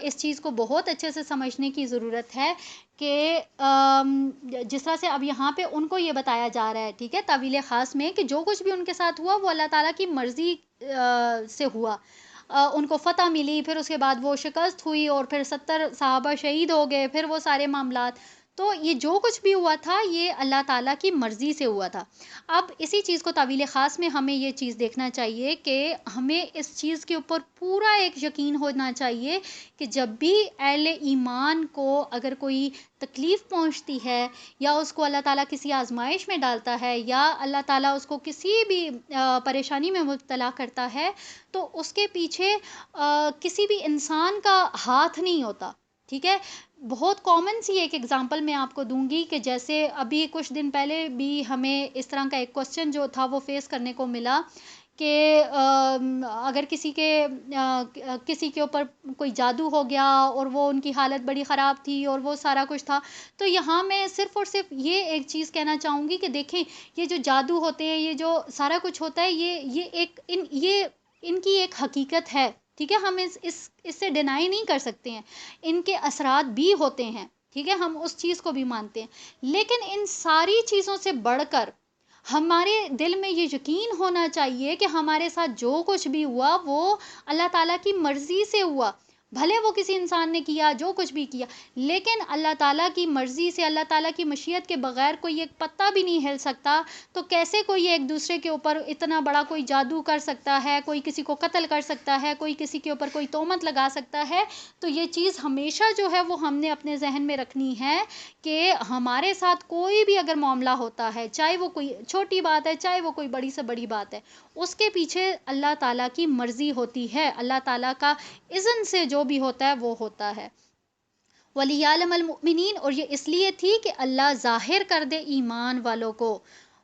اس چیز کو بہت اچھے سے سمجھنے کی ضرورت ہے کہ جس طرح سے اب یہاں پہ ان کو یہ بتایا جا رہا ہے، ٹھیک ہے، تعویل خاص میں، کہ جو کچھ بھی ان کے ساتھ ہوا وہ اللہ تعالیٰ کی مرضی سے ہوا۔ ان کو فتح ملی، پھر اس کے بعد وہ شکست ہوئی، اور پھر 70 صحابہ شہید ہو گئے، پھر وہ سارے معاملات، تو یہ جو کچھ بھی ہوا تھا یہ اللہ تعالیٰ کی مرضی سے ہوا تھا۔ اب اسی چیز کو تعویل خاص میں ہمیں یہ چیز دیکھنا چاہیے کہ ہمیں اس چیز کے اوپر پورا ایک یقین ہونا چاہیے کہ جب بھی اہل ایمان کو اگر کوئی تکلیف پہنچتی ہے، یا اس کو اللہ تعالیٰ کسی آزمائش میں ڈالتا ہے، یا اللہ تعالیٰ اس کو کسی بھی پریشانی میں مبتلا کرتا ہے، تو اس کے پیچھے کسی بھی انسان کا ہاتھ نہیں ہوتا، ٹھیک ہے؟ بہت کامن سی ایک ایگزامپل میں آپ کو دوں گی کہ جیسے ابھی کچھ دن پہلے بھی ہمیں اس طرح کا ایک کوسچن جو تھا وہ فیس کرنے کو ملا کہ اگر کسی کے اوپر کوئی جادو ہو گیا اور وہ ان کی حالت بڑی خراب تھی اور وہ سارا کچھ تھا، تو یہاں میں صرف اور صرف یہ ایک چیز کہنا چاہوں گی کہ دیکھیں یہ جو جادو ہوتے ہیں، یہ جو سارا کچھ ہوتا ہے، یہ ان کی ایک حقیقت ہے، ٹھیک ہے؟ ہم اس سے ڈینائی نہیں کر سکتے ہیں، ان کے اثرات بھی ہوتے ہیں، ٹھیک ہے؟ ہم اس چیز کو بھی مانتے ہیں، لیکن ان ساری چیزوں سے بڑھ کر ہمارے دل میں یہ یقین ہونا چاہیے کہ ہمارے ساتھ جو کچھ بھی ہوا وہ اللہ تعالیٰ کی مرضی سے ہوا، بھلے وہ کسی انسان نے کیا، جو کچھ بھی کیا، لیکن اللہ تعالیٰ کی مرضی سے، اللہ تعالیٰ کی مشیت کے بغیر کوئی ایک پتا بھی نہیں ہل سکتا۔ تو کیسے کوئی ایک دوسرے کے اوپر اتنا بڑا کوئی جادو کر سکتا ہے، کوئی کسی کو قتل کر سکتا ہے، کوئی کسی کے اوپر کوئی تہمت لگا سکتا ہے؟ تو یہ چیز ہمیشہ جو ہے وہ ہم نے اپنے ذہن میں رکھنی ہے کہ ہمارے ساتھ کوئی بھی اگر معاملہ ہوتا ہے، چاہے وہ کوئی چھوٹی بات ہے، چاہے وہ کوئی بڑی سے بڑی بات ہے، اس کے پیچھے اللہ تعالیٰ کی مرضی ہوتی ہے، اللہ تعالیٰ کا اذن سے جو بھی ہوتا ہے وہ ہوتا ہے۔ وَلِيَعْلَمَ الْمُؤْمِنِينَ، اور یہ اس لیے تھی کہ اللہ ظاہر کر دے ایمان والوں کو،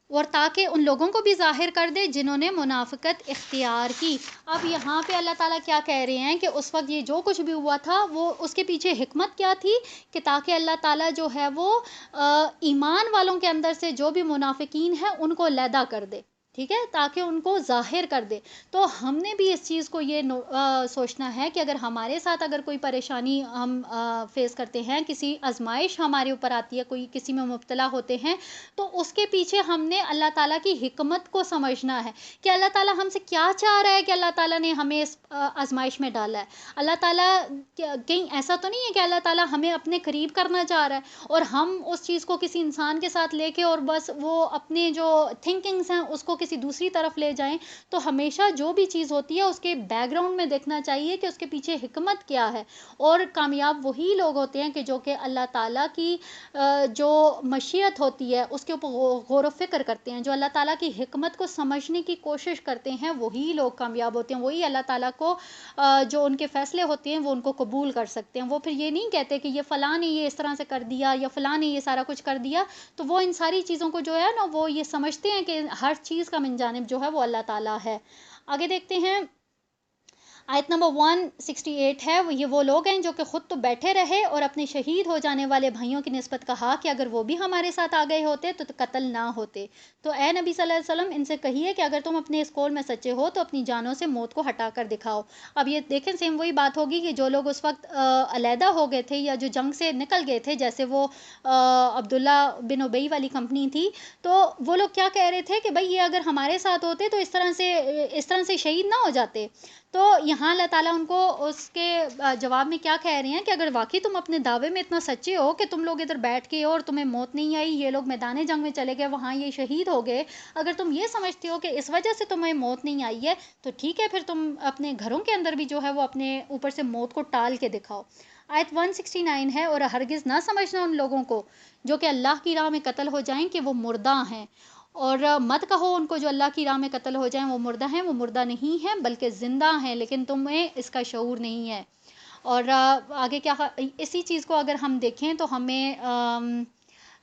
اور تاکہ ان لوگوں کو بھی ظاہر کر دے جنہوں نے منافقت اختیار کی۔ اب یہاں پہ اللہ تعالیٰ کیا کہہ رہے ہیں کہ اس وقت یہ جو کچھ بھی ہوا تھا وہ اس کے پیچھے حکمت کیا تھی، کہ تاکہ اللہ تعالیٰ جو ہے وہ ایمان والوں کے اندر سے جو بھی منافقین ہیں ان کو علیحدہ کر دے، ٹھیک ہے، تاکہ ان کو ظاہر کر دے۔ تو ہم نے بھی اس چیز کو یہ سوچنا ہے کہ اگر ہمارے ساتھ اگر کوئی پریشانی ہم فیس کرتے ہیں، کسی آزمائش ہمارے اوپر آتی ہے، کوئی کسی میں مبتلا ہوتے ہیں، تو اس کے پیچھے ہم نے اللہ تعالیٰ کی حکمت کو سمجھنا ہے کہ اللہ تعالیٰ ہم سے کیا چاہ رہا ہے کہ اللہ تعالیٰ نے ہمیں اس آزمائش میں ڈالا ہے۔ اللہ تعالیٰ کہیں ایسا تو نہیں ہے کہ اللہ تعالیٰ ہمیں اپنے قریب کرنا چاہ رہا ہے اور ہم اس چیز کو کسی انسان کے ساتھ لے کے اور بس وہ اپنے جو تھنکنگز ہیں اس کو کسی دوسری طرف لے جائیں۔ تو ہمیشہ جو بھی چیز ہوتی ہے اس کے بیک گراؤنڈ میں دیکھنا چاہیے کہ اس کے پیچھے حکمت کیا ہے، اور کامیاب وہی لوگ ہوتے ہیں کہ جو کہ اللہ تعالیٰ کی جو مشیت ہوتی ہے اس کے اوپر غور و فکر کرتے ہیں، جو اللہ تعالیٰ کی حکمت کو سمجھنے کی کوشش کرتے ہیں، وہی لوگ کامیاب ہوتے ہیں، وہی اللہ تعالیٰ کو جو ان کے فیصلے ہوتے ہیں وہ ان کو قبول کر سکتے ہیں۔ وہ پھر یہ نہیں کہتے کہ یہ فلاں نے یہ اس طرح سے کر دیا یا فلاں نے یہ سارا کچھ کر دیا، تو وہ ان ساری چیزوں کو جو ہے نا وہ یہ سمجھتے ہیں کہ ہر چیز کا من جانب جو ہے وہ اللہ تعالیٰ ہے۔ آگے دیکھتے ہیں آیت نمبر 168 ہے، وہ لوگ ہیں جو کہ خود تو بیٹھے رہے اور اپنے شہید ہو جانے والے بھائیوں کی نسبت کہا کہ اگر وہ بھی ہمارے ساتھ آ گئے ہوتے تو قتل نہ ہوتے۔ تو اے نبی صلی اللہ علیہ وسلم ان سے کہیے کہ اگر تم اپنے اس قول میں سچے ہو تو اپنی جانوں سے موت کو ہٹا کر دکھاؤ۔ اب یہ دیکھیں سیم وہی بات ہوگی کہ جو لوگ اس وقت علیحدہ ہو گئے تھے یا جو جنگ سے نکل گئے تھے، جیسے وہ عبداللہ بن ابی والی کمپنی تھی، تو وہ لوگ کیا کہہ رہے تھے کہ بھئی یہ اگر ہمارے ساتھ ہوتے تو اس طرح سے شہید نہ ہو جاتے۔ تو یہاں اللہ تعالیٰ ان کو اس کے جواب میں کیا کہہ رہے ہیں کہ اگر واقعی تم اپنے دعوے میں اتنا سچے ہو کہ تم لوگ ادھر بیٹھ کے اور تمہیں موت نہیں آئی، یہ لوگ میدان جنگ میں چلے گئے، وہاں یہ شہید ہو گئے، اگر تم یہ سمجھتے ہو کہ اس وجہ سے تمہیں موت نہیں آئی ہے تو ٹھیک ہے، پھر تم اپنے گھروں کے اندر بھی جو ہے وہ اپنے اوپر سے موت کو ٹال کے دکھاؤ۔ آیت 169 ہے، اور ہرگز نہ سمجھنا ان لوگوں کو جو کہ اللہ کی راہ میں قتل ہو جائیں کہ وہ مردہ ہیں، اور مت کہو ان کو جو اللہ کی راہ میں قتل ہو جائیں وہ مردہ ہیں، وہ مردہ نہیں ہیں بلکہ زندہ ہیں، لیکن تمہیں اس کا شعور نہیں ہے۔ اور آگے کیا، اسی چیز کو اگر ہم دیکھیں تو ہمیں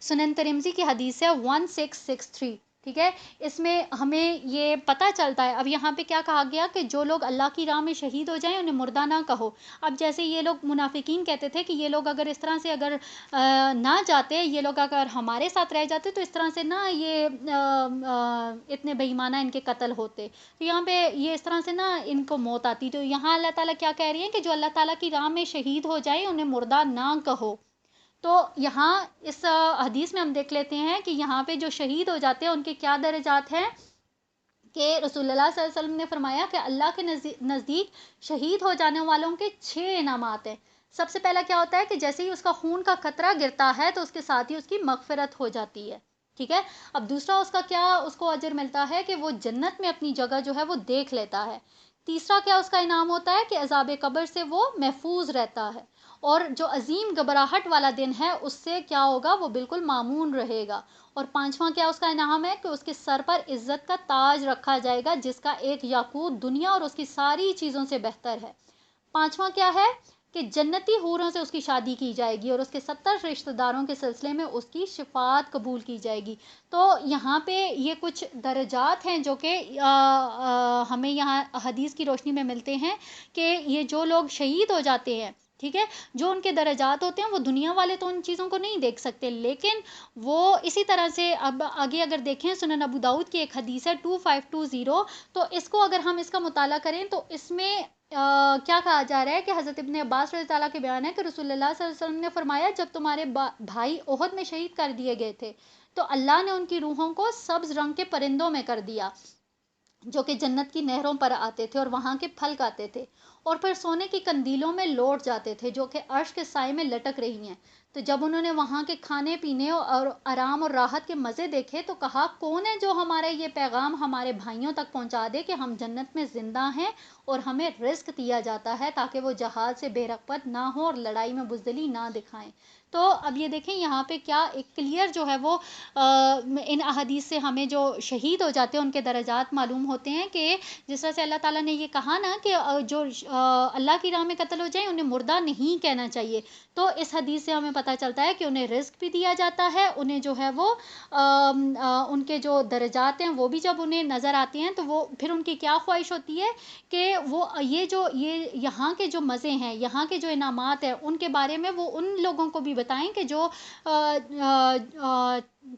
سنن ترمذی کی حدیث ہے 1663، ٹھیک ہے، اس میں ہمیں یہ پتہ چلتا ہے۔ اب یہاں پہ کیا کہا گیا کہ جو لوگ اللہ کی راہ میں شہید ہو جائیں انہیں مردہ نہ کہو۔ اب جیسے یہ لوگ منافقین کہتے تھے کہ یہ لوگ اگر اس طرح سے اگر نہ جاتے، یہ لوگ اگر ہمارے ساتھ رہ جاتے تو اس طرح سے نہ یہ اتنے بے ایمانہ ان کے قتل ہوتے، تو یہاں پہ یہ اس طرح سے نہ ان کو موت آتی۔ تو یہاں اللہ تعالیٰ کیا کہہ رہی ہیں کہ جو اللہ تعالیٰ کی راہ میں شہید ہو جائے انہیں مردہ نہ کہو۔ تو یہاں اس حدیث میں ہم دیکھ لیتے ہیں کہ یہاں پہ جو شہید ہو جاتے ہیں ان کے کیا درجات ہیں، کہ رسول اللہ صلی اللہ علیہ وسلم نے فرمایا کہ اللہ کے نزدیک شہید ہو جانے والوں کے 6 انعامات ہیں۔ سب سے پہلا کیا ہوتا ہے کہ جیسے ہی اس کا خون کا قطرہ گرتا ہے تو اس کے ساتھ ہی اس کی مغفرت ہو جاتی ہے، ٹھیک ہے۔ اب دوسرا اس کا کیا اس کو اجر ملتا ہے کہ وہ جنت میں اپنی جگہ جو ہے وہ دیکھ لیتا ہے۔ تیسرا کیا اس کا انعام ہوتا ہے کہ عذاب قبر سے وہ محفوظ رہتا ہے، اور جو عظیم گھبراہٹ والا دن ہے اس سے کیا ہوگا، وہ بالکل مامون رہے گا۔ اور پانچواں کیا اس کا انعام ہے کہ اس کے سر پر عزت کا تاج رکھا جائے گا جس کا ایک یاقوت دنیا اور اس کی ساری چیزوں سے بہتر ہے۔ پانچواں کیا ہے کہ جنتی حوروں سے اس کی شادی کی جائے گی اور اس کے 70 رشتہ داروں کے سلسلے میں اس کی شفاعت قبول کی جائے گی۔ تو یہاں پہ یہ کچھ درجات ہیں جو کہ ہمیں یہاں حدیث کی روشنی میں ملتے ہیں کہ یہ جو لوگ شہید ہو جاتے ہیں، ٹھیک ہے، جو ان کے درجات ہوتے ہیں وہ دنیا والے تو ان چیزوں کو نہیں دیکھ سکتے، لیکن وہ اسی طرح سے اب آگے اگر دیکھیں سنن ابو داؤد کی ایک حدیث ہے 2520، تو اس کو اگر ہم اس کا مطالعہ کریں تو اس میں کیا کہا جا رہا ہے کہ حضرت ابن عباس رضی اللہ کے بیان ہے کہ رسول اللہ صلی اللہ علیہ وسلم نے فرمایا جب تمہارے بھائی احد میں شہید کر دیے گئے تھے تو اللہ نے ان کی روحوں کو سبز رنگ کے پرندوں میں کر دیا جو کہ جنت کی نہروں پر آتے تھے اور وہاں کے پھل کھاتے تھے، اور پھر سونے کی قندیلوں میں لوٹ جاتے تھے جو کہ عرش کے سائے میں لٹک رہی ہیں۔ تو جب انہوں نے وہاں کے کھانے پینے اور آرام اور راحت کے مزے دیکھے تو کہا کون ہے جو ہمارے یہ پیغام ہمارے بھائیوں تک پہنچا دے کہ ہم جنت میں زندہ ہیں اور ہمیں رزق دیا جاتا ہے تاکہ وہ جہاد سے بے رغبت نہ ہوں اور لڑائی میں بزدلی نہ دکھائیں۔ تو اب یہ دیکھیں یہاں پہ کیا ایک کلیئر جو ہے وہ ان احادیث سے ہمیں جو شہید ہو جاتے ہیں ان کے درجات معلوم ہوتے ہیں کہ جس طرح سے اللہ تعالیٰ نے یہ کہا نا کہ جو اللہ کی راہ میں قتل ہو جائیں انہیں مردہ نہیں کہنا چاہیے، تو اس حدیث سے ہمیں پتہ چلتا ہے کہ انہیں رزق بھی دیا جاتا ہے، انہیں جو ہے وہ ان کے جو درجات ہیں وہ بھی جب انہیں نظر آتے ہیں تو وہ پھر ان کی کیا خواہش ہوتی ہے کہ وہ یہ یہاں کے جو مزے ہیں، یہاں کے جو انعامات ہیں ان کے بارے میں وہ ان لوگوں کو بھی بتائیں کہ جو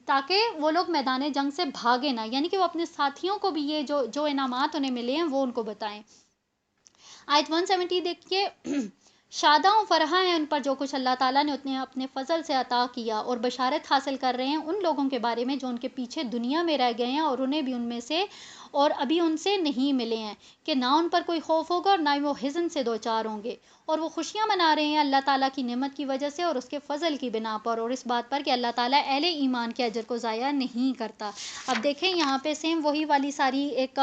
تاکہ وہ لوگ میدان جنگ سے بھاگے نہ، یعنی کہ وہ اپنے ساتھیوں کو بھی یہ جو انعامات انہیں ملے ہیں وہ ان کو بتائیں۔ آیت 170 دیکھیے، شاداں و فرحاں ہیں ان پر جو کچھ اللہ تعالیٰ نے اپنے فضل سے عطا کیا، اور بشارت حاصل کر رہے ہیں ان لوگوں کے بارے میں جو ان کے پیچھے دنیا میں رہ گئے ہیں اور انہیں بھی ان میں سے اور ابھی ان سے نہیں ملے ہیں کہ نہ ان پر کوئی خوف ہوگا اور نہ ہی وہ حزن سے دوچار ہوں گے، اور وہ خوشیاں منا رہے ہیں اللہ تعالیٰ کی نعمت کی وجہ سے اور اس کے فضل کی بنا پر، اور اس بات پر کہ اللہ تعالیٰ اہل ایمان کے اجر کو ضائع نہیں کرتا۔ اب دیکھیں یہاں پہ سیم وہی والی ساری ایک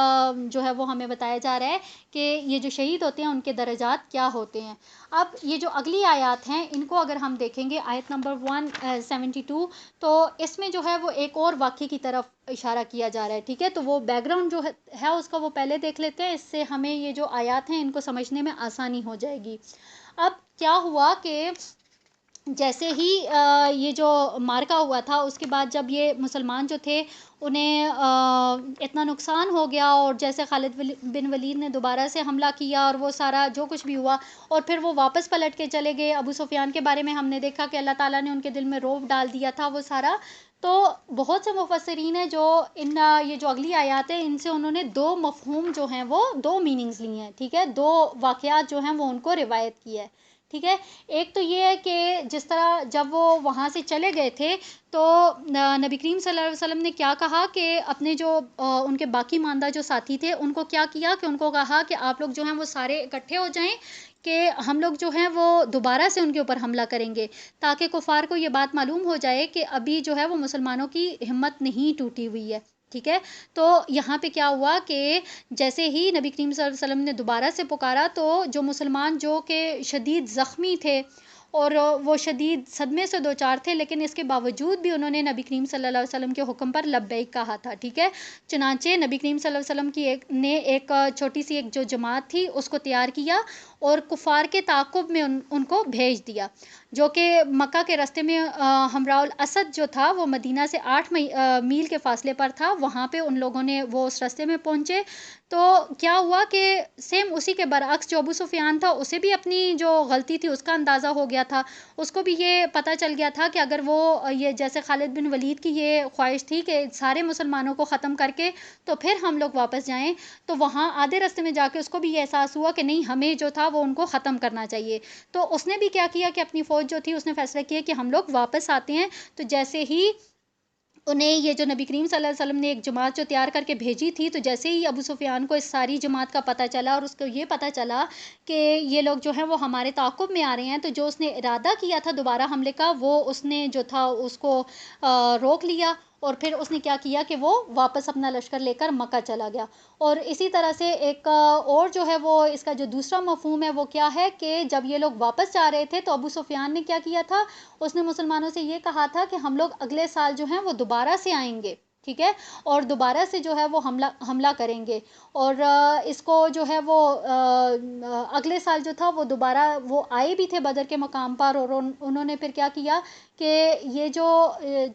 جو ہے وہ ہمیں بتایا جا رہا ہے کہ یہ جو شہید ہوتے ہیں ان کے درجات کیا ہوتے ہیں۔ اب یہ جو اگلی آیات ہیں ان کو اگر ہم دیکھیں گے آیت نمبر 172، تو اس میں جو ہے وہ ایک اور واقعے کی طرف اشارہ کیا جا رہا ہے، ٹھیک ہے، تو وہ بیک گراؤنڈ جو ہے اس کا وہ پہلے دیکھ لیتے ہیں، اس سے ہمیں یہ جو آیات ہیں ان کو سمجھنے میں آسانی ہو جائے گی۔ اب کیا ہوا کہ جیسے ہی یہ جو مارکا ہوا تھا اس کے بعد جب یہ مسلمان جو تھے انہیں اتنا نقصان ہو گیا، اور جیسے خالد بن ولید نے دوبارہ سے حملہ کیا اور وہ سارا جو کچھ بھی ہوا، اور پھر وہ واپس پلٹ کے چلے گئے. ابو سفیان کے بارے میں ہم نے دیکھا کہ اللہ تعالیٰ نے ان کے دل میں رعب ڈال دیا تھا وہ سارا. تو بہت سے مفسرین ہیں جو یہ جو اگلی آیات ہیں ان سے انہوں نے دو مفہوم جو ہیں وہ دو میننگز لی ہیں. ٹھیک ہے، دو واقعات جو ہیں وہ ان کو روایت کی ہے. ٹھیک ہے، ایک تو یہ ہے کہ جس طرح جب وہ وہاں سے چلے گئے تھے تو نبی کریم صلی اللہ علیہ وسلم نے کیا کہا کہ اپنے جو ان کے باقی ماندہ جو ساتھی تھے ان کو کیا کیا کہ ان کو کہا کہ آپ لوگ جو ہیں وہ سارے اکٹھے ہو جائیں کہ ہم لوگ جو ہیں وہ دوبارہ سے ان کے اوپر حملہ کریں گے، تاکہ کفار کو یہ بات معلوم ہو جائے کہ ابھی جو ہے وہ مسلمانوں کی ہمت نہیں ٹوٹی ہوئی ہے. ٹھیک ہے، تو یہاں پہ کیا ہوا کہ جیسے ہی نبی کریم صلی اللہ علیہ وسلم نے دوبارہ سے پکارا تو جو مسلمان جو کہ شدید زخمی تھے اور وہ شدید صدمے سے دوچار تھے، لیکن اس کے باوجود بھی انہوں نے نبی کریم صلی اللہ علیہ وسلم کے حکم پر لبیک کہا تھا. ٹھیک ہے، چنانچہ نبی کریم صلی اللہ علیہ وسلم کی ایک چھوٹی سی ایک جو جماعت تھی اس کو تیار کیا اور کفار کے تعاقب میں ان کو بھیج دیا، جو کہ مکہ کے راستے میں ہمراء الاسد جو تھا وہ مدینہ سے 8 میل کے فاصلے پر تھا. وہاں پہ ان لوگوں نے وہ اس راستے میں پہنچے تو کیا ہوا کہ سیم اسی کے برعکس جو ابو سفیان تھا اسے بھی اپنی جو غلطی تھی اس کا اندازہ ہو گیا تھا. اس کو بھی یہ پتہ چل گیا تھا کہ اگر وہ یہ جیسے خالد بن ولید کی یہ خواہش تھی کہ سارے مسلمانوں کو ختم کر کے تو پھر ہم لوگ واپس جائیں، تو وہاں آدھے راستے میں جا کے اس کو بھی یہ احساس ہوا کہ نہیں ہمیں جو تھا وہ ان کو ختم کرنا چاہیے. تو اس نے بھی کیا کیا کہ اپنی فوج جو تھی اس نے فیصلہ کیا کہ ہم لوگ واپس آتے ہیں. تو جیسے ہی انہیں یہ جو نبی کریم صلی اللہ علیہ وسلم نے ایک جماعت جو تیار کر کے بھیجی تھی، تو جیسے ہی ابو سفیان کو اس ساری جماعت کا پتہ چلا اور اس کو یہ پتہ چلا کہ یہ لوگ جو ہیں وہ ہمارے تعاقب میں آ رہے ہیں، تو جو اس نے ارادہ کیا تھا دوبارہ حملے کا وہ اس نے جو تھا اس کو روک لیا، اور پھر اس نے کیا کیا کہ وہ واپس اپنا لشکر لے کر مکہ چلا گیا. اور اسی طرح سے ایک اور جو ہے وہ اس کا جو دوسرا مفہوم ہے وہ کیا ہے کہ جب یہ لوگ واپس جا رہے تھے تو ابو سفیان نے کیا کیا تھا، اس نے مسلمانوں سے یہ کہا تھا کہ ہم لوگ اگلے سال جو ہیں وہ دوبارہ سے آئیں گے. ٹھیک ہے، اور دوبارہ سے جو ہے وہ حملہ کریں گے. اور اس کو جو ہے وہ اگلے سال جو تھا وہ دوبارہ وہ آئے بھی تھے بدر کے مقام پر، اور انہوں نے پھر کیا کیا کہ یہ جو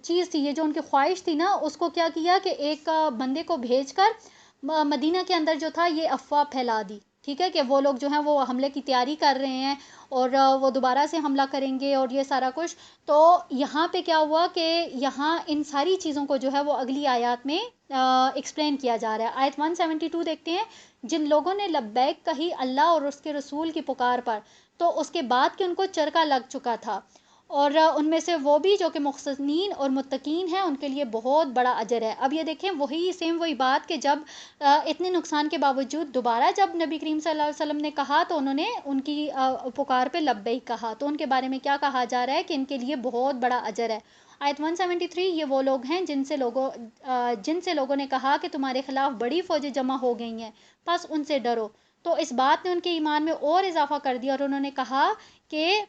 چیز تھی، یہ جو ان کی خواہش تھی نا، اس کو کیا کیا کہ ایک بندے کو بھیج کر مدینہ کے اندر جو تھا یہ افواہ پھیلا دی. ٹھیک ہے، کہ وہ لوگ جو ہیں وہ حملے کی تیاری کر رہے ہیں اور وہ دوبارہ سے حملہ کریں گے اور یہ سارا کچھ. تو یہاں پہ کیا ہوا کہ یہاں ان ساری چیزوں کو جو ہے وہ اگلی آیات میں ایکسپلین کیا جا رہا ہے. آیت 172 دیکھتے ہیں، جن لوگوں نے لبیک کہی اللہ اور اس کے رسول کی پکار پر، تو اس کے بعد کہ ان کو چرکا لگ چکا تھا، اور ان میں سے وہ بھی جو کہ محسنین اور متقین ہیں ان کے لیے بہت بڑا اجر ہے. اب یہ دیکھیں وہی بات کہ جب اتنے نقصان کے باوجود دوبارہ جب نبی کریم صلی اللہ علیہ وسلم نے کہا تو انہوں نے ان کی پکار پہ لبیک کہا، تو ان کے بارے میں کیا کہا جا رہا ہے کہ ان کے لیے بہت بڑا اجر ہے. آیت 173 یہ وہ لوگ ہیں جن سے لوگوں نے کہا کہ تمہارے خلاف بڑی فوجیں جمع ہو گئی ہیں، پس ان سے ڈرو. تو اس بات نے ان کے ایمان میں اور اضافہ کر دیا اور انہوں نے کہا کہ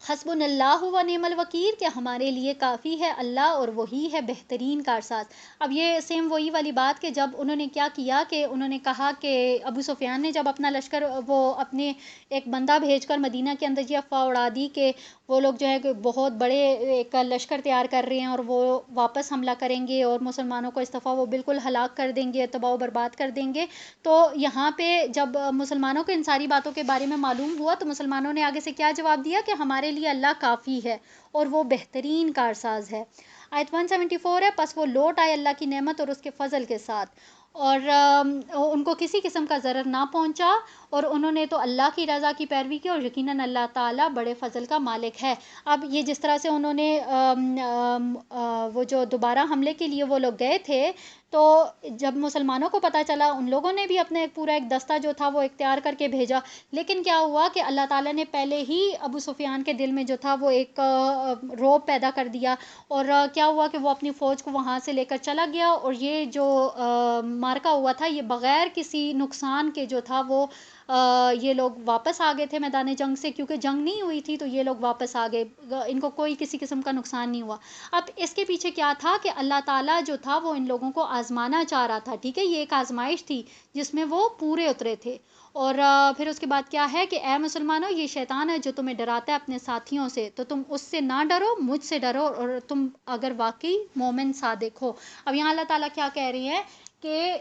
حسبنا اللہ و نعم الوکیل، کہ ہمارے لیے کافی ہے اللہ اور وہی ہے بہترین کارساز. اب یہ سیم وہی والی بات کہ جب انہوں نے کیا کیا کہ انہوں نے کہا کہ ابو سفیان نے جب اپنا لشکر وہ اپنے ایک بندہ بھیج کر مدینہ کے اندر یہ افواہ اڑا دی کہ وہ لوگ جو ہے کہ بہت بڑے ایک لشکر تیار کر رہے ہیں اور وہ واپس حملہ کریں گے اور مسلمانوں کو اس دفعہ وہ بالکل ہلاک کر دیں گے، تباہ و برباد کر دیں گے. تو یہاں پہ جب مسلمانوں کو ان ساری باتوں کے بارے میں معلوم ہوا تو مسلمانوں نے آگے سے کیا جواب دیا کہ ہمارے لیے اللہ کافی ہے اور وہ بہترین کارساز ہے. آیت 174 ہے، پس وہ لوٹ آئے اللہ کی نعمت اور اس کے فضل کے ساتھ، اور ان کو کسی قسم کا ضرر نہ پہنچا، اور انہوں نے تو اللہ کی رضا کی پیروی کی، اور یقیناً اللہ تعالیٰ بڑے فضل کا مالک ہے. اب یہ جس طرح سے انہوں نے وہ جو دوبارہ حملے کے لیے وہ لوگ گئے تھے، تو جب مسلمانوں کو پتہ چلا ان لوگوں نے بھی اپنے پورا ایک دستہ جو تھا وہ اختیار کر کے بھیجا. لیکن کیا ہوا کہ اللہ تعالیٰ نے پہلے ہی ابو سفیان کے دل میں جو تھا وہ ایک رعب پیدا کر دیا، اور کیا ہوا کہ وہ اپنی فوج کو وہاں سے لے کر چلا گیا، اور یہ جو مارکا ہوا تھا یہ بغیر کسی نقصان کے جو تھا وہ یہ لوگ واپس آ گئے تھے میدان جنگ سے، کیونکہ جنگ نہیں ہوئی تھی تو یہ لوگ واپس آ گئے، ان کو کوئی کسی قسم کا نقصان نہیں ہوا۔ اب اس کے پیچھے کیا تھا کہ اللہ تعالیٰ جو تھا وہ ان لوگوں کو آزمانا چاہ رہا تھا، ٹھیک ہے، یہ ایک آزمائش تھی جس میں وہ پورے اترے تھے۔ اور پھر اس کے بعد کیا ہے کہ اے مسلمانوں، یہ شیطان ہے جو تمہیں ڈراتا ہے اپنے ساتھیوں سے، تو تم اس سے نہ ڈرو، مجھ سے ڈرو، اور تم اگر واقعی مومن صادق ہو۔ اب یہاں اللہ تعالیٰ کیا کہہ رہی ہے کہ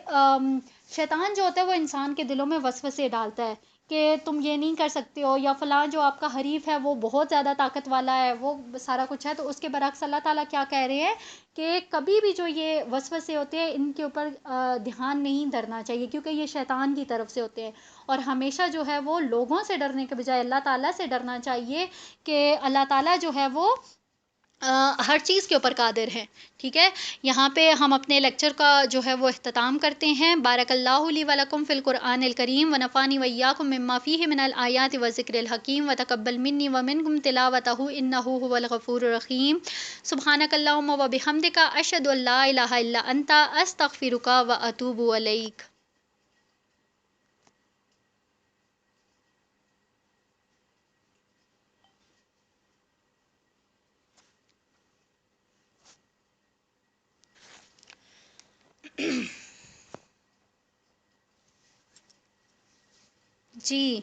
شیطان جو ہوتا ہے وہ انسان کے دلوں میں وسوسے ڈالتا ہے کہ تم یہ نہیں کر سکتے ہو، یا فلاں جو آپ کا حریف ہے وہ بہت زیادہ طاقت والا ہے، وہ سارا کچھ ہے۔ تو اس کے برعکس اللہ تعالیٰ کیا کہہ رہے ہیں کہ کبھی بھی جو یہ وسوسے ہوتے ہیں ان کے اوپر دھیان نہیں دھرنا چاہیے، کیونکہ یہ شیطان کی طرف سے ہوتے ہیں، اور ہمیشہ جو ہے وہ لوگوں سے ڈرنے کے بجائے اللہ تعالیٰ سے ڈرنا چاہیے کہ اللہ تعالیٰ جو ہے وہ ہر چیز کے اوپر قادر ہے، ٹھیک ہے۔ یہاں پہ ہم اپنے لیکچر کا جو ہے وہ اختتام کرتے ہیں۔ بارک اللہ لی و لکم فی القرآن الکریم و نفعنی و ایاکم مما فیہ من الآیات و ذکر الحکیم و تقبل منی و منکم تلاوتہ انہ هو الغفور الرحیم۔ سبحانک اللہم و بحمدک، اشہد ان لا الہ الا انت، استغفرک و اتوب الیک۔ جی